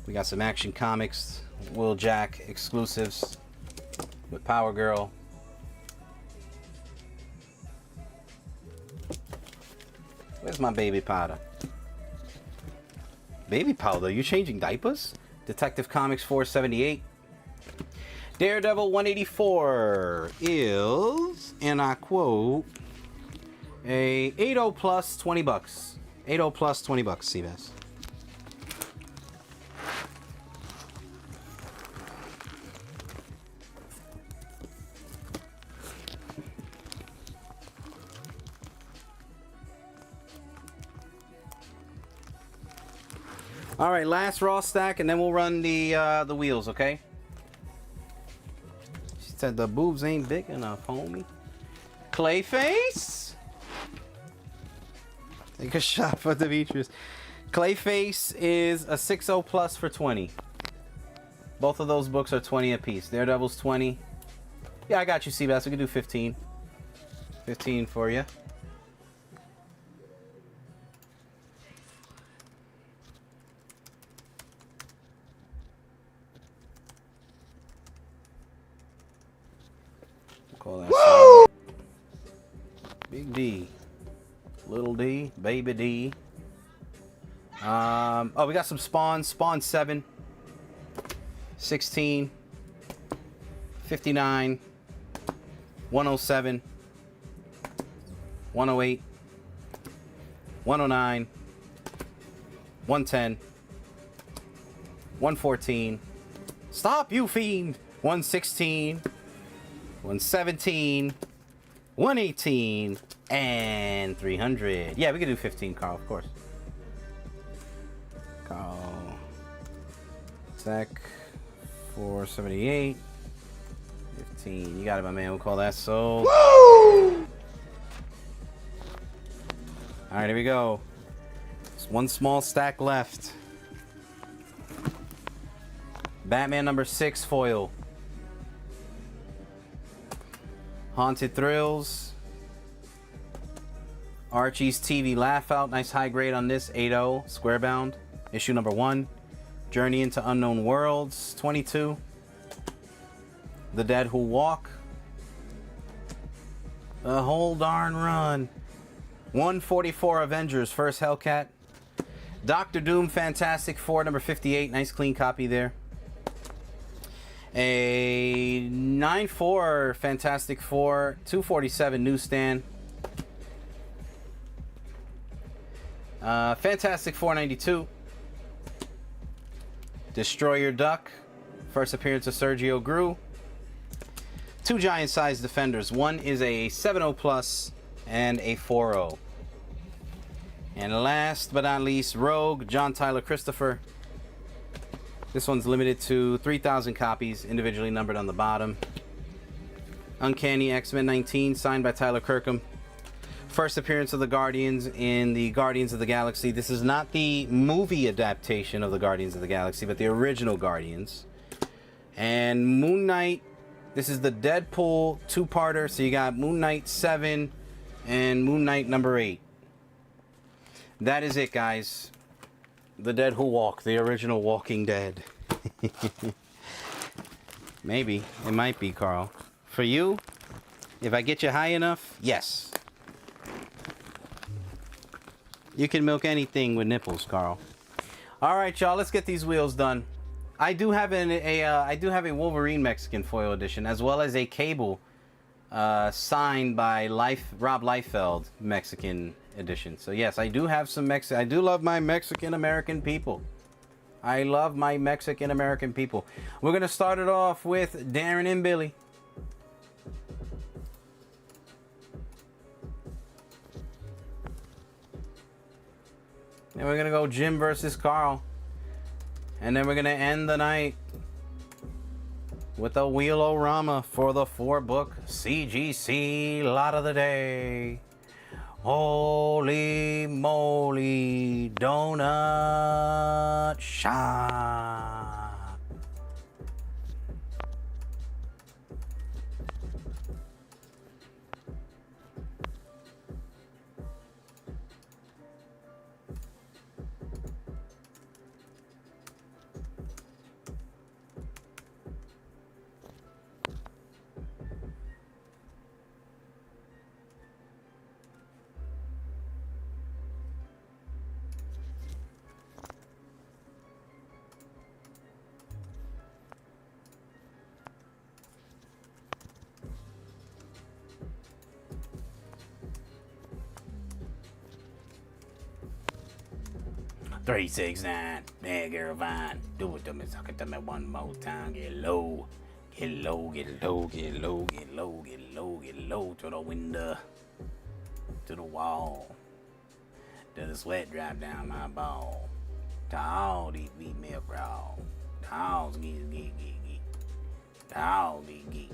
We got some Action Comics. Will Jack exclusives with Power Girl. Where's my baby powder? Baby powder? You changing diapers? Detective Comics 478. Daredevil 184 is, and I quote, a 8.0 plus 20 bucks. 8.0 plus 20 bucks, Seabass. All right, last raw stack, and then we'll run the wheels, okay? She said the boobs ain't big enough, homie. Clayface. Take a shot for Demetrius. Clayface is a 6.0 plus for 20. Both of those books are 20 apiece. Daredevil's 20. Yeah, I got you, Seabass. We can do 15. 15 for you. Call that song. Big D, little D, baby D. Oh, we got some Spawn. Spawn 7, 16, 59, 107, 108, 109, 110, 114. Stop, you fiend! 116. 117, 118, and 300. Yeah, we can do 15, Carl, of course. Carl. Zach, 478. 15. You got it, my man. We'll call that sold. Woo! Alright, here we go. Just one small stack left. Batman number 6 foil. Haunted Thrills. Archie's TV Laugh Out. Nice high grade on this. 8.0. Square bound. Issue number 1. Journey into Unknown Worlds. 22. The Dead Who Walk. The whole darn run. 144 Avengers. First Hellcat. Doctor Doom Fantastic Four. Number 58. Nice clean copy there. A 9.4 Fantastic Four, 247 newsstand. Fantastic 492. Destroyer Duck, first appearance of Sergio Gru. 2 giant-sized defenders. One is a 7.0 plus and a 4.0. And last but not least, Rogue, John Tyler Christopher. This one's limited to 3,000 copies, individually numbered on the bottom. Uncanny X-Men 19, signed by Tyler Kirkham. First appearance of the Guardians in the Guardians of the Galaxy. This is not the movie adaptation of the Guardians of the Galaxy, but the original Guardians. And Moon Knight. This is the Deadpool two-parter. So you got Moon Knight 7 and Moon Knight number 8. That is it, guys. The Dead Who Walk, the original Walking Dead. Maybe. It might be, Carl. For you, if I get you high enough, yes. You can milk anything with nipples, Carl. All right, y'all. Let's get these wheels done. I do have a Wolverine Mexican foil edition, as well as a Cable signed by Rob Liefeld Mexican edition. So yes, I do have some I do love my Mexican American people. I love my Mexican American people. We're gonna start it off with Darren and Billy. And we're gonna go Jim versus Carl. And then we're gonna end the night with a wheel-o-rama for the 4-book CGC lot of the day. Holy moly donut shop. Three, 6, 9, man, girl, fine. Do it to me, suck it to me one more time. Get low, get low, get low, get low, get low, get low, get low to the window, to the wall. To the sweat drop down my ball. To all these wheat milk raw. To all these geek. To all these geek.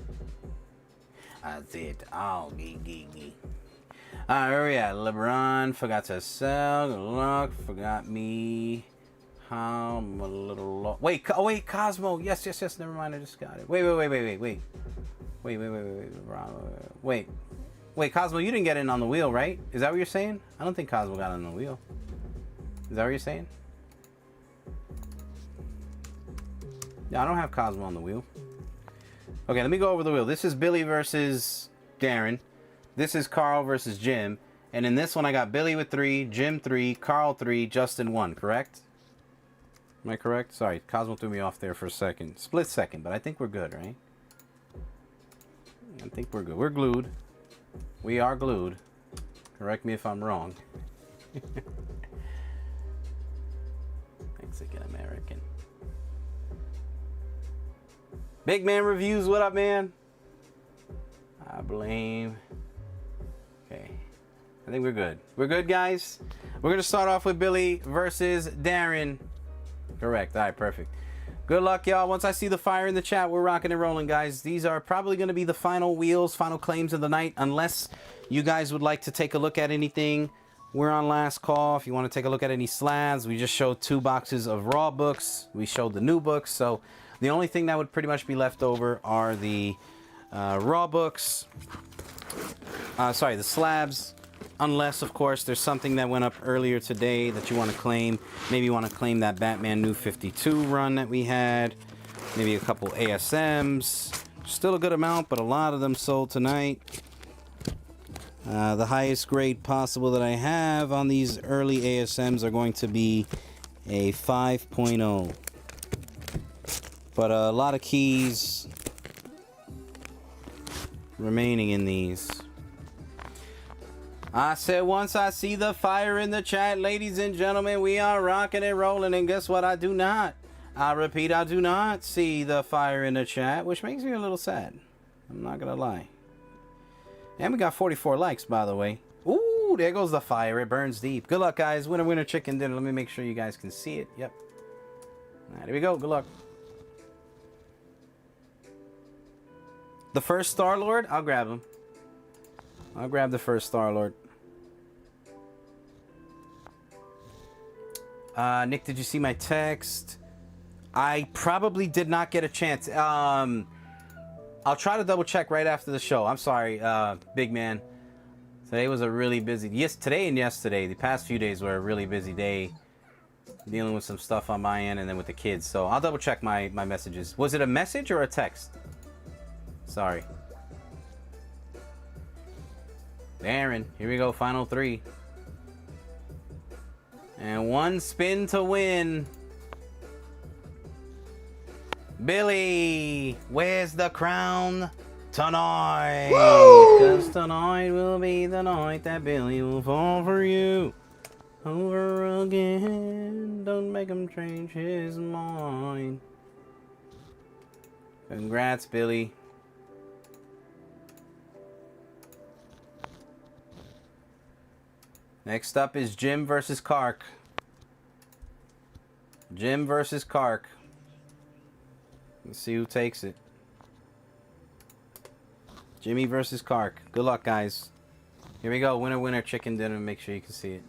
I said to all geek. Alright, where we at? LeBron forgot to sell. Good luck. Forgot me. How I'm a little lost. Wait, Cosmo. Yes. Never mind. I just got it. Wait. Wait, Cosmo, you didn't get in on the wheel, right? Is that what you're saying? I don't think Cosmo got on the wheel. Is that what you're saying? Yeah, I don't have Cosmo on the wheel. Okay, let me go over the wheel. This is Billy versus Darren. This is Carl versus Jim. And in this one, I got Billy with 3, Jim 3, Carl 3, Justin 1, correct? Am I correct? Sorry, Cosmo threw me off there for a second. Split second, but I think we're good, right? I think we're good. We're glued. We are glued. Correct me if I'm wrong. Mexican American. Big Man Reviews, what up, man? I blame. Okay. I think we're good. We're good, guys. We're going to start off with Billy versus Darren. Correct. All right, perfect. Good luck, y'all. Once I see the fire in the chat, we're rocking and rolling, guys. These are probably going to be the final wheels, final claims of the night, unless you guys would like to take a look at anything. We're on last call. If you want to take a look at any slabs, we just showed 2 boxes of raw books. We showed the new books. So the only thing that would pretty much be left over are the raw books. The slabs. Unless, of course, there's something that went up earlier today that you want to claim. Maybe you want to claim that Batman New 52 run that we had. Maybe a couple ASMs. Still a good amount, but a lot of them sold tonight. The highest grade possible that I have on these early ASMs are going to be a 5.0. But a lot of keys remaining in these. I said once I see the fire in the chat, ladies and gentlemen, we are rocking and rolling, and guess what? I repeat, I do not see the fire in the chat, which makes me a little sad. I'm not gonna lie. And we got 44 likes, by the way. Ooh, Ooh, there goes the fire. It burns deep. Good luck, guys. Winner, winner, chicken dinner. Let me make sure you guys can see it. Yep. All right, here we go. Good luck. The first Star-Lord? I'll grab him. I'll grab the first Star-Lord. Nick, did you see my text? I probably did not get a chance. I'll try to double check right after the show. I'm sorry, big man. Today was a really busy... Yes, today and yesterday. The past few days were a really busy day. Dealing with some stuff on my end and then with the kids. So I'll double check my messages. Was it a message or a text? Sorry. Aaron, here we go. Final 3. And 1 spin to win. Billy, where's the crown tonight? Because tonight will be the night that Billy will fall for you. Over again. Don't make him change his mind. Congrats, Billy. Next up is Jim versus Kark. Jim versus Kark. Let's see who takes it. Jimmy versus Kark. Good luck, guys. Here we go. Winner, winner, chicken dinner. Make sure you can see it.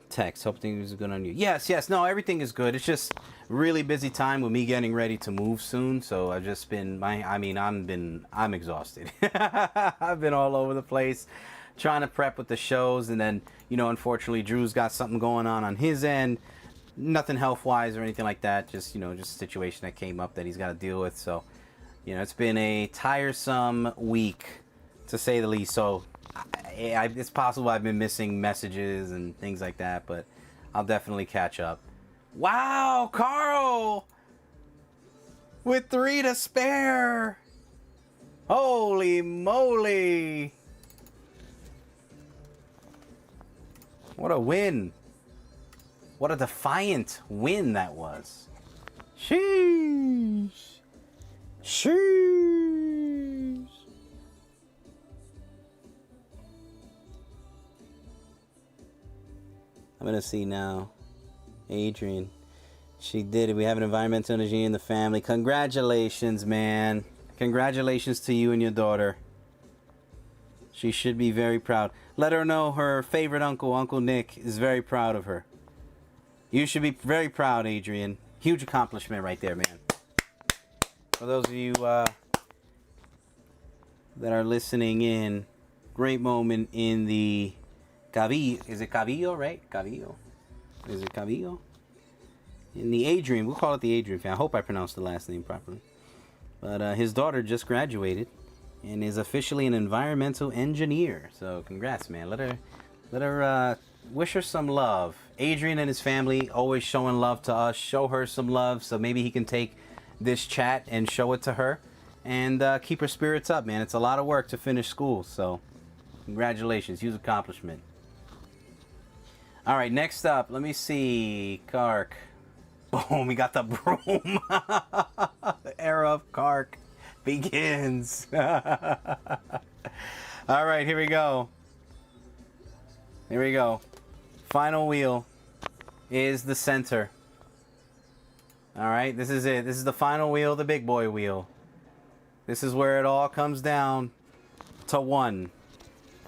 Text. Hope things are good on you. Yes, yes. No, everything is good. It's just really busy time with me getting ready to move soon. So I've just been I'm exhausted. I've been all over the place trying to prep with the shows, and then, you know, unfortunately Drew's got something going on his end. Nothing health wise or anything like that. Just, you know, just a situation that came up that he's got to deal with. So, you know, it's been a tiresome week to say the least. So it's possible I've been missing messages and things like that, but I'll definitely catch up. Wow, Carl! With 3 to spare! Holy moly! What a win! What a defiant win that was. Sheesh! Sheesh! I'm gonna see now. Adrian. She did it. We have an environmental engineer in the family. Congratulations, man. Congratulations to you and your daughter. She should be very proud. Let her know her favorite uncle, Uncle Nick, is very proud of her. You should be very proud, Adrian. Huge accomplishment right there, man. For those of you that are listening in, great moment in the Cavillo. Is it Cavillo, right? Cavillo. Is it Cavillo? In the Adrian. We'll call it the Adrian family. I hope I pronounced the last name properly. But his daughter just graduated and is officially an environmental engineer. So congrats, man. Let her wish her some love. Adrian and his family always showing love to us. Show her some love so maybe he can take this chat and show it to her and keep her spirits up, man. It's a lot of work to finish school. So congratulations. Huge accomplishment. All right, next up, let me see. Kark. Boom, we got the broom. The era of Kark begins. All right, here we go. Here we go. Final wheel is the center. All right, this is it. This is the final wheel, the big boy wheel. This is where it all comes down to 1.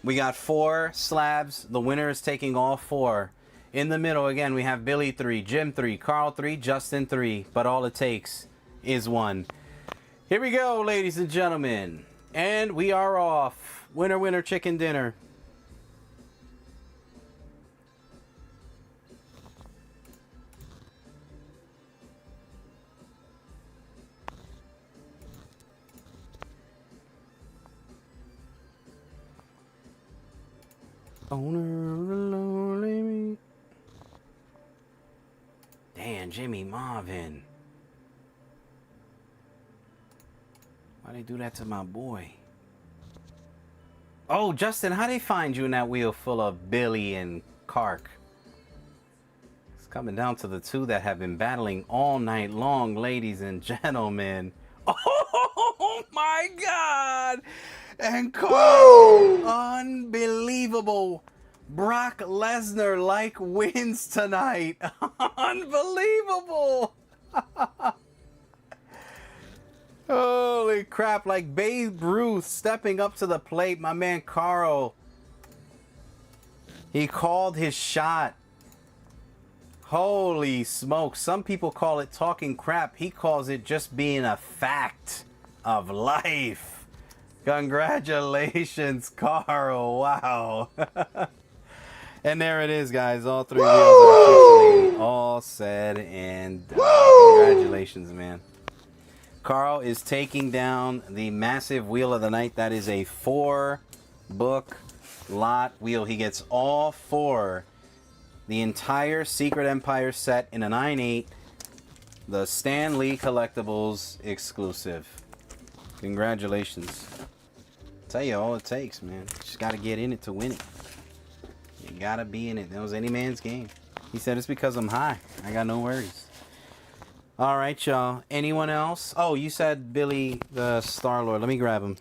We got 4 slabs. The winner is taking all 4. In the middle, again, we have Billy 3, Jim 3, Carl 3, Justin 3. But all it takes is 1. Here we go, ladies and gentlemen. And we are off. Winner, winner, chicken dinner. Owner of the lonely. Damn, Jimmy Marvin. Why they do that to my boy? Oh, Justin, how they find you in that wheel full of Billy and Kark? Coming down to the two that have been battling all night long, ladies and gentlemen. Oh my God! And Carl, unbelievable. Brock Lesnar like wins tonight. Unbelievable. Holy crap, like Babe Ruth stepping up to the plate. My man Carl, he called his shot. Holy smoke. Some people call it talking crap. He calls it just being a fact of life. Congratulations, Carl. Wow. And there it is, guys. All three wheels are officially all said and done. Congratulations, man. Carl is taking down the massive wheel of the night. That is a 4-book lot wheel. He gets all 4. The entire Secret Empire set in a 9/8. The Stan Lee Collectibles exclusive. Congratulations. Tell you all it takes, man. Just got to get in it to win it. You got to be in it. That was any man's game. He said it's because I'm high. I got no worries. All right, y'all. Anyone else? Oh, you said Billy the Star-Lord. Let me grab him.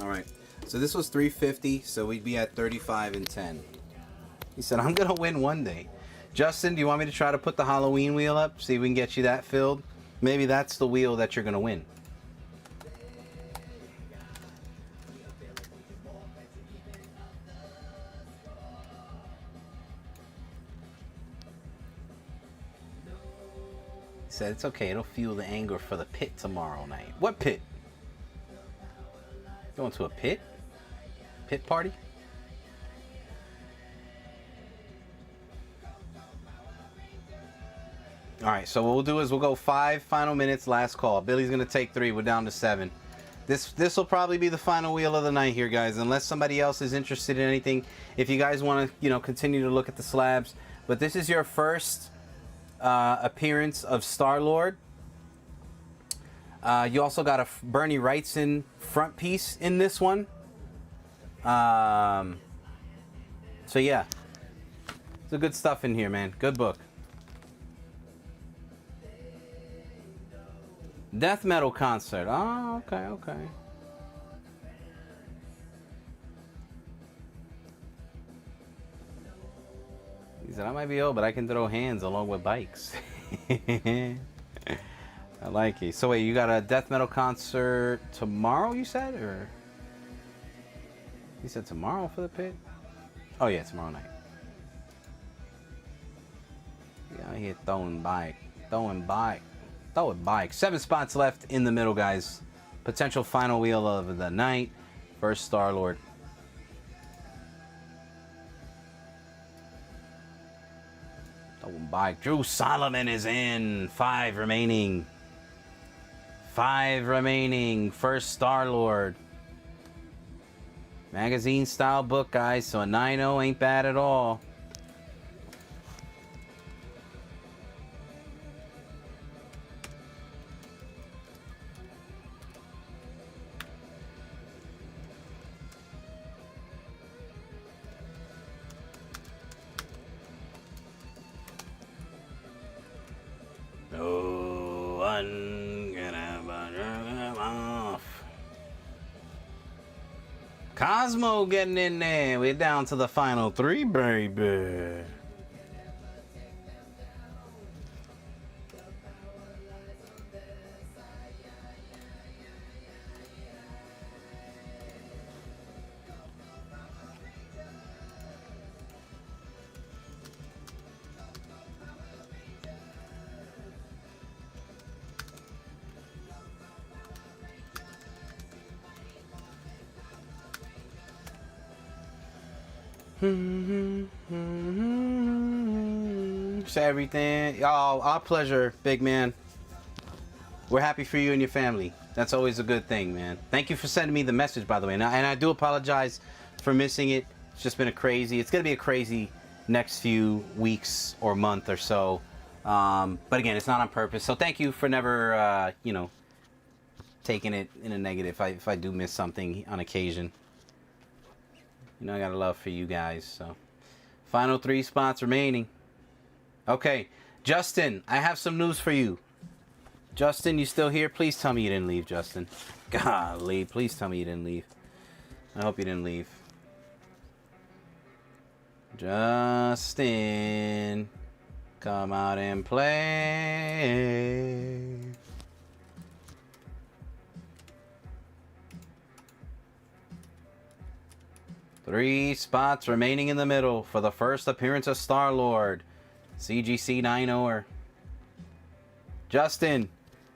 All right, so this was $350, so we'd be at 35 and 10. He said, I'm gonna win one day. Justin, do you want me to try to put the Halloween wheel up? See if we can get you that filled? Maybe that's the wheel that you're gonna win. He said, it's okay, it'll fuel the anger for the pit tomorrow night. What pit? Going to a pit? Pit party? Alright, so what we'll do is we'll go 5 final minutes, last call. Billy's going to take 3. We're down to 7. This will probably be the final wheel of the night here, guys. Unless somebody else is interested in anything. If you guys want to, continue to look at the slabs. But this is your first appearance of Star-Lord. You also got a Bernie Wrightson front piece in this one. So yeah, it's good stuff in here, man. Good book. Death metal concert. Oh, okay. He said, I might be old, but I can throw hands along with bikes. I like it. So wait, you got a death metal concert tomorrow, you said? Or you said tomorrow for the pit? Oh yeah, tomorrow night. Yeah, here throwing bike. 7 spots left in the middle, guys. Potential final wheel of the night. First Star-Lord. Throwing bike. Drew Solomon is in. 5 remaining. 5 remaining. First Star-Lord. Magazine style book, guys. So a 9.0 ain't bad at all. No one gonna off. Cosmo getting in there. We're down to the final 3, baby. Say everything. Oh, our pleasure, big man. We're happy for you and your family. That's always a good thing, man. Thank you for sending me the message, by the way. And I do apologize for missing it. It's just been it's going to be a crazy next few weeks or month or so. But again, it's not on purpose. So thank you for never, taking it in a negative if I do miss something on occasion. I got a love for you guys. So final 3 spots remaining. Okay, Justin, I have some news for you. Justin, you still here? Please tell me you didn't leave, Justin. Golly, please tell me you didn't leave. I hope you didn't leave. Justin, come out and play. Three spots remaining in the middle for the first appearance of Star-Lord. CGC 9-0er. Justin,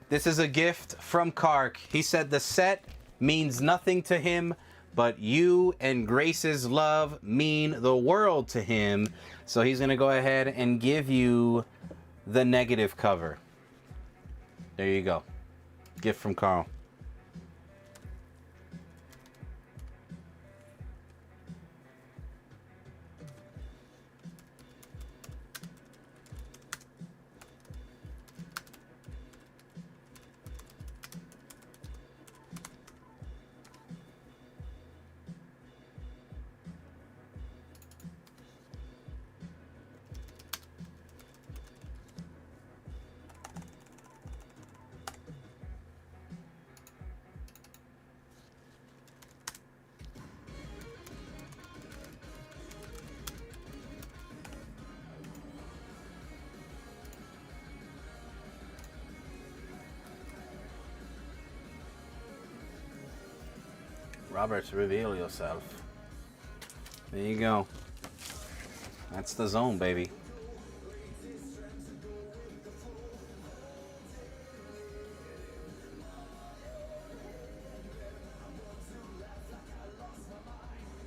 this is a gift from Kark. He said the set means nothing to him, but you and Grace's love mean the world to him. So he's going to go ahead and give you the negative cover. There you go. Gift from Carl. Roberts, reveal yourself. There you go. That's the zone, baby.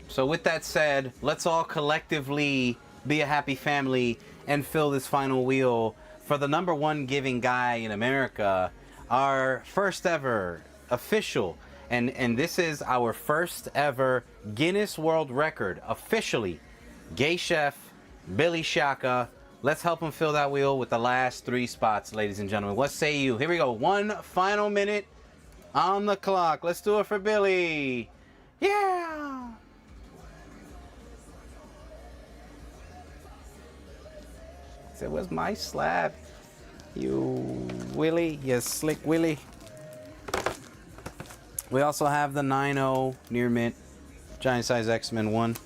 So with that said, let's all collectively be a happy family and fill this final wheel for the #1 giving guy in America, our first ever official. And this is our first ever Guinness World Record, officially. Gay Chef, Billy Shaka. Let's help him fill that wheel with the last 3 spots, ladies and gentlemen. What say you? Here we go. 1 final minute on the clock. Let's do it for Billy. Yeah! Say, where's my slab? You Willie, you slick Willie. We also have the 9-0 near mint giant size X-Men 1.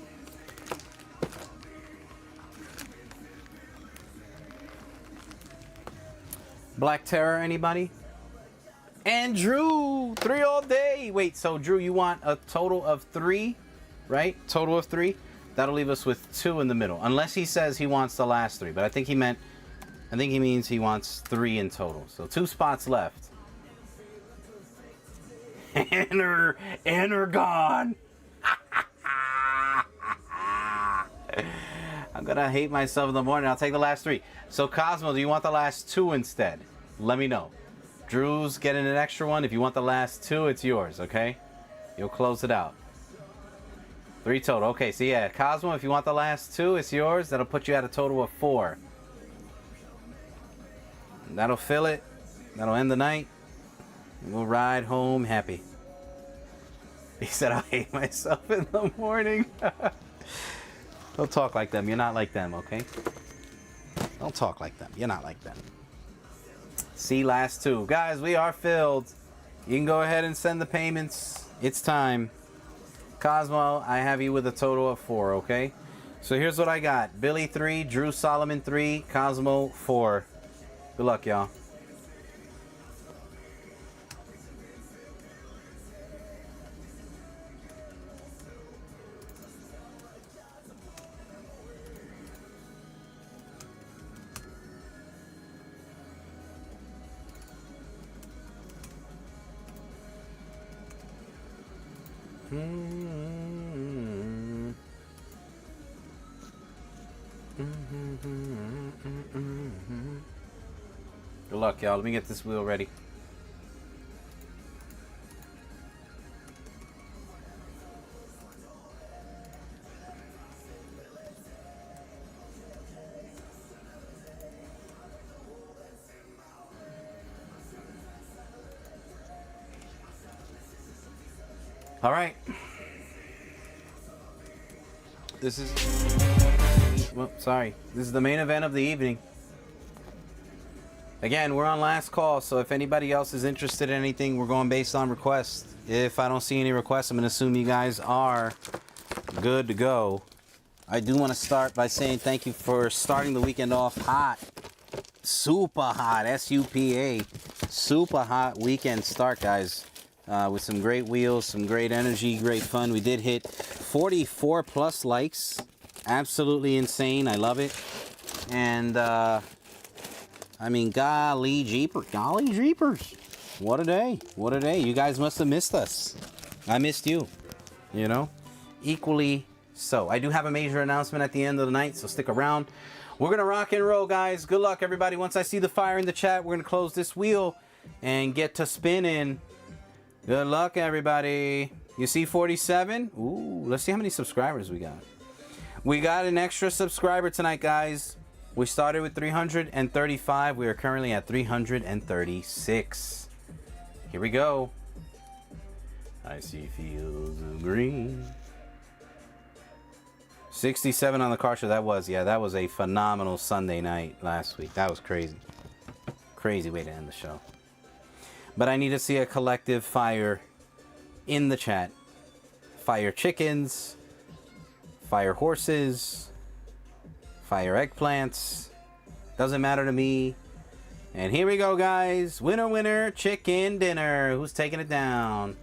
Black Terror, anybody? And Drew, 3 all day. Wait, so Drew, you want a total of 3, right? Total of 3. That'll leave us with 2 in the middle, unless he says he wants the last 3. But I think he means he wants 3 in total. So 2 spots left. Energon. I'm gonna hate myself in the morning. I'll take the last 3. So Cosmo, do you want the last 2 instead? Let me know. Drew's getting an extra one. If you want the last 2, it's yours, okay? You'll close it out. 3 total. Okay, so yeah, Cosmo, if you want the last 2, it's yours. That'll put you at a total of 4. That'll fill it. That'll end the night. We'll ride home happy. He said, I hate myself in the morning. Don't talk like them. You're not like them, okay? Don't talk like them. You're not like them. See, last 2. Guys, we are filled. You can go ahead and send the payments. It's time. Cosmo, I have you with a total of 4, okay? So here's what I got. Billy 3, Drew Solomon 3, Cosmo 4. Good luck, y'all. Good luck, y'all. Let me get this wheel ready. All right. This is... Well, sorry. This is the main event of the evening. Again, we're on last call, so if anybody else is interested in anything, we're going based on request. If I don't see any requests, I'm going to assume you guys are good to go. I do want to start by saying thank you for starting the weekend off hot. Super hot. S-U-P-A. Super hot weekend start, guys. With some great wheels, some great energy, great fun. We did hit 44 plus likes. Absolutely insane. I love it. And, I mean, golly jeepers. Golly jeepers. What a day. What a day. You guys must have missed us. I missed you. You know? Equally so. I do have a major announcement at the end of the night, so stick around. We're going to rock and roll, guys. Good luck, everybody. Once I see the fire in the chat, we're going to close this wheel and get to spinning. Good luck, everybody. You see 47? Ooh, let's see how many subscribers we got. We got an extra subscriber tonight, guys. We started with 335. We are currently at 336. Here we go. I see fields of green. 67 on the car show. That was a phenomenal Sunday night last week. That was crazy. Crazy way to end the show. But I need to see a collective fire in the chat. Fire chickens. Fire horses. Fire eggplants. Doesn't matter to me. And here we go, guys. Winner, winner, chicken dinner. Who's taking it down?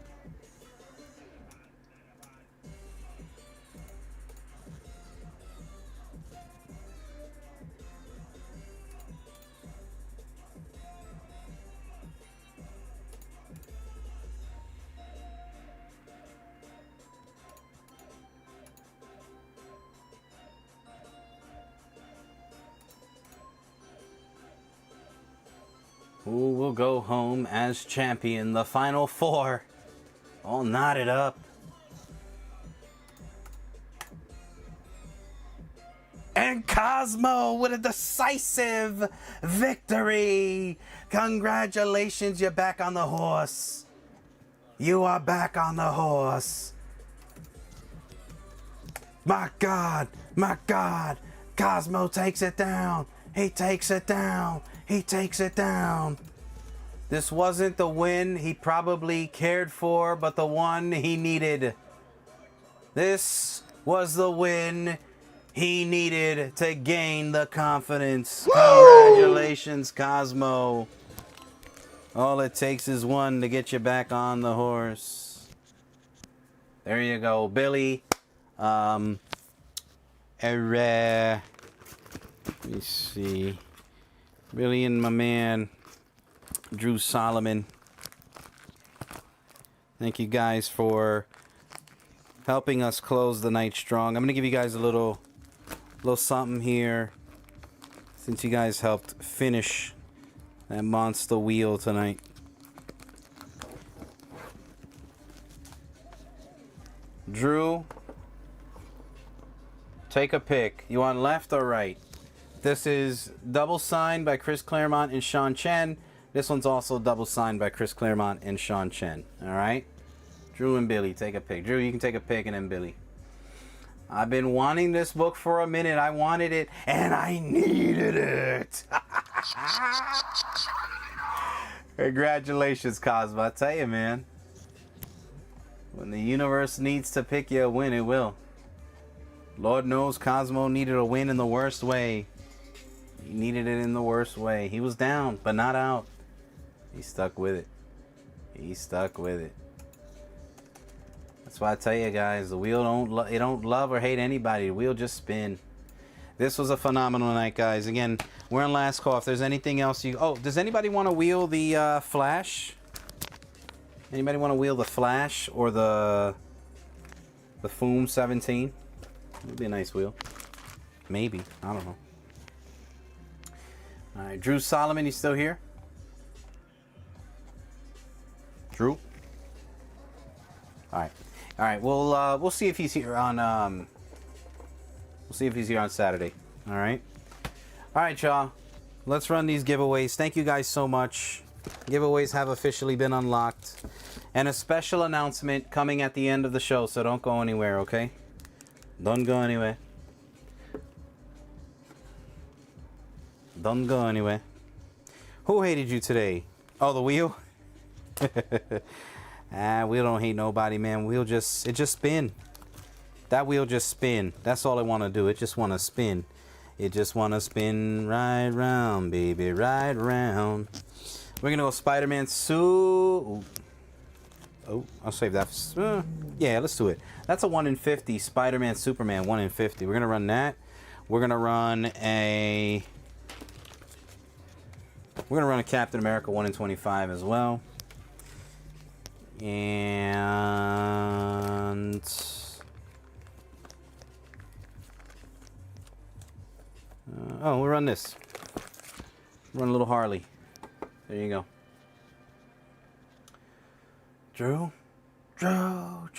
Who will go home as champion? The final four. All knotted up. And Cosmo with a decisive victory. Congratulations, you're back on the horse. You are back on the horse. My God, my God. Cosmo takes it down. He takes it down. He takes it down. This wasn't the win he probably cared for, but the one he needed. This was the win he needed to gain the confidence. Woo! Congratulations, Cosmo. All it takes is one to get you back on the horse. There you go, Billy. Let me see. Billy and my man, Drew Solomon. Thank you guys for helping us close the night strong. I'm going to give you guys a little something here, since you guys helped finish that monster wheel tonight. Drew, take a pick. You want left or right? This is double signed by Chris Claremont and Sean Chen. This one's also double signed by Chris Claremont and Sean Chen. All right? Drew and Billy, take a pick. Drew, you can take a pick, and then Billy. I've been wanting this book for a minute. I wanted it, and I needed it. Congratulations, Cosmo. I tell you, man. When the universe needs to pick you a win, it will. Lord knows Cosmo needed a win in the worst way. He needed it in the worst way. He was down, but not out. He stuck with it. He stuck with it. That's why I tell you guys, the wheel don't love or hate anybody. The wheel just spin. This was a phenomenal night, guys. Again, we're on last call. If there's anything else you... Oh, does anybody want to wheel the Flash? Anybody want to wheel the Flash or the Foom 17? It would be a nice wheel. Maybe. I don't know. All right, Drew Solomon, you still here? Drew? All right. We'll see if he's here on Saturday. All right. All right, y'all. Let's run these giveaways. Thank you guys so much. Giveaways have officially been unlocked, and a special announcement coming at the end of the show. So don't go anywhere, okay? Don't go anywhere. Don't go anywhere. Who hated you today? Oh, the wheel? We don't hate nobody, man. It just spin. That wheel just spin. That's all I want to do. It just want to spin. It just want to spin right round, baby, right round. We're going to go Spider-Man suit. Oh, I'll save that. Yeah, let's do it. That's a 1 in 50. Spider-Man, Superman, 1 in 50. We're going to run that. We're going to run a Captain America 1 in 25 as well. And we'll run this. Run a little Harley. There you go. Drew. All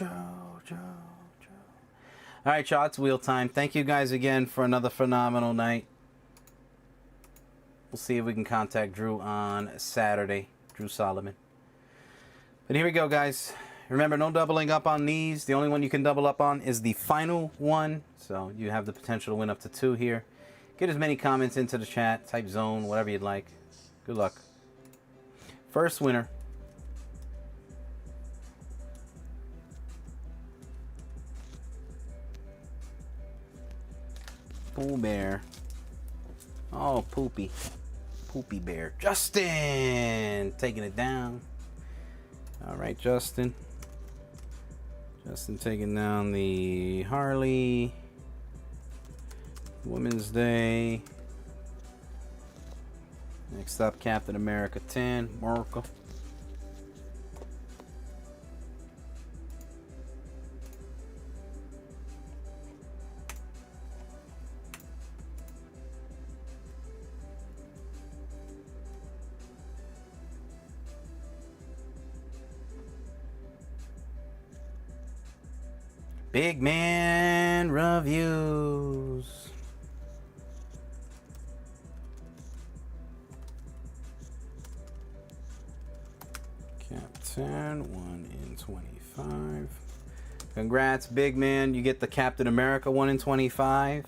right, y'all, it's wheel time. Thank you guys again for another phenomenal night. We'll see if we can contact Drew on Saturday. Drew Solomon. But here we go, guys. Remember, no doubling up on these. The only one you can double up on is the final one. So you have the potential to win up to 2 here. Get as many comments into the chat. Type zone, whatever you'd like. Good luck. First winner. Pooh Bear. Oh, Poopy. Poopy Bear. Justin! Taking it down. All right, Justin. Justin taking down the Harley. Women's Day. Next up, Captain America 10. Merkel. Big Man Reviews. Captain 1 in 25. Congrats, Big Man. You get the Captain America 1 in 25.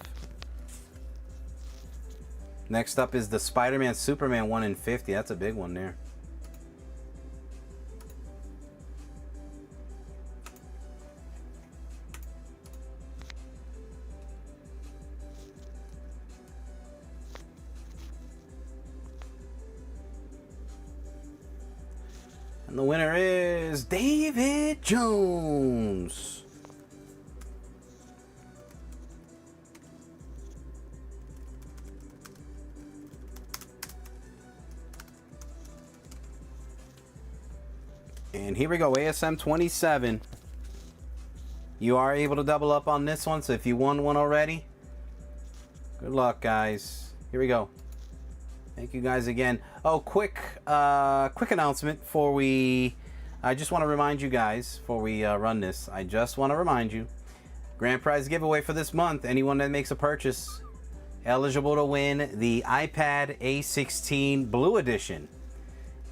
Next up is the Spider-Man Superman 1 in 50. That's a big one there. And the winner is David Jones. And here we go, ASM 27. You are able to double up on this one, so if you won one already, good luck, guys. Here we go. Thank you guys again. Oh, quick announcement before we... I just want to remind you guys, before we run this, I just want to remind you, grand prize giveaway for this month. Anyone that makes a purchase, eligible to win the iPad A16 Blue Edition.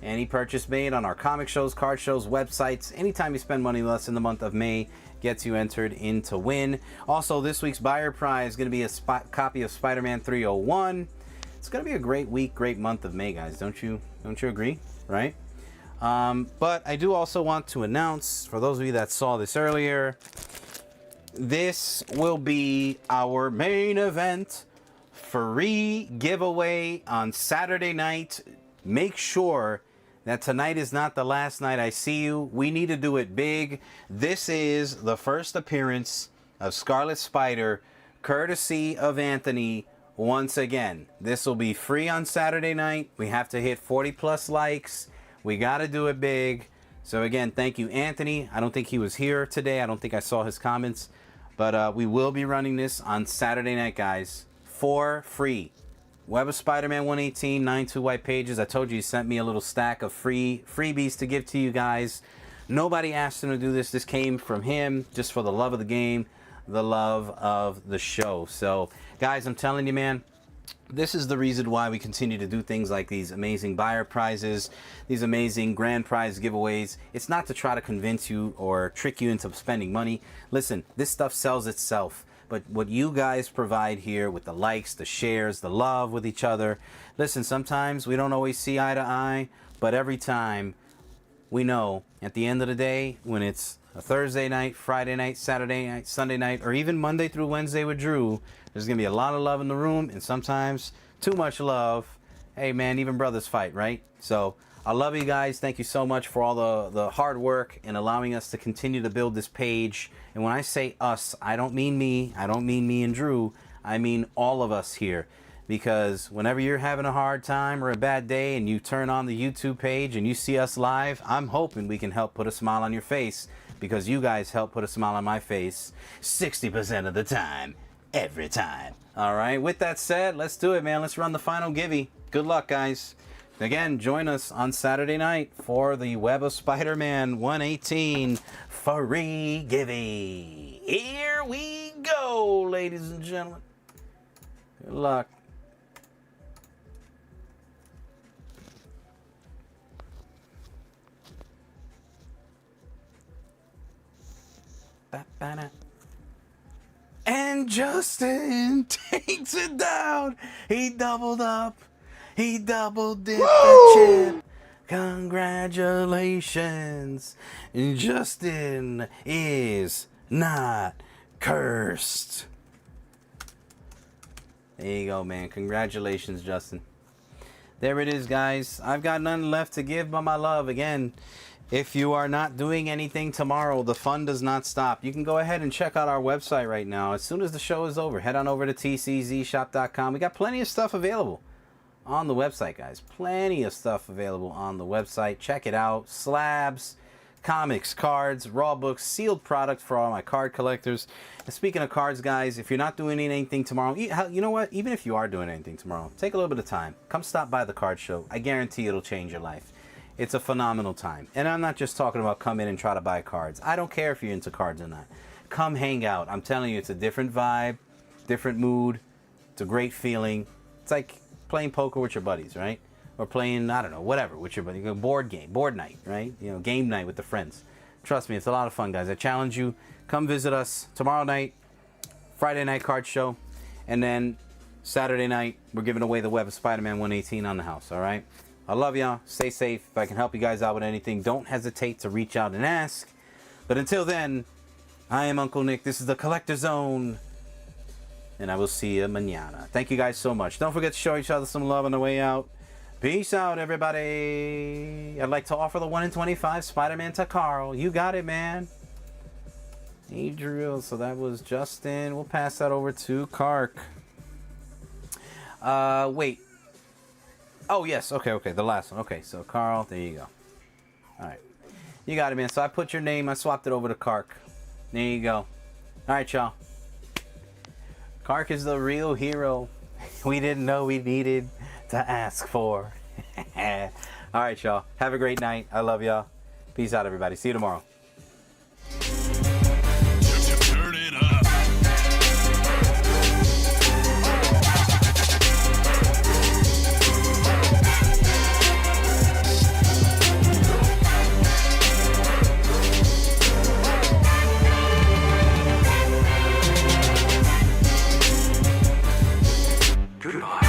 Any purchase made on our comic shows, card shows, websites, anytime you spend money with us in the month of May, gets you entered in to win. Also, this week's buyer prize is going to be a copy of Spider-Man 301. It's going to be a great week, great month of May, guys. Don't you agree? Right? But I do also want to announce, for those of you that saw this earlier, this will be our main event, free giveaway on Saturday night. Make sure that tonight is not the last night I see you. We need to do it big. This is the first appearance of Scarlet Spider, courtesy of Anthony. Once again, this will be free on Saturday night. We have to hit 40 plus likes. We got to do it big. So again, thank you, Anthony. I don't think he was here today. I don't think I saw his comments. But we will be running this on Saturday night, guys. for free. Web of Spider-Man 118, 92 white pages. I told you he sent me a little stack of freebies to give to you guys. Nobody asked him to do this. This came from him just for the love of the game, the love of the show. So, guys, I'm telling you, man, this is the reason why we continue to do things like these amazing buyer prizes, these amazing grand prize giveaways. It's not to try to convince you or trick you into spending money. Listen, this stuff sells itself. But what you guys provide here with the likes, the shares, the love with each other. Listen, sometimes we don't always see eye to eye, but every time we know at the end of the day, when it's a Thursday night, Friday night, Saturday night, Sunday night, or even Monday through Wednesday with Drew, there's going to be a lot of love in the room, and sometimes too much love. Hey, man, even brothers fight, right? So I love you guys. Thank you so much for all the hard work and allowing us to continue to build this page. And when I say us, I don't mean me. I don't mean me and Drew. I mean all of us here. Because whenever you're having a hard time or a bad day and you turn on the YouTube page and you see us live, I'm hoping we can help put a smile on your face, because you guys help put a smile on my face 60% of the time, every time. All right, with that said, let's do it, man. Let's run the final givey. Good luck, guys. Again, join us on Saturday night for the Web of Spider-Man 118 free givey. Here we go, ladies and gentlemen. Good luck. And Justin takes it down. He doubled up. He double dipped the chip. Congratulations. Justin is not cursed. There you go, man. Congratulations, Justin. There it is, guys. I've got none left to give but my love. Again, if you are not doing anything tomorrow, the fun does not stop. You can go ahead and check out our website right now. As soon as the show is over, head on over to tczshop.com. We got plenty of stuff available on the website, guys. Plenty of stuff available on the website. Check it out. Slabs, comics, cards, raw books, sealed products for all my card collectors. And speaking of cards, guys, if you're not doing anything tomorrow, you know what? Even if you are doing anything tomorrow, take a little bit of time. Come stop by the card show. I guarantee it'll change your life. It's a phenomenal time. And I'm not just talking about come in and try to buy cards. I don't care if you're into cards or not. Come hang out. I'm telling you, it's a different vibe, different mood. It's a great feeling. It's like playing poker with your buddies, right? Or playing, I don't know, whatever, with your buddies. Board night, right? You know, game night with the friends. Trust me, it's a lot of fun, guys. I challenge you. Come visit us tomorrow night, Friday night card show, and then Saturday night, we're giving away the Web of Spider-Man 118 on the house, all right? I love y'all. Stay safe. If I can help you guys out with anything, don't hesitate to reach out and ask. But until then, I am Uncle Nick. This is the Collector Zone. And I will see you mañana. Thank you guys so much. Don't forget to show each other some love on the way out. Peace out, everybody. I'd like to offer the 1 in 25 Spider-Man to Carl. You got it, man. Adriel. So that was Justin. We'll pass that over to Kark. Wait. Oh, yes. Okay. The last one. Okay, so Carl, there you go. All right. You got it, man. So I put your name. I swapped it over to Kark. There you go. All right, y'all. Kark is the real hero we didn't know we needed to ask for. All right, y'all. Have a great night. I love y'all. Peace out, everybody. See you tomorrow. Goodbye.